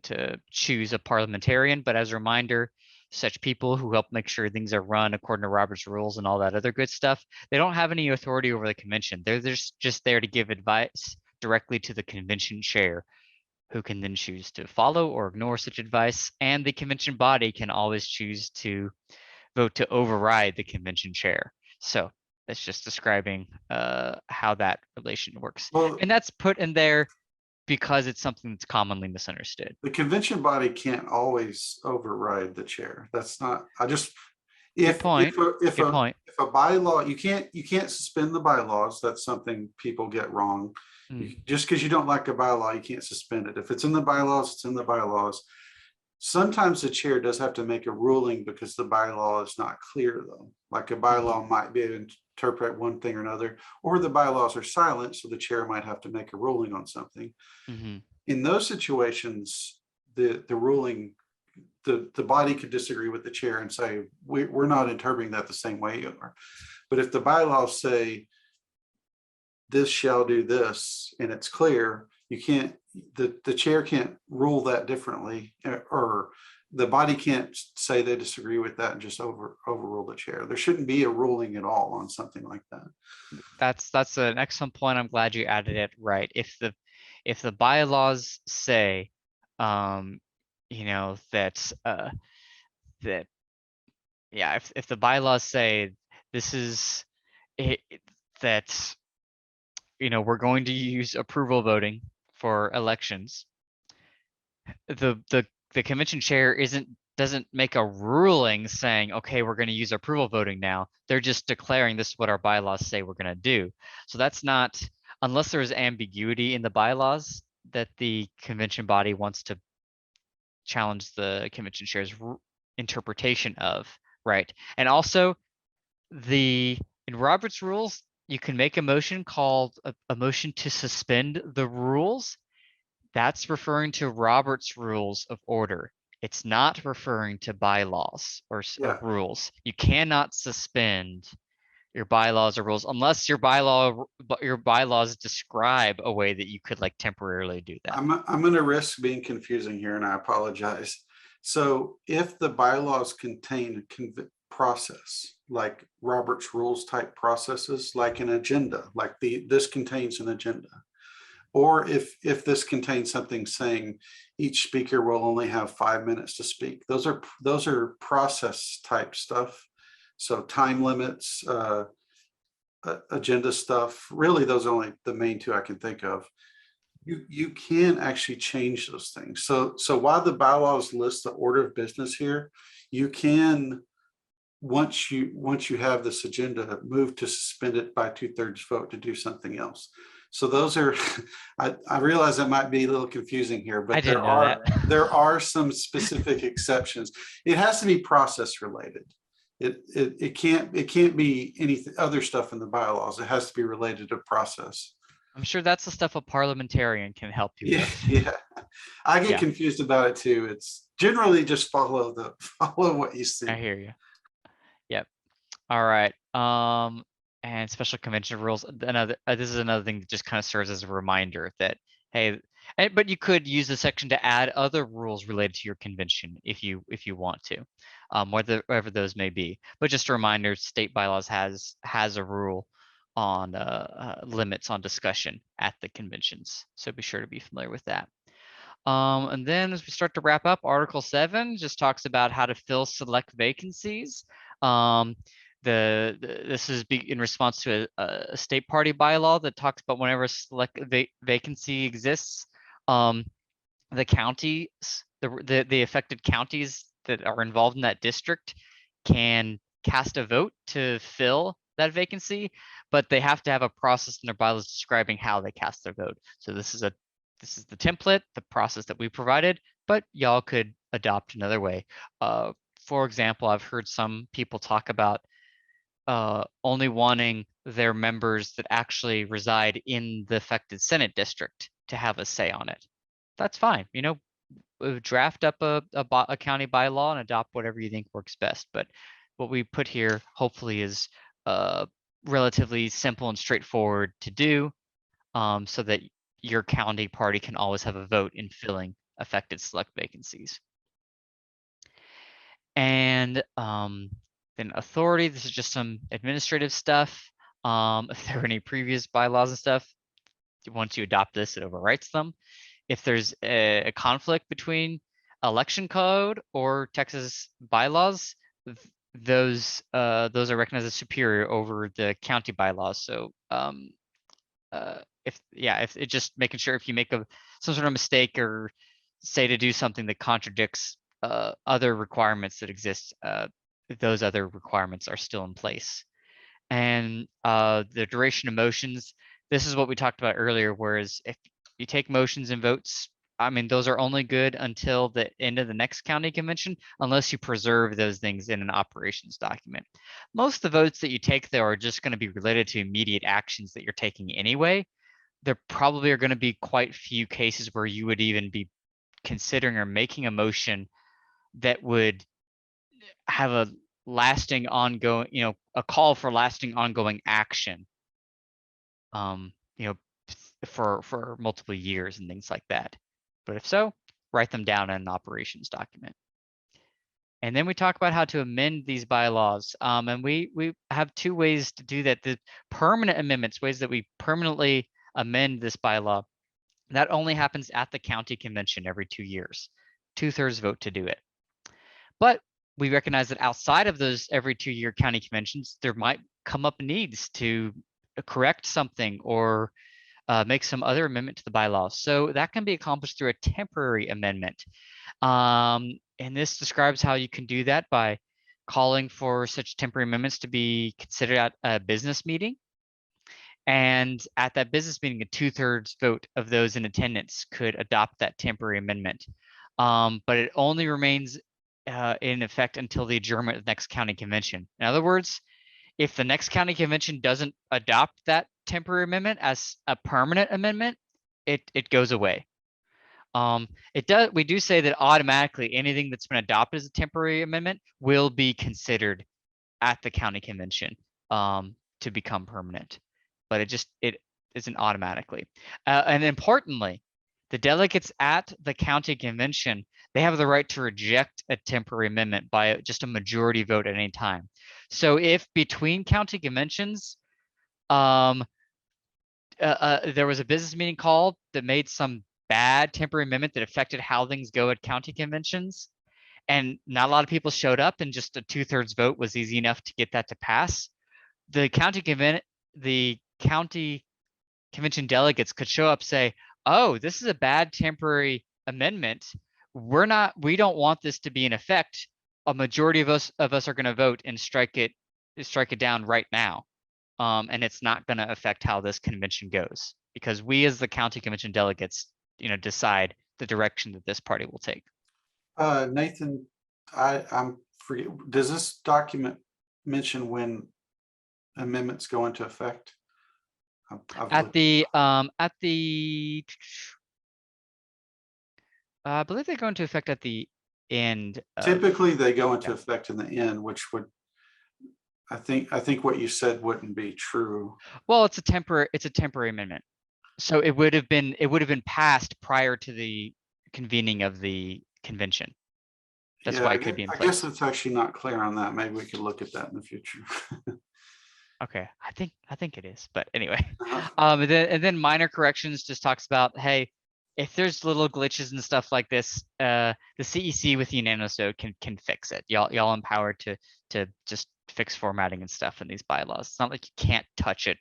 to choose a parliamentarian, but as a reminder, such people who help make sure things are run according to Robert's rules and all that other good stuff, they don't have any authority over the convention. They're just there to give advice directly to the convention chair, who can then choose to follow or ignore such advice. And the convention body can always choose to vote to override the convention chair. So that's just describing how that relation works. Well, And that's put in there because it's something that's commonly misunderstood. the convention body can't always override the chair. That's not, Good if point. if Good point. a bylaw, you can't suspend the bylaws. That's something people get wrong. Just because you don't like a bylaw, you can't suspend it. If it's in the bylaws, it's in the bylaws. Sometimes the chair does have to make a ruling because the bylaw is not clear though. Like a bylaw might be able to interpret one thing or another, or the bylaws are silent, so the chair might have to make a ruling on something. In those situations, the ruling, the body could disagree with the chair and say, we're not interpreting that the same way you are. But if the bylaws say this shall do this, and it's clear, you can't, the chair can't rule that differently, or the body can't say they disagree with that and just overrule the chair. There shouldn't be a ruling at all on something like that. That's an excellent point. I'm glad you added it right. If the bylaws say, you know, that yeah, if the bylaws say this is it, that, you know, we're going to use approval voting for elections, the convention chair doesn't make a ruling saying, okay, we're going to use approval voting now. They're just declaring this is what our bylaws say we're going to do. So that's not, unless there's ambiguity in the bylaws that the convention body wants to challenge the convention chair's interpretation of, right? And also in Robert's rules, you can make a motion called a motion to suspend the rules. That's referring to Robert's rules of order. It's not referring to bylaws or rules. You cannot suspend your bylaws or rules unless your bylaws describe a way that you could like temporarily do that. I'm going to risk being confusing here, and I apologize. So if the bylaws contain process, like Robert's rules type processes, like an agenda, like this contains an agenda, or if this contains something saying each speaker will only have 5 minutes to speak, those are process type stuff. So time limits, agenda stuff, really those are only the main two I can think of. You can actually change those things. So while the bylaws list the order of business here, you can, once you have this agenda, move to suspend it by 2/3 vote to do something else. So those are, I realize that might be a little confusing here, but there are some specific exceptions. It has to be process related. It can't be anything other stuff in the bylaws. It has to be related to process. I'm sure that's the stuff a parliamentarian can help you with. Yeah, I get confused about it too. It's generally just follow what you see. I hear you. Yep. All right. And special convention rules. Another this is another thing that just kind of serves as a reminder that, hey, but you could use the section to add other rules related to your convention if you want to, whatever those may be. But just a reminder, state bylaws has a rule on limits on discussion at the conventions. So be sure to be familiar with that. And then as we start to wrap up, Article 7 just talks about how to fill select vacancies. This is in response to a state party bylaw that talks about whenever a select vacancy exists, the counties, the affected counties that are involved in that district can cast a vote to fill that vacancy, but they have to have a process in their bylaws describing how they cast their vote. So this is the template, the process that we provided, but y'all could adopt another way. For example, I've heard some people talk about only wanting their members that actually reside in the affected Senate district to have a say on it. That's fine. You know, draft up a county bylaw and adopt whatever you think works best. But what we put here hopefully is relatively simple and straightforward to do, so that your county party can always have a vote in filling affected select vacancies. And then authority, this is just some administrative stuff. If there are any previous bylaws and stuff, once you adopt this, it overwrites them. If there's a conflict between election code or Texas bylaws, those are recognized as superior over the county bylaws. So if it just making sure if you make some sort of mistake or say to do something that contradicts other requirements that exist, those other requirements are still in place. And the duration of motions, this is what we talked about earlier, whereas if you take motions and votes, I mean, those are only good until the end of the next county convention, unless you preserve those things in an operations document. Most of the votes that you take, though, are just going to be related to immediate actions that you're taking anyway. There probably are going to be quite few cases where you would even be considering or making a motion that would have a lasting ongoing, a call for lasting ongoing action, for multiple years and things like that. But if so, write them down in an operations document. And then we talk about how to amend these bylaws. And we have two ways to do that. The permanent amendments, ways that we permanently amend this bylaw, that only happens at the county convention every 2 years. 2/3 vote to do it. But we recognize that outside of those every 2-year county conventions, there might come up needs to correct something or make some other amendment to the bylaws. So that can be accomplished through a temporary amendment. And this describes how you can do that by calling for such temporary amendments to be considered at a business meeting. And at that business meeting, a 2/3 vote of those in attendance could adopt that temporary amendment. But it only remains in effect until the adjournment of the next county convention. In other words, if the next county convention doesn't adopt that temporary amendment as a permanent amendment, it goes away. We do say that automatically anything that's been adopted as a temporary amendment will be considered at the county convention to become permanent, but it isn't automatically. And importantly, the delegates at the county convention, they have the right to reject a temporary amendment by just a majority vote at any time. So if between county conventions, there was a business meeting called that made some bad temporary amendment that affected how things go at county conventions, and not a lot of people showed up, and just a 2/3 vote was easy enough to get that to pass, the county convention delegates could show up, say, oh, this is a bad temporary amendment. We don't want this to be in effect. A majority of us are going to vote and strike it down right now. And it's not going to affect how this convention goes, because we as the county convention delegates, decide the direction that this party will take. Nathan, I'm forget. Does this document mention when amendments go into effect? I believe they go into effect at the end. Typically, they go into effect in the end, which would, I think what you said wouldn't be true. Well, it's a temporary amendment. So it would have been passed prior to the convening of the convention. That's why it could be in place. I guess it's actually not clear on that. Maybe we could look at that in the future. Okay, I think it is, but anyway. And then minor corrections just talks about, hey, if there's little glitches and stuff like this, the CEC with unanimous vote can fix it. Y'all empowered to just fix formatting and stuff in these bylaws. It's not like you can't touch it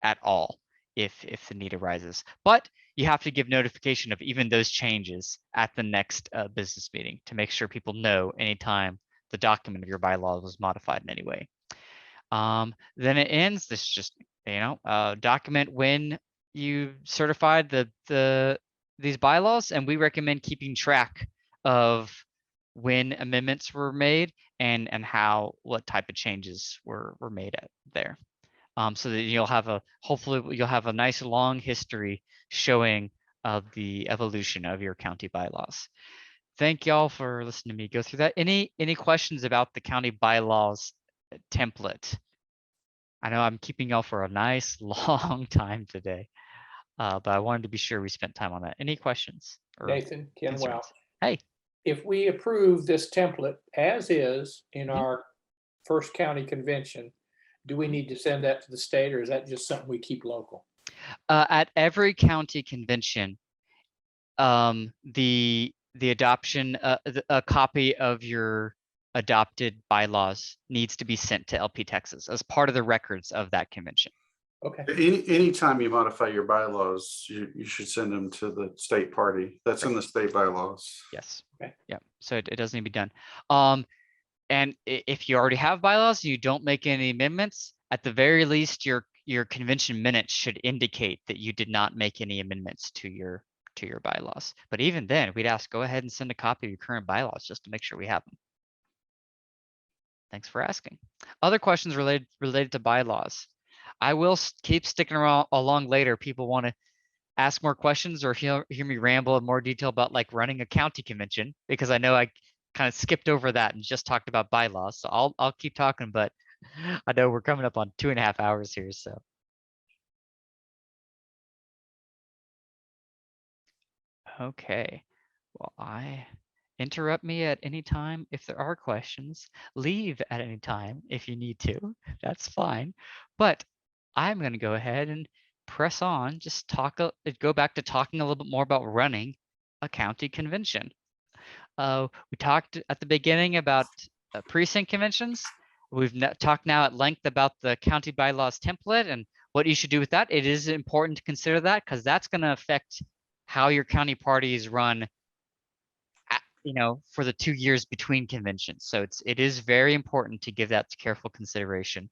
at all if the need arises, but you have to give notification of even those changes at the next business meeting to make sure people know anytime the document of your bylaw was modified in any way. Then it ends. This just document when you certified these bylaws, and we recommend keeping track of when amendments were made and what type of changes were made there. So that hopefully you'll have a nice long history showing the evolution of your county bylaws. Thank y'all for listening to me go through that. Any questions about the county bylaws template? I know I'm keeping y'all for a nice long time today, but I wanted to be sure we spent time on that. Any questions? Nathan, Kenwell. Hey. If we approve this template as is in our first county convention, do we need to send that to the state, or is that just something we keep local? At every county convention, the adoption, a copy of your adopted bylaws needs to be sent to LP Texas as part of the records of that convention. Okay. Anytime you modify your bylaws, you should send them to the state party. That's in the state bylaws. Yes. Okay. Yeah. So it doesn't need to be done. And if you already have bylaws, you don't make any amendments. At the very least, your your convention minutes should indicate that you did not make any amendments to your bylaws. But even then, we'd ask, go ahead and send a copy of your current bylaws just to make sure we have them. Thanks for asking. Other questions related to bylaws. I will keep sticking around along later. People want to ask more questions or hear me ramble in more detail about like running a county convention, because I know I kind of skipped over that and just talked about bylaws. So I'll keep talking, but I know we're coming up on 2.5 hours here. So okay. Well, interrupt me at any time if there are questions. Leave at any time if you need to. That's fine. But I'm going to go ahead and press on. Just go back to talking a little bit more about running a county convention. We talked at the beginning about precinct conventions. We've talked now at length about the county bylaws template and what you should do with that. It is important to consider that because that's going to affect how your county parties run, for the 2 years between conventions. So it is very important to give that careful consideration.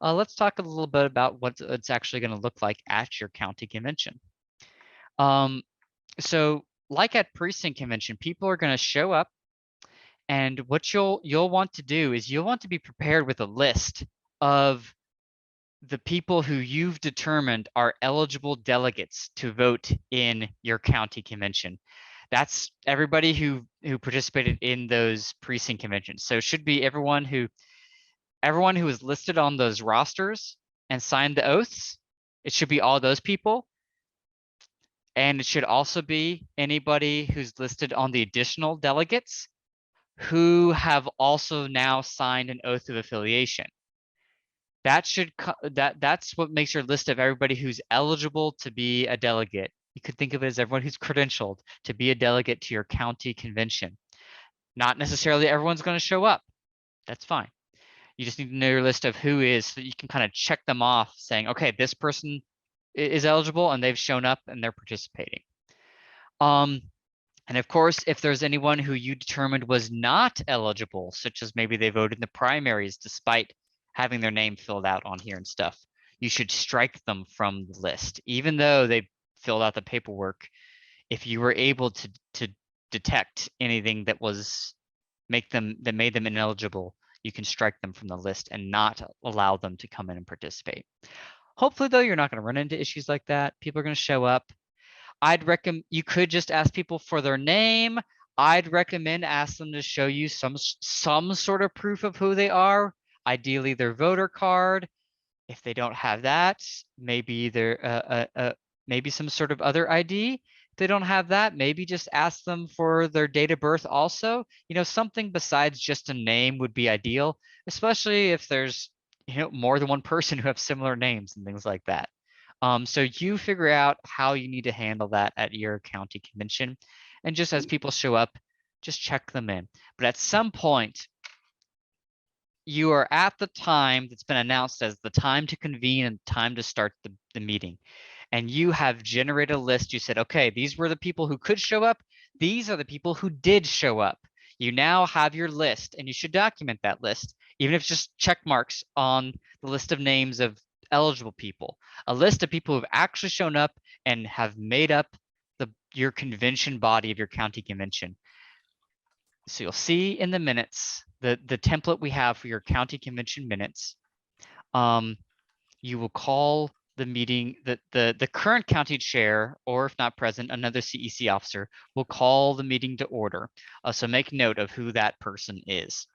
Let's talk a little bit about what it's actually going to look like at your county convention. So like at precinct convention, people are going to show up, and what you'll want to do is you'll want to be prepared with a list of the people who you've determined are eligible delegates to vote in your county convention. That's everybody who participated in those precinct conventions. So it should be everyone who is listed on those rosters and signed the oaths. It should be all those people. And it should also be anybody who's listed on the additional delegates who have also now signed an oath of affiliation. That's what makes your list of everybody who's eligible to be a delegate. You could think of it as everyone who's credentialed to be a delegate to your county convention. Not necessarily everyone's going to show up. That's fine. You just need to know your list of who is, so that you can kind of check them off saying, okay, this person is eligible and they've shown up and they're participating. And of course, if there's anyone who you determined was not eligible, such as maybe they voted in the primaries despite having their name filled out on here and stuff, you should strike them from the list, even though they filled out the paperwork. If you were able to detect anything that made them ineligible, you can strike them from the list and not allow them to come in and participate. Hopefully, though, you're not going to run into issues like that. People are going to show up. I'd recommend you could just ask people for their name. I'd recommend ask them to show you some sort of proof of who they are, ideally their voter card. If they don't have that, maybe maybe some sort of other ID. If they don't have that, maybe just ask them for their date of birth also. Something besides just a name would be ideal, especially if there's more than one person who have similar names and things like that. So you figure out how you need to handle that at your county convention. And just as people show up, just check them in. But at some point, you are at the time that's been announced as the time to convene and time to start the meeting. And you have generated a list. You said, okay, these were the people who could show up. These are the people who did show up. You now have your list, and you should document that list, even if it's just check marks on the list of names of eligible people, a list of people who've actually shown up and have made up your convention body of your county convention. So you'll see in the minutes, the template we have for your county convention minutes. You will call the meeting, the current county chair, or if not present, another CEC officer will call the meeting to order. So make note of who that person is.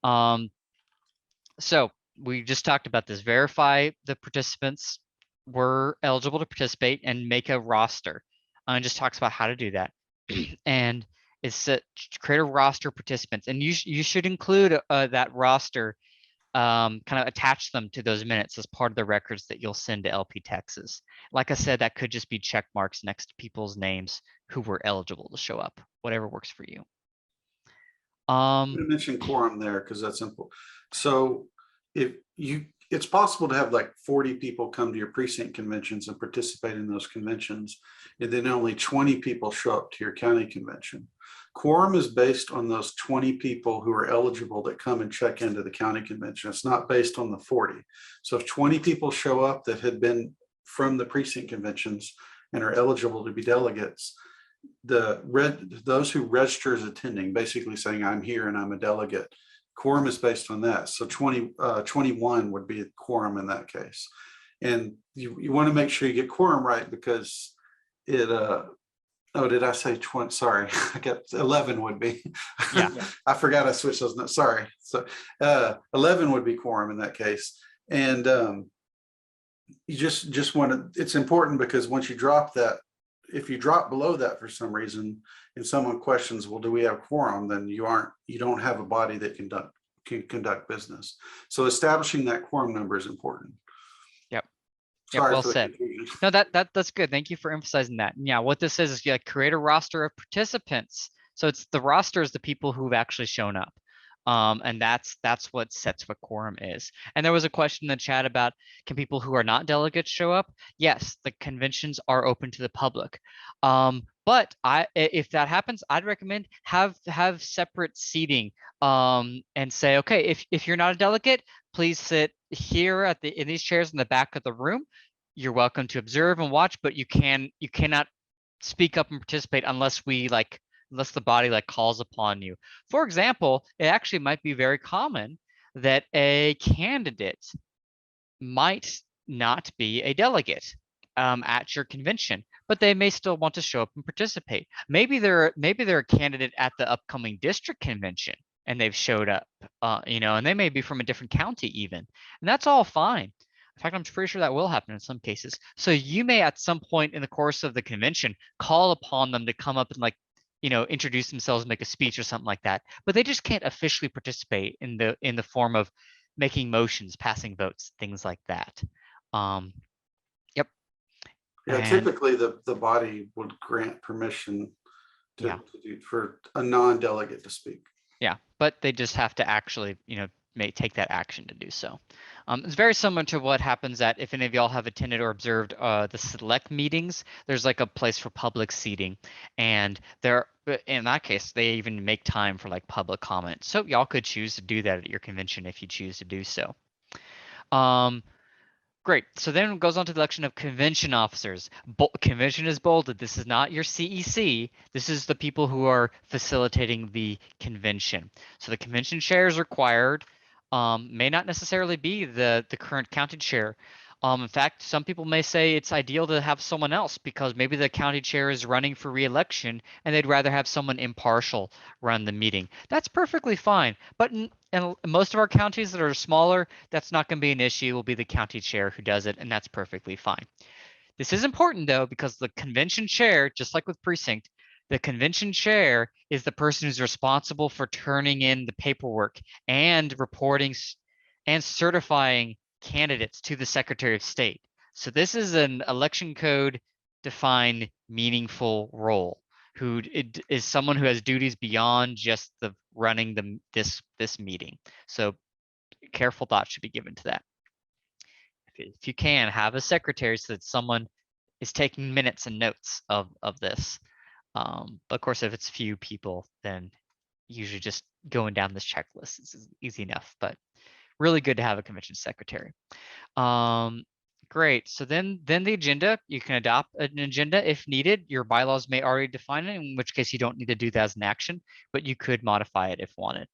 So we just talked about this. Verify the participants were eligible to participate and make a roster. And just talks about how to do that. And it's create a roster of participants. And you should include that roster, kind of attach them to those minutes as part of the records that you'll send to LP Texas. Like I said, that could just be check marks next to people's names who were eligible to show up, whatever works for you. I'm going to mention quorum there because that's simple. So if you it's possible to have like 40 people come to your precinct conventions and participate in those conventions, and then only 20 people show up to your county convention. Quorum is based on those 20 people who are eligible that come and check into the county convention. It's not based on the 40. So if 20 people show up that had been from the precinct conventions and are eligible to be delegates, those who register as attending, basically saying I'm here and I'm a delegate, quorum is based on that. So 21 would be a quorum in that case. And you want to make sure you get quorum right, because it oh, did I say 20? Sorry, I got 11 would be. Yeah. I forgot I switched those notes. Sorry. So 11 would be quorum in that case. And you just want to, it's important because once you drop that, if you drop below that for some reason and someone questions, well, do we have quorum? Then you don't have a body that can conduct business. So establishing that quorum number is important. Yep. Sorry Well for the said. confusion. No, that's good. Thank you for emphasizing that. And yeah, what this is you create a roster of participants. So it's the roster is the people who've actually shown up. And that's what sets what quorum is. And there was a question in the chat about, can people who are not delegates show up? Yes, the conventions are open to the public. But if that happens, I'd recommend have separate seating and say, okay, if you're not a delegate, please sit here in these chairs in the back of the room. You're welcome to observe and watch, but you cannot speak up and participate unless the body calls upon you. For example, it actually might be very common that a candidate might not be a delegate at your convention, but they may still want to show up and participate. Maybe they're a candidate at the upcoming district convention and they've showed up, and they may be from a different county even, and that's all fine. In fact, I'm pretty sure that will happen in some cases. So you may at some point in the course of the convention call upon them to come up and introduce themselves, make a speech or something like that, but they just can't officially participate in the form of making motions, passing votes, things like that. Yep. Yeah, And typically the body would grant permission for a non-delegate to speak. Yeah, but they just have to actually, may take that action to do so. It's very similar to what happens if any of y'all have attended or observed the select meetings. There's a place for public seating, and in that case, they even make time for public comment. So y'all could choose to do that at your convention if you choose to do so. Great. So then it goes on to the election of convention officers. Convention is bolded. This is not your CEC. This is the people who are facilitating the convention. So the convention chair is required. May not necessarily be the current county chair. In fact, some people may say it's ideal to have someone else because maybe the county chair is running for re-election and they'd rather have someone impartial run the meeting. That's perfectly fine. But in most of our counties that are smaller, that's not going to be an issue. It will be the county chair who does it, and that's perfectly fine. This is important though, because the convention chair, just like with precinct, the convention chair is the person who's responsible for turning in the paperwork and reporting and certifying candidates to the Secretary of State. So this is an election code defined meaningful role, who is someone who has duties beyond just the running this meeting. So careful thought should be given to that. If you can, have a secretary so that someone is taking minutes and notes of this. But of course, if it's few people, then usually just going down this checklist is easy enough, but really good to have a convention secretary. Great. So then the agenda, you can adopt an agenda if needed. Your bylaws may already define it, in which case you don't need to do that as an action, but you could modify it if wanted.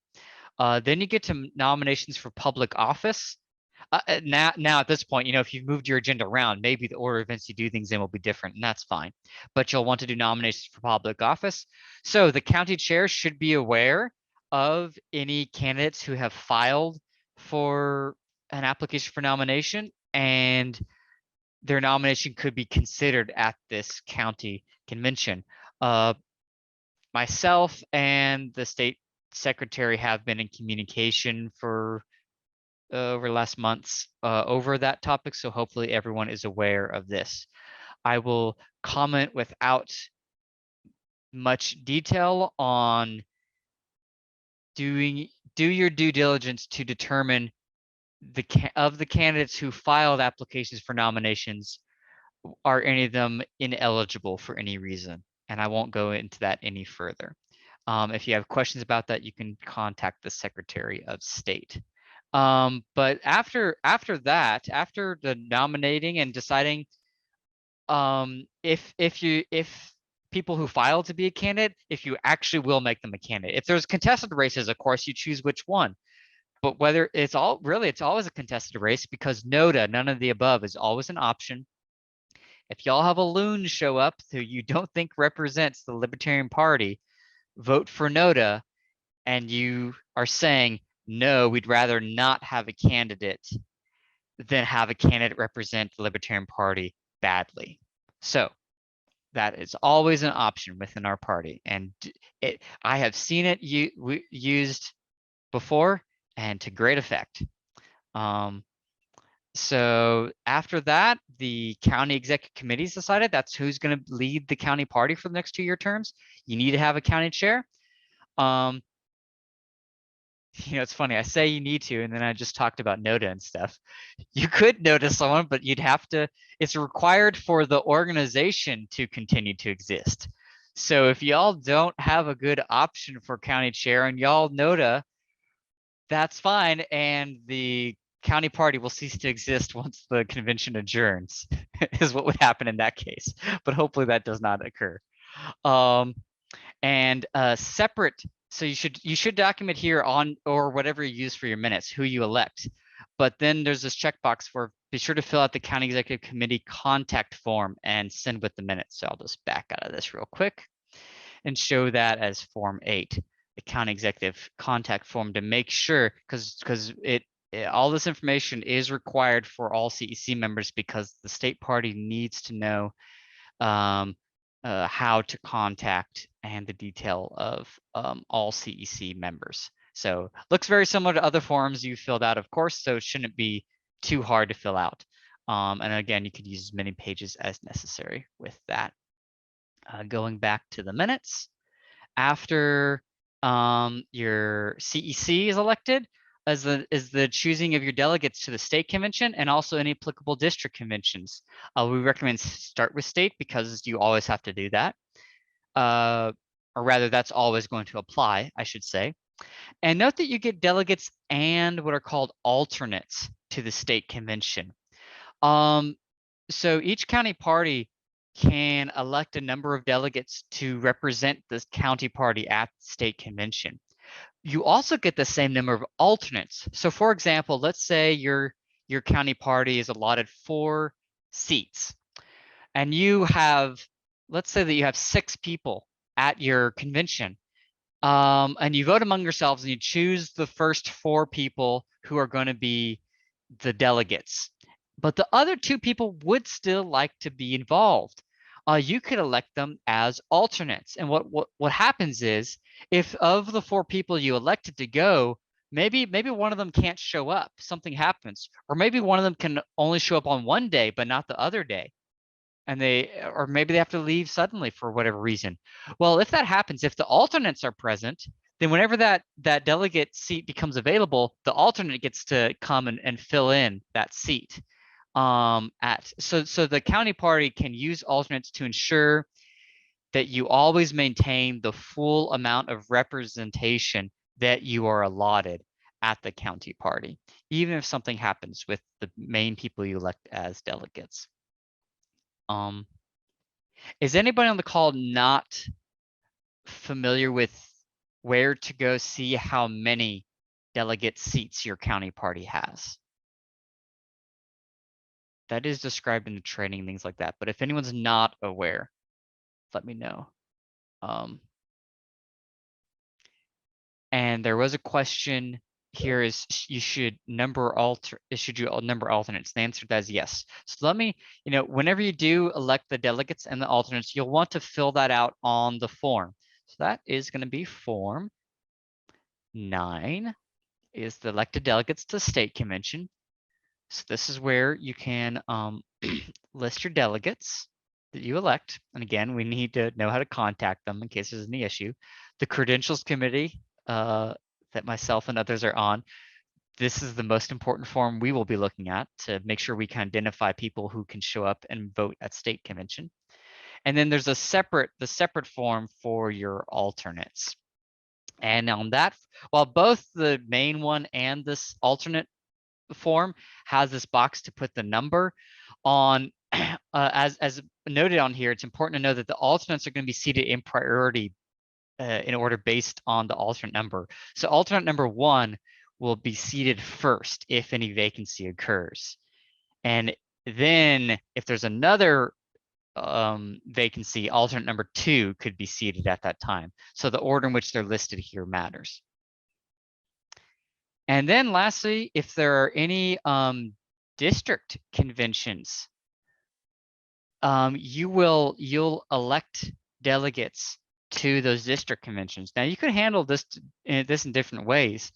Then you get to nominations for public office. Now at this point, if you've moved your agenda around, maybe the order of events you do things in will be different, and that's fine. But you'll want to do nominations for public office. So the county chair should be aware of any candidates who have filed for an application for nomination, and their nomination could be considered at this county convention. Myself and the state secretary have been in communication for over the last months over that topic, so hopefully everyone is aware of this. I will comment without much detail on do your due diligence to determine of the candidates who filed applications for nominations, are any of them ineligible for any reason? And I won't go into that any further. If you have questions about that, you can contact the Secretary of State. But after that, after the nominating and deciding, if people who file to be a candidate, if you actually will make them a candidate. If there's contested races, of course, you choose which one. But whether it's always a contested race, because NOTA, none of the above, is always an option. If y'all have a loon show up who you don't think represents the Libertarian Party, vote for NOTA, and you are saying, no, we'd rather not have a candidate than have a candidate represent the Libertarian Party badly. So that is always an option within our party. And I have seen it used before, and to great effect. So after that, the county executive committees decided that's who's going to lead the county party for the next 2-year terms. You need to have a county chair. It's funny, I say you need to, and then I just talked about NOTA and stuff. You could NOTA someone, but you'd have to, it's required for the organization to continue to exist. So if y'all don't have a good option for county chair and y'all NOTA, that's fine, and the county party will cease to exist once the convention adjourns, is what would happen in that case. But hopefully that does not occur. And separate, so you should document here on, or whatever you use for your minutes, who you elect. But then there's this checkbox for be sure to fill out the county executive committee contact form and send with the minutes. So I'll just back out of this real quick and show that as Form 8, the county executive contact form, to make sure, because all this information is required for all CEC members, because the state party needs to know how to contact and the detail of all CEC members. So looks very similar to other forms you filled out, of course, so it shouldn't be too hard to fill out. And again, you could use as many pages as necessary with that. Going back to the minutes, after your CEC is elected, is the choosing of your delegates to the state convention and also any applicable district conventions. We recommend start with state because you always have to do that. Or rather, that's always going to apply, I should say. And note that you get delegates and what are called alternates to the state convention. So each county party can elect a number of delegates to represent the county party at the state convention. You also get the same number of alternates. So for example, let's say your county party is allotted 4 seats, and you have, let's say that you have 6 people at your convention, and you vote among yourselves and you choose the first 4 people who are going to be the delegates. But the other 2 people would still like to be involved. You could elect them as alternates. And what happens is, if of the 4 people you elected to go, maybe one of them can't show up, something happens, or maybe one of them can only show up on one day but not the other day, and or maybe they have to leave suddenly for whatever reason. Well, if that happens, if the alternates are present, then whenever that delegate seat becomes available, the alternate gets to come and fill in that seat. So the county party can use alternates to ensure that you always maintain the full amount of representation that you are allotted at the county party, even if something happens with the main people you elect as delegates. Is anybody on the call not familiar with where to go see how many delegate seats your county party has? That is described in the training, things like that. But if anyone's not aware, let me know. And there was a question here: is you should number should you number alternates? The answer to that is yes. So let me, whenever you do elect the delegates and the alternates, you'll want to fill that out on the form. So that is going to be Form 9, is the elected delegates to state convention. So this is where you can list your delegates that you elect. And again, we need to know how to contact them in case there's any issue. The credentials committee that myself and others are on, this is the most important form we will be looking at to make sure we can identify people who can show up and vote at state convention. And then there's the separate form for your alternates. And on that, while both the main one and this alternate form has this box to put the number on, as noted on here, it's important to know that the alternates are going to be seated in priority in order based on the alternate number. So alternate number 1 will be seated first if any vacancy occurs. And then if there's another vacancy, alternate number 2 could be seated at that time. So the order in which they're listed here matters. And then lastly, if there are any district conventions, you'll elect delegates to those district conventions. Now you can handle this in different ways.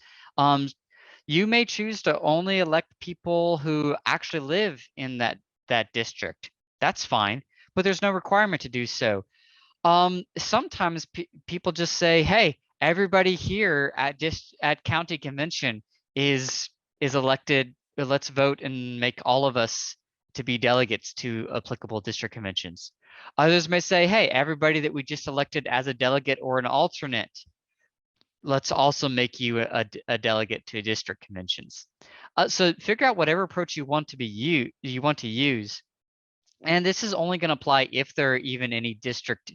You may choose to only elect people who actually live in that district. That's fine, but there's no requirement to do so. Sometimes people just say, hey, everybody here at county convention is elected. Let's vote and make all of us to be delegates to applicable district conventions. Others may say, hey, everybody that we just elected as a delegate or an alternate, let's also make you a delegate to district conventions. So figure out whatever approach you want to use. And this is only going to apply if there are even any district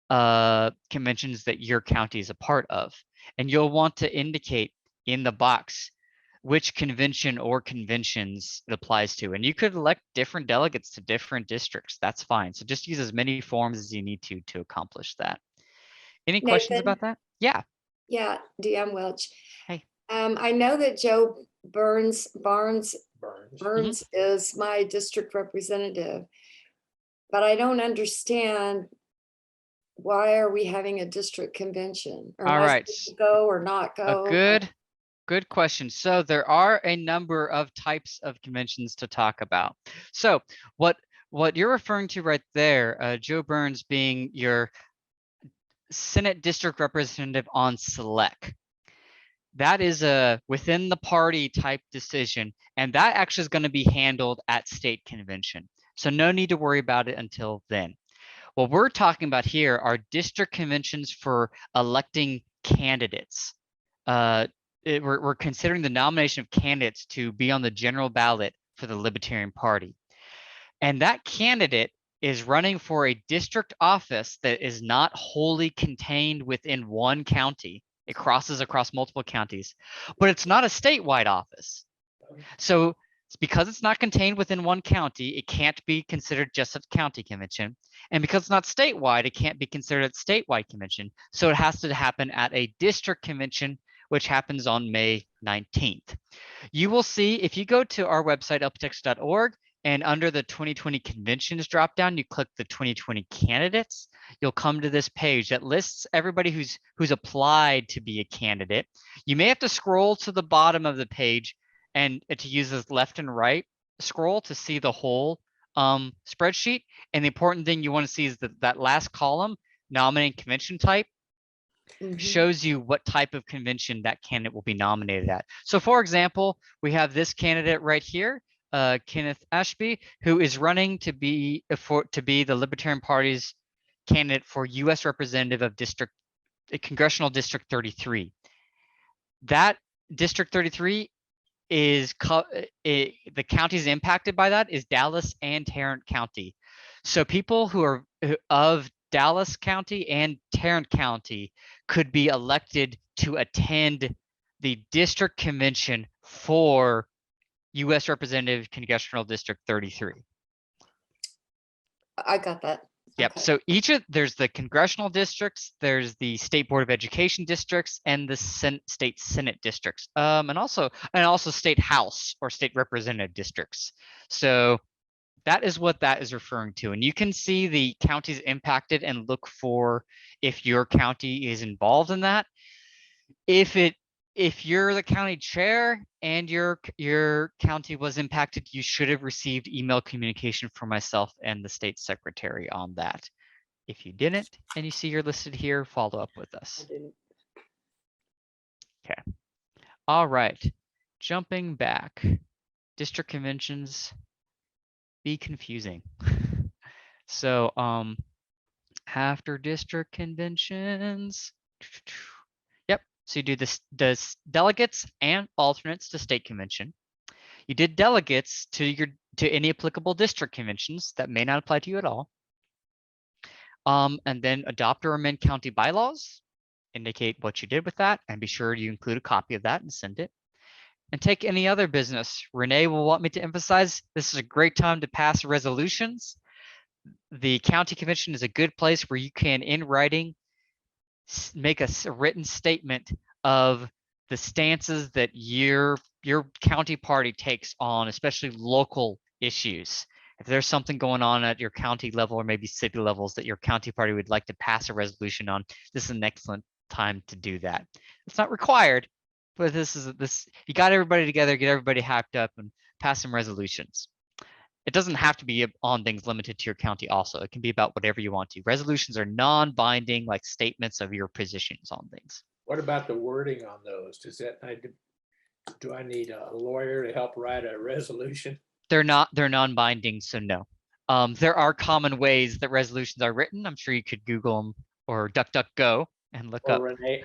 conventions that your county is a part of. And you'll want to indicate in the box which convention or conventions it applies to. And you could elect different delegates to different districts. That's fine. So just use as many forms as you need to accomplish that. Any questions Nathan? about that? Yeah. Yeah, DM Welch. Hey. I know that Joe Barnes Burns. is my district representative, but I don't understand, why are we having a district convention? Or am All I right. supposed to go or not go? A good question. So there are a number of types of conventions to talk about. So what you're referring to right there, Joe Burns being your Senate district representative on select. That is a within the party type decision, and that actually is going to be handled at state convention. So no need to worry about it until then. What we're talking about here are district conventions for electing candidates. We're considering the nomination of candidates to be on the general ballot for the Libertarian Party. And that candidate is running for a district office that is not wholly contained within one county. It crosses across multiple counties, but it's not a statewide office. So because it's not contained within one county, it can't be considered just a county convention. And because it's not statewide, it can't be considered a statewide convention. So it has to happen at a district convention, which happens on May 19th. You will see, if you go to our website, lptex.org, and under the 2020 conventions dropdown, you click the 2020 candidates, you'll come to this page that lists everybody who's applied to be a candidate. You may have to scroll to the bottom of the page and to use this left and right scroll to see the whole spreadsheet. And the important thing you want to see is that last column, nominating convention type, shows you what type of convention that candidate will be nominated at. So for example, we have this candidate right here, Kenneth Ashby, who is running to be the Libertarian Party's candidate for U.S. Representative of Congressional District 33. That District 33 is the counties impacted by that is Dallas and Tarrant County. So people who are of Dallas County and Tarrant County could be elected to attend the district convention for U.S. Representative Congressional District 33. I got that. Yep. Okay. So there's the congressional districts, there's the State Board of Education districts, and the state Senate districts, and also state House or state representative districts. So that is what that is referring to. And you can see the counties impacted and look for if your county is involved in that. If you're the county chair and your county was impacted, you should have received email communication from myself and the state secretary on that. If you didn't and you see you're listed here, follow up with us. I didn't. Okay. All right. jumping back, district conventions be confusing. So after district conventions, yep. So you do the delegates and alternates to state convention. You did delegates to any applicable district conventions that may not apply to you at all. And then adopt or amend county bylaws, indicate what you did with that, and be sure you include a copy of that and send it. And take any other business. Renee will want me to emphasize this is a great time to pass resolutions. The county convention is a good place where you can, in writing, make a written statement of the stances that your county party takes on, especially local issues. If there's something going on at your county level or maybe city levels that your county party would like to pass a resolution on, this is an excellent time to do that. It's not required, but you got everybody together, get everybody hyped up and pass some resolutions. It doesn't have to be on things limited to your county also. It can be about whatever you want to. Resolutions are non-binding, like statements of your positions on things. What about the wording on those? Do I need a lawyer to help write a resolution? They're non-binding, so no. There are common ways that resolutions are written. I'm sure you could Google them or DuckDuckGo and look up. Renee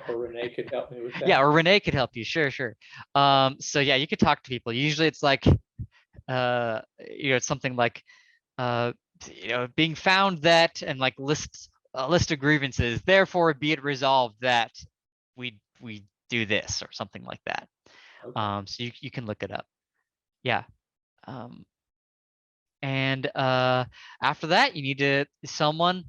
could help me with that. Yeah, or Renee could help you. Sure. So yeah, you could talk to people. Usually it's like, it's something like, being found that, and like a list of grievances. Therefore, be it resolved that we do this or something like that. Okay. So you can look it up. Yeah. And after that, you need someone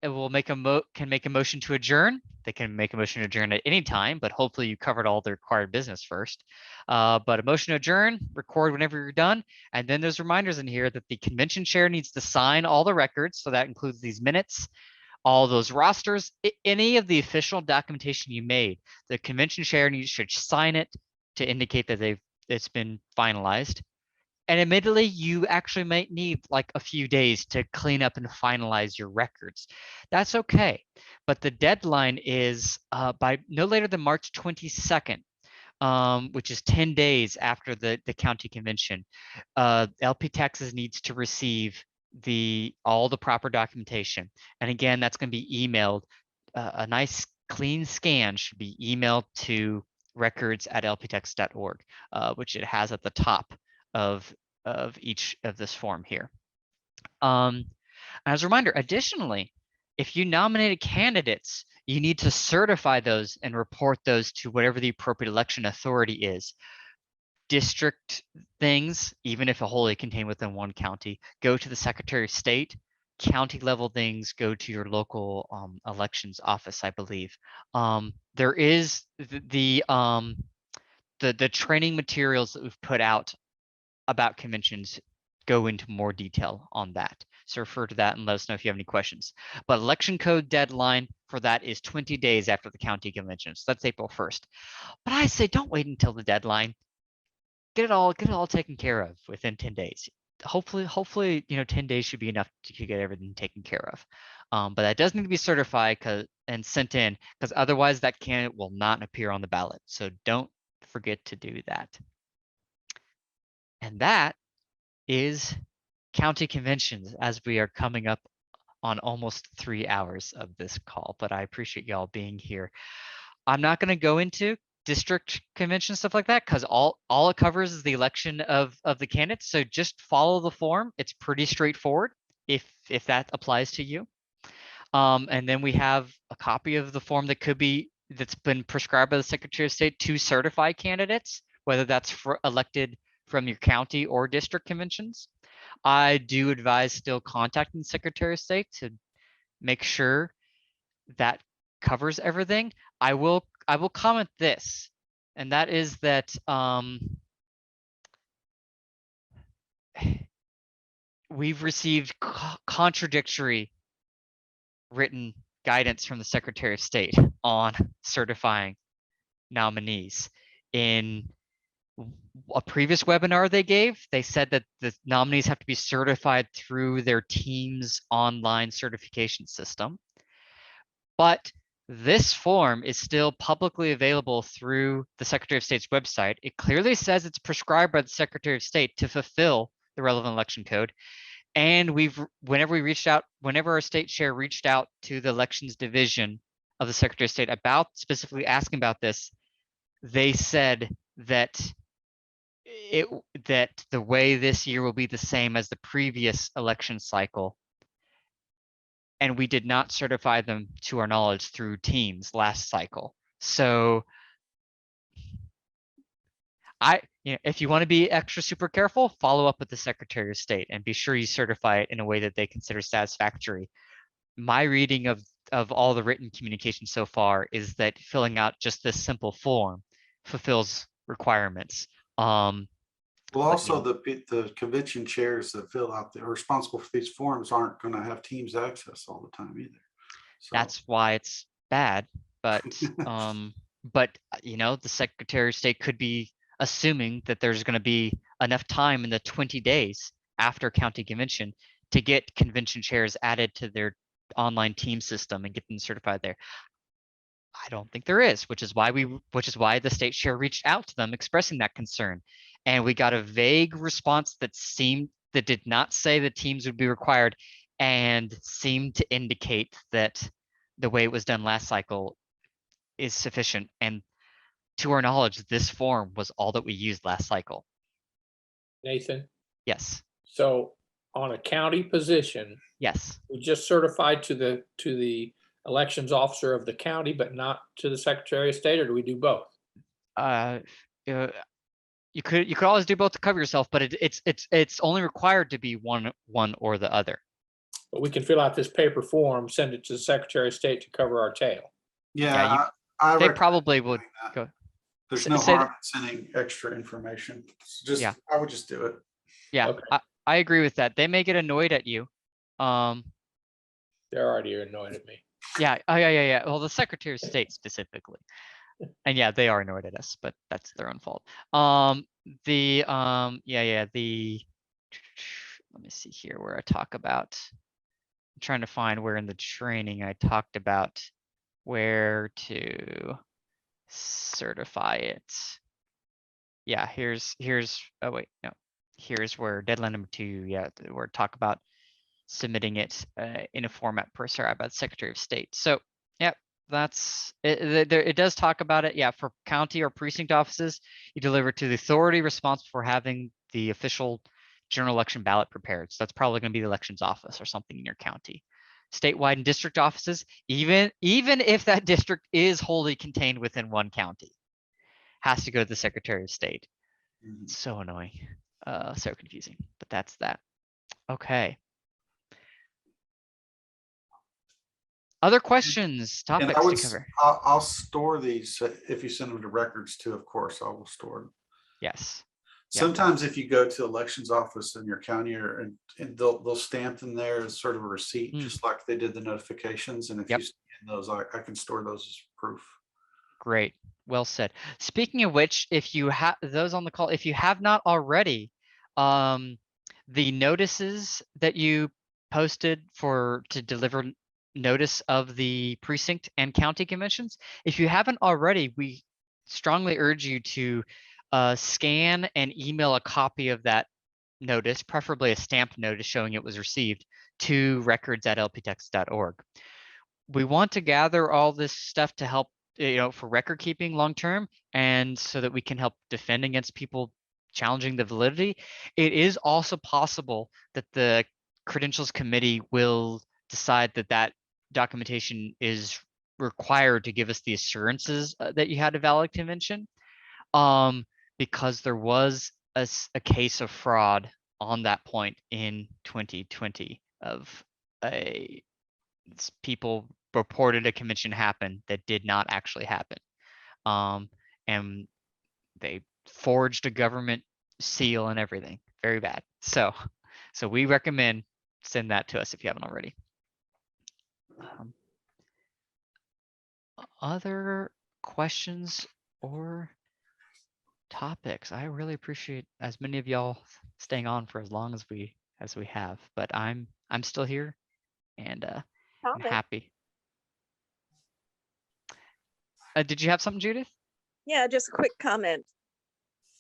will can make a motion to adjourn. They can make a motion to adjourn at any time, but hopefully you covered all the required business first. But a motion to adjourn, record whenever you're done. And then there's reminders in here that the convention chair needs to sign all the records. So that includes these minutes, all those rosters, any of the official documentation you made. The convention chair should sign it to indicate that it's been finalized. And admittedly, you actually might need like a few days to clean up and finalize your records. That's okay. But the deadline is by no later than March 22nd, which is 10 days after the county convention. LP Texas needs to receive all the proper documentation. And again, that's going to be emailed. A nice clean scan should be emailed to records@lptex.org, which it has at the top of each of this form here. As a reminder, additionally, if you nominated candidates, you need to certify those and report those to whatever the appropriate election authority is. District things, even if wholly contained within one county, go to the Secretary of State. County level things go to your local elections office, I believe. There is the training materials that we've put out about conventions go into more detail on that. So refer to that and let us know if you have any questions. But election code deadline for that is 20 days after the county convention. So that's April 1st. But I say don't wait until the deadline. Get it all taken care of within 10 days. Hopefully, 10 days should be enough to get everything taken care of. But that does need to be certified and sent in, because otherwise that candidate will not appear on the ballot. So don't forget to do that. And that is county conventions, as we are coming up on almost 3 hours of this call, but I appreciate y'all being here. I'm not going to go into district convention stuff like that, because all it covers is the election of the candidates. So just follow the form. It's pretty straightforward if that applies to you. And then we have a copy of the form that's been prescribed by the Secretary of State to certify candidates, whether that's elected from your county or district conventions. I do advise still contacting the Secretary of State to make sure that covers everything. I will comment this, and that is that we've received contradictory written guidance from the Secretary of State on certifying nominees. In a previous webinar they gave, they said that the nominees have to be certified through their team's online certification system. But This form is still publicly available through the Secretary of State's website. It clearly says it's prescribed by the Secretary of State to fulfill the relevant election code. And whenever our state chair reached out to the elections division of the Secretary of State about specifically asking about this, they said that that the way this year will be the same as the previous election cycle. And we did not certify them to our knowledge through Teams last cycle. So if you want to be extra super careful, follow up with the Secretary of State and be sure you certify it in a way that they consider satisfactory. My reading of all the written communication so far is that filling out just this simple form fulfills requirements. Well, also the convention chairs that fill out, are responsible for these forms aren't going to have Teams access all the time either. So That's why it's bad. But the Secretary of State could be assuming that there's going to be enough time in the 20 days after county convention to get convention chairs added to their online team system and get them certified there. I don't think there is, which is why the state chair reached out to them expressing that concern. And we got a vague response that did not say that teams would be required and seemed to indicate that the way it was done last cycle is sufficient. And to our knowledge, this form was all that we used last cycle. Nathan, Yes. so on a county position, Yes. we just certified to the elections officer of the county, but not to the Secretary of State, or do we do both? You could always do both to cover yourself, but it's only required to be one or the other. But we can fill out this paper form, send it to the Secretary of State to cover our tail. yeah, They recommend probably would doing that. go. There's no say harm in sending extra information. I would just do it. Yeah, Okay. I agree with that. They may get annoyed at you. They're already annoyed at me. Yeah. Oh, yeah. Well, the Secretary of State specifically. And yeah, they are annoyed at us, but that's their own fault. Let me see here where I talk about. I'm trying to find where in the training I talked about where to certify it. Yeah, here's oh wait, no. Here's where deadline number 2, yeah, where talk about submitting it in a format prescribed by the Secretary of State. So, yeah, that's it. It does talk about it. Yeah, for county or precinct offices, you deliver to the authority responsible for having the official general election ballot prepared. So that's probably going to be the elections office or something in your county. Statewide and district offices, even if that district is wholly contained within one county, has to go to the Secretary of State. It's so annoying, so confusing, but that's that. Okay. Other questions, And topics to cover? I'll store these if you send them to records too. Of course, I will store them. Yes. Yeah. Sometimes if you go to elections office in your county and they'll stamp them there as sort of a receipt, just like they did the notifications. And if you scan those, I can store those as proof. Great. Well said. Speaking of which, if you have those on the call, if you have not already, the notices that you posted to deliver notice of the precinct and county conventions, if you haven't already, we strongly urge you to scan and email a copy of that notice, preferably a stamped notice showing it was received, to records@lptex.org. We want to gather all this stuff to help, for record keeping long term, and so that we can help defend against people challenging the validity. It is also possible that the Credentials Committee will decide that documentation is required to give us the assurances that you had a valid convention, because there was a case of fraud on that point in 2020 of people reported a convention happened that did not actually happen. And they forged a government seal and everything. Very bad. So we recommend send that to us if you haven't already. Other questions or topics? I really appreciate as many of y'all staying on for as long as we have, but I'm still here and I'm happy. Did you have something, Judith? Yeah, just a quick comment.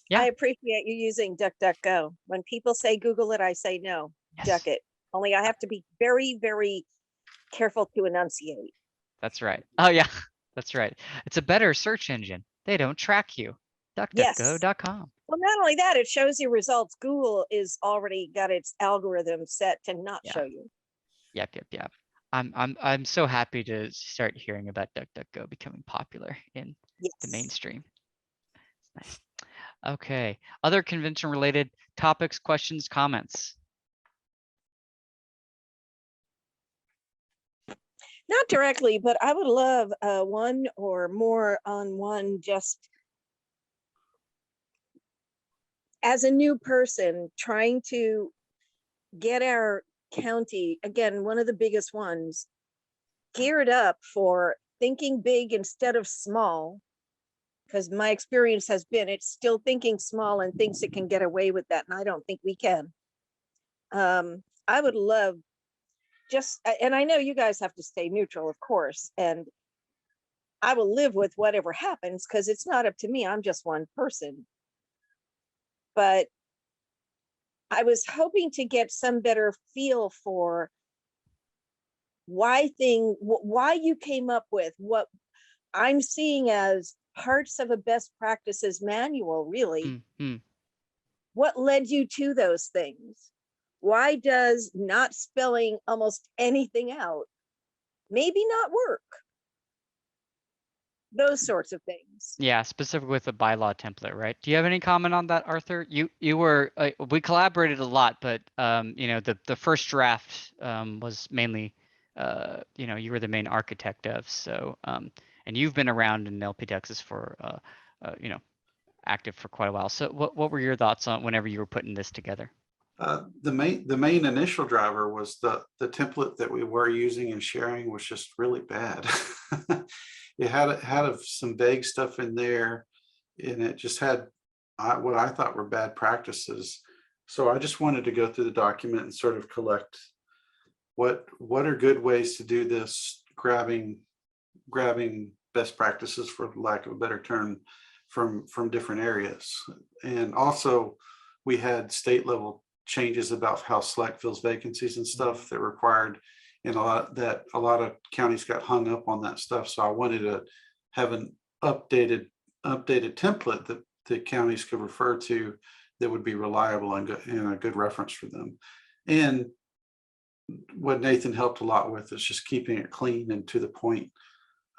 Yeah. I appreciate you using DuckDuckGo. When people say Google it, I say no, duck it. Only I have to be very, very careful to enunciate. That's right. Oh yeah, that's right. It's a better search engine. They don't track you. Yes. DuckDuckGo.com. Well, not only that, it shows you results. Google is already got its algorithm set to not Yeah. show you. Yep. I'm so happy to start hearing about DuckDuckGo becoming popular in the Yes. mainstream. It's nice. Okay. Other convention related topics, questions, comments? Not directly, but I would love one or more on one just as a new person trying to get our county, again, one of the biggest ones, geared up for thinking big instead of small. Because my experience has been it's still thinking small and thinks it can get away with that. And I don't think we can. I would love just, and I know you guys have to stay neutral, of course, and I will live with whatever happens because it's not up to me. I'm just one person. But I was hoping to get some better feel for why you came up with what I'm seeing as parts of a best practices manual, really. What led you to those things? Why does not spelling almost anything out maybe not work? Those sorts of things. Yeah, specifically with the bylaw template, right? Do you have any comment on that, Arthur? You were we collaborated a lot, but you know, the first draft was mainly you know, you were the main architect of, so and you've been around in LP Texas for you know, active for quite a while. So what were your thoughts on whenever you were putting this together? The main initial driver was the template that we were using and sharing was just really bad. It had some vague stuff in there, and it just had what I thought were bad practices. So I just wanted to go through the document and sort of collect what are good ways to do this, grabbing best practices, for lack of a better term, from different areas. And also we had state level changes about how select fills vacancies and stuff that required, and a lot of counties got hung up on that stuff. So I wanted to have an updated template that the counties could refer to that would be reliable and a good reference for them. And what Nathan helped a lot with is just keeping it clean and to the point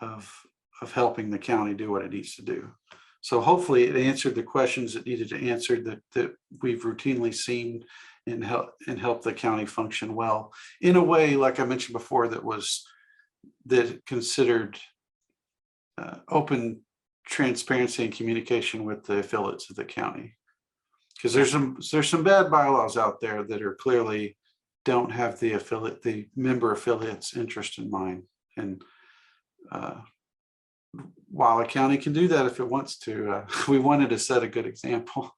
of helping the county do what it needs to do. So hopefully it answered the questions it needed to answer that we've routinely seen and help the county function well in a way, like I mentioned before, that considered open transparency and communication with the affiliates of the county. Because there's some bad bylaws out there that are clearly don't have the member affiliates interest in mind. And while a county can do that if it wants to, we wanted to set a good example.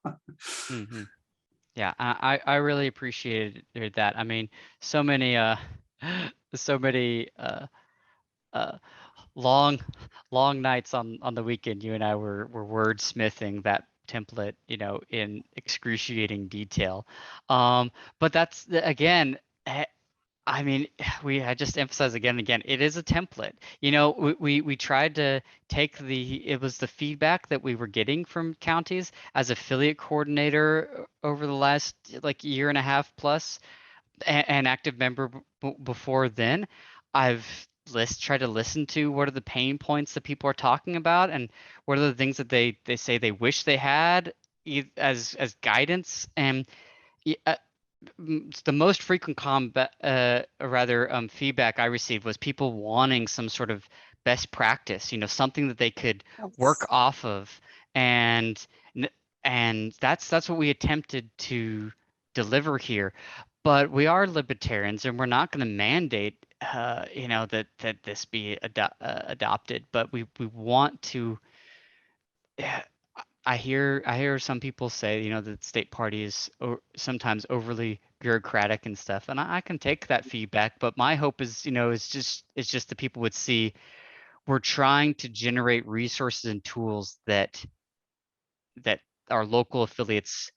Yeah, I really appreciated that. I mean, so many long nights on the weekend, you and I were wordsmithing that template, you know, in excruciating detail. But that's again, I mean, I just emphasize again and again, it is a template. You know, we tried to take it was the feedback that we were getting from counties as affiliate coordinator over the last like year and a half plus, and active member before then. I've tried to listen to what are the pain points that people are talking about, and what are the things that they say they wish they had as guidance. And the most frequent feedback I received was people wanting some sort of best practice, you know, something that they could work off of, and that's what we attempted to deliver here. But we are libertarians, and we're not going to mandate, you know, that this be adopted. But we want to. I hear some people say, you know, that the state party is sometimes overly bureaucratic and stuff, and I can take that feedback. But my hope is, you know, it's just that people would see we're trying to generate resources and tools that our local affiliates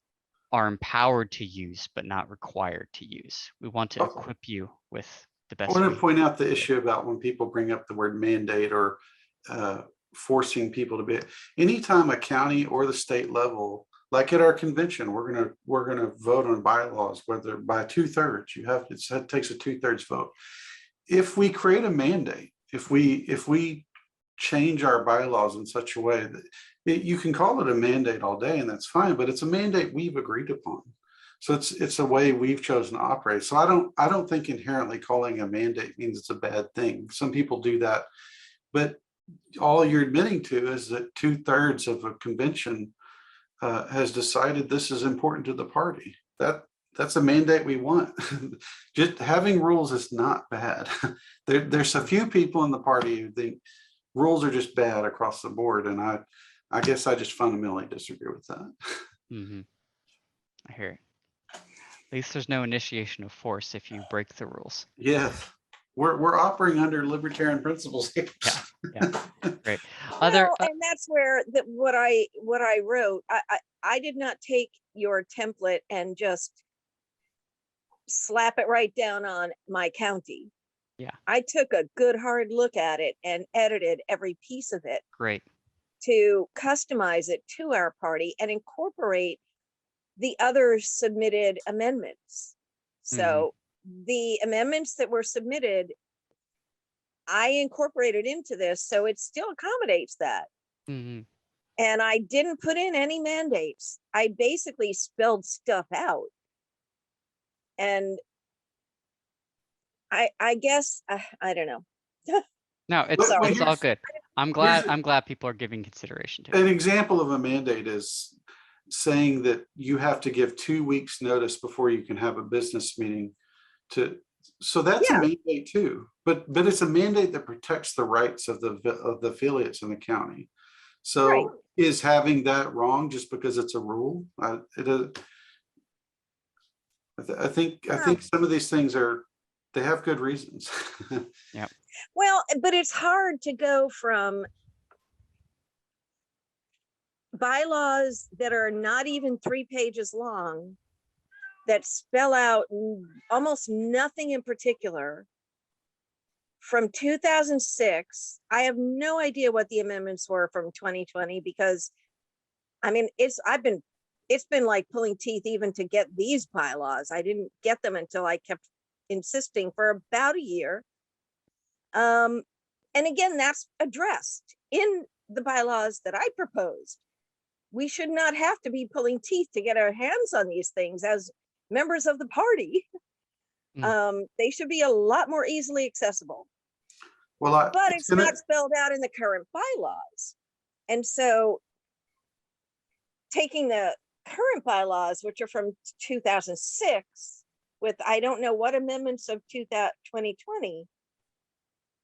are empowered to use, but not required to use. We want to equip you with the I best. want to way. point out the issue about when people bring up the word mandate or forcing people to be. Anytime a county or the state level, like at our convention, we're gonna vote on bylaws, whether by 2/3. It takes a 2/3 vote. If we create a mandate, if we change our bylaws in such a way that you can call it a mandate all day, and that's fine, but it's a mandate we've agreed upon. So it's a way we've chosen to operate. So I don't think inherently calling a mandate means it's a bad thing. Some people do that, but all you're admitting to is that 2/3 of a convention has decided this is important to the party. That's a mandate we want. Just having rules is not bad. There's a few people in the party who think rules are just bad across the board, and I guess I just fundamentally disagree with that. Mm-hmm. I hear it. At least there's no initiation of force if you break the rules. Yes, we're operating under libertarian principles here. Yeah, great. Well, and that's where what I wrote. I did not take your template and just slap it right down on my county. Yeah. I took a good hard look at it and edited every piece of it. Great. To customize it to our party and incorporate the other submitted amendments. So the amendments that were submitted, I incorporated into this, so it still accommodates that. And I didn't put in any mandates. I basically spelled stuff out. And I guess, I don't know. No, it's Sorry. all good. I'm glad people are giving consideration to it. An example of a mandate is saying that you have to give 2 weeks notice before you can have a business meeting so that's a mandate too, but it's a mandate that protects the rights of the affiliates in the county. So is having that wrong just because it's a rule? I think some of these things they have good reasons. Yeah. Well, but it's hard to go from bylaws that are not even 3 pages long, that spell out almost nothing in particular, from 2006. I have no idea what the amendments were from 2020, because I mean, it's been like pulling teeth even to get these bylaws. I didn't get them until I kept insisting for about a year. And again, that's addressed in the bylaws that I proposed. We should not have to be pulling teeth to get our hands on these things as members of the party. They should be a lot more easily accessible. Well, but it's not spelled out in the current bylaws. And so taking the current bylaws, which are from 2006, with I don't know what amendments of 2020,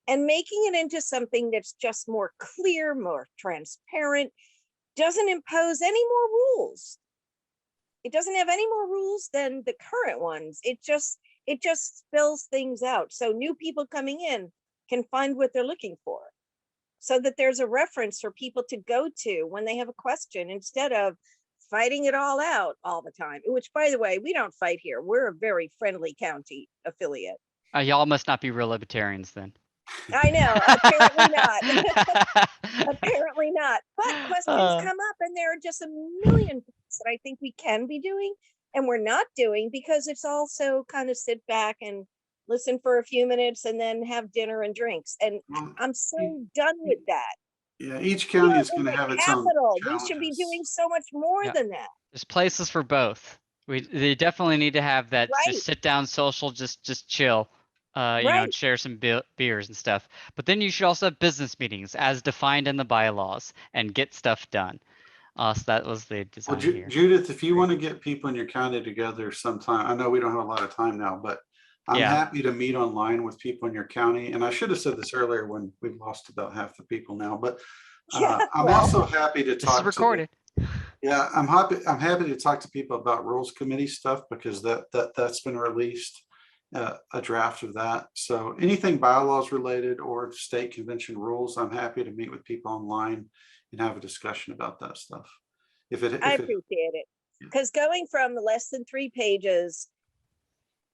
and making it into something that's just more clear, more transparent, doesn't impose any more rules. It doesn't have any more rules than the current ones. It just spells things out. So new people coming in can find what they're looking for, so that there's a reference for people to go to when they have a question, instead of fighting it all out all the time, which, by the way, we don't fight here. We're a very friendly county affiliate. Y'all must not be real libertarians then. I know, apparently not. Apparently not. But questions come up, and there are just a million things that I think we can be doing and we're not doing, because it's also kind of sit back and listen for a few minutes and then have dinner and drinks. And I'm so done with that. Yeah, each county is going to have its own We challenges. should be doing so much more than that. There's places for both. They definitely need to have that just sit down social, just chill, you know, share some beers and stuff. But then you should also have business meetings as defined in the bylaws and get stuff done. So that was the design here. Judith, if you want to get people in your county together sometime, I know we don't have a lot of time now, but I'm happy to meet online with people in your county. And I should have said this earlier when we've lost about half the people now, but I'm also happy to talk. This is recorded. I'm happy to talk to people about rules committee stuff, because that's been released. a draft of that. So anything bylaws related or state convention rules, I'm happy to meet with people online and have a discussion about that stuff. I If it appreciate it. Because going from less than 3 pages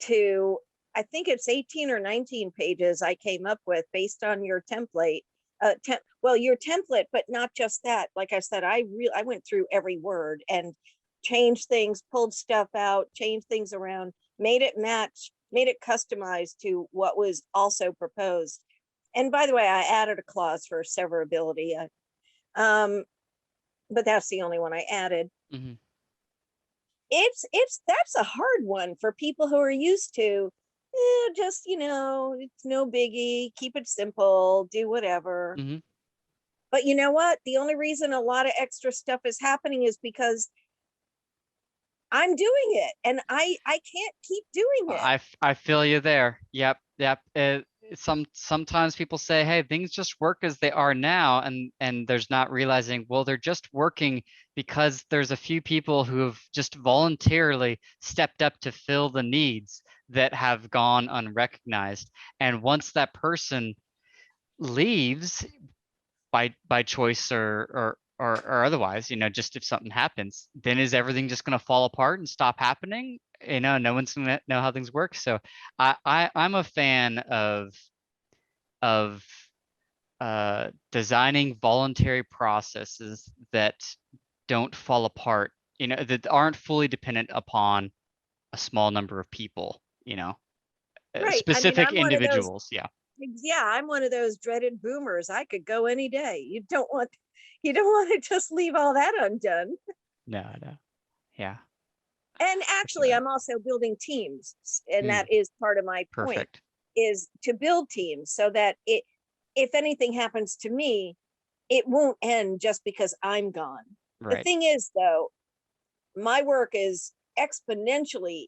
to, I think it's 18 or 19 pages I came up with based on your template. Well, your template, but not just that. Like I said, I went through every word and changed things, pulled stuff out, changed things around, made it match, made it customized to what was also proposed. And by the way, I added a clause for severability. But that's the only one I added. Mm-hmm. That's a hard one for people who are used to just, it's no biggie, keep it simple, do whatever. Mm-hmm. But you know what? The only reason a lot of extra stuff is happening is because I'm doing it and I can't keep doing it. I feel you there. Yep. Sometimes people say, hey, things just work as they are now, and there's not realizing, well, they're just working because there's a few people who have just voluntarily stepped up to fill the needs that have gone unrecognized. And once that person leaves by choice or otherwise, just if something happens, then is everything just going to fall apart and stop happening? No one's going to know how things work. So I'm a fan of designing voluntary processes that don't fall apart, that aren't fully dependent upon a small number of people, Right. specific I'm one of those, individuals. Yeah. yeah, I'm one of those dreaded boomers. I could go any day. You don't want to just leave all that undone. No. Yeah. And actually, I'm also building teams, and that is part of my point. Perfect. Is to build teams so that if anything happens to me, it won't end just because I'm gone. Right. The thing is, though, my work is exponentially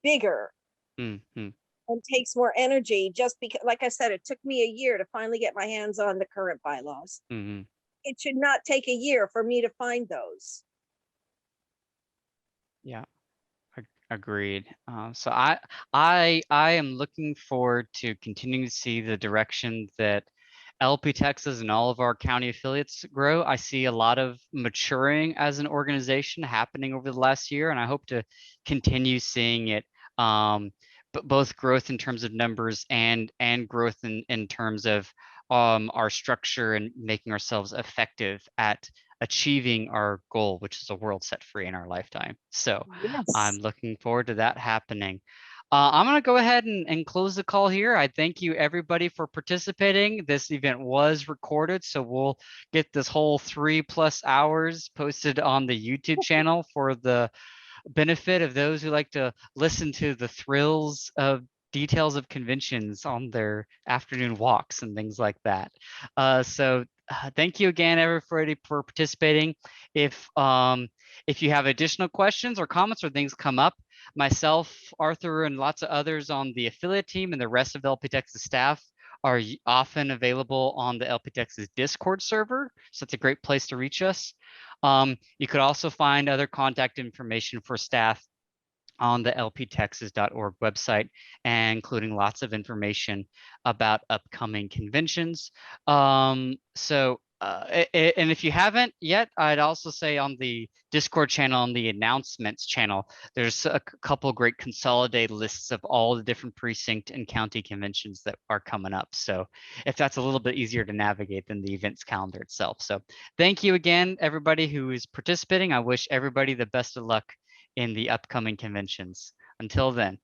bigger Mm-hmm. and takes more energy just because, like I said, it took me a year to finally get my hands on the current bylaws. Mm-hmm. It should not take a year for me to find those. Yeah. Agreed. So I am looking forward to continuing to see the direction that LP Texas and all of our county affiliates grow. I see a lot of maturing as an organization happening over the last year, and I hope to continue seeing it. But both growth in terms of numbers and growth in terms of our structure and making ourselves effective at achieving our goal, which is a world set free in our lifetime. So I'm Yes. looking forward to that happening. I'm going to go ahead and close the call here. I thank you everybody for participating. This event was recorded, so we'll get this whole 3+ hours posted on the YouTube channel for the benefit of those who like to listen to the thrills of details of conventions on their afternoon walks and things like that. So thank you again, everybody, for participating. If you have additional questions or comments or things come up, myself, Arthur, and lots of others on the affiliate team and the rest of the LP Texas staff are often available on the LP Texas Discord server. So it's a great place to reach us. You could also find other contact information for staff on the lptexas.org website, and including lots of information about upcoming conventions. And if you haven't yet, I'd also say on the Discord channel, on the announcements channel, there's a couple great consolidated lists of all the different precinct and county conventions that are coming up. So if that's a little bit easier to navigate than the events calendar itself. So thank you again, everybody who is participating. I wish everybody the best of luck in the upcoming conventions. Until then.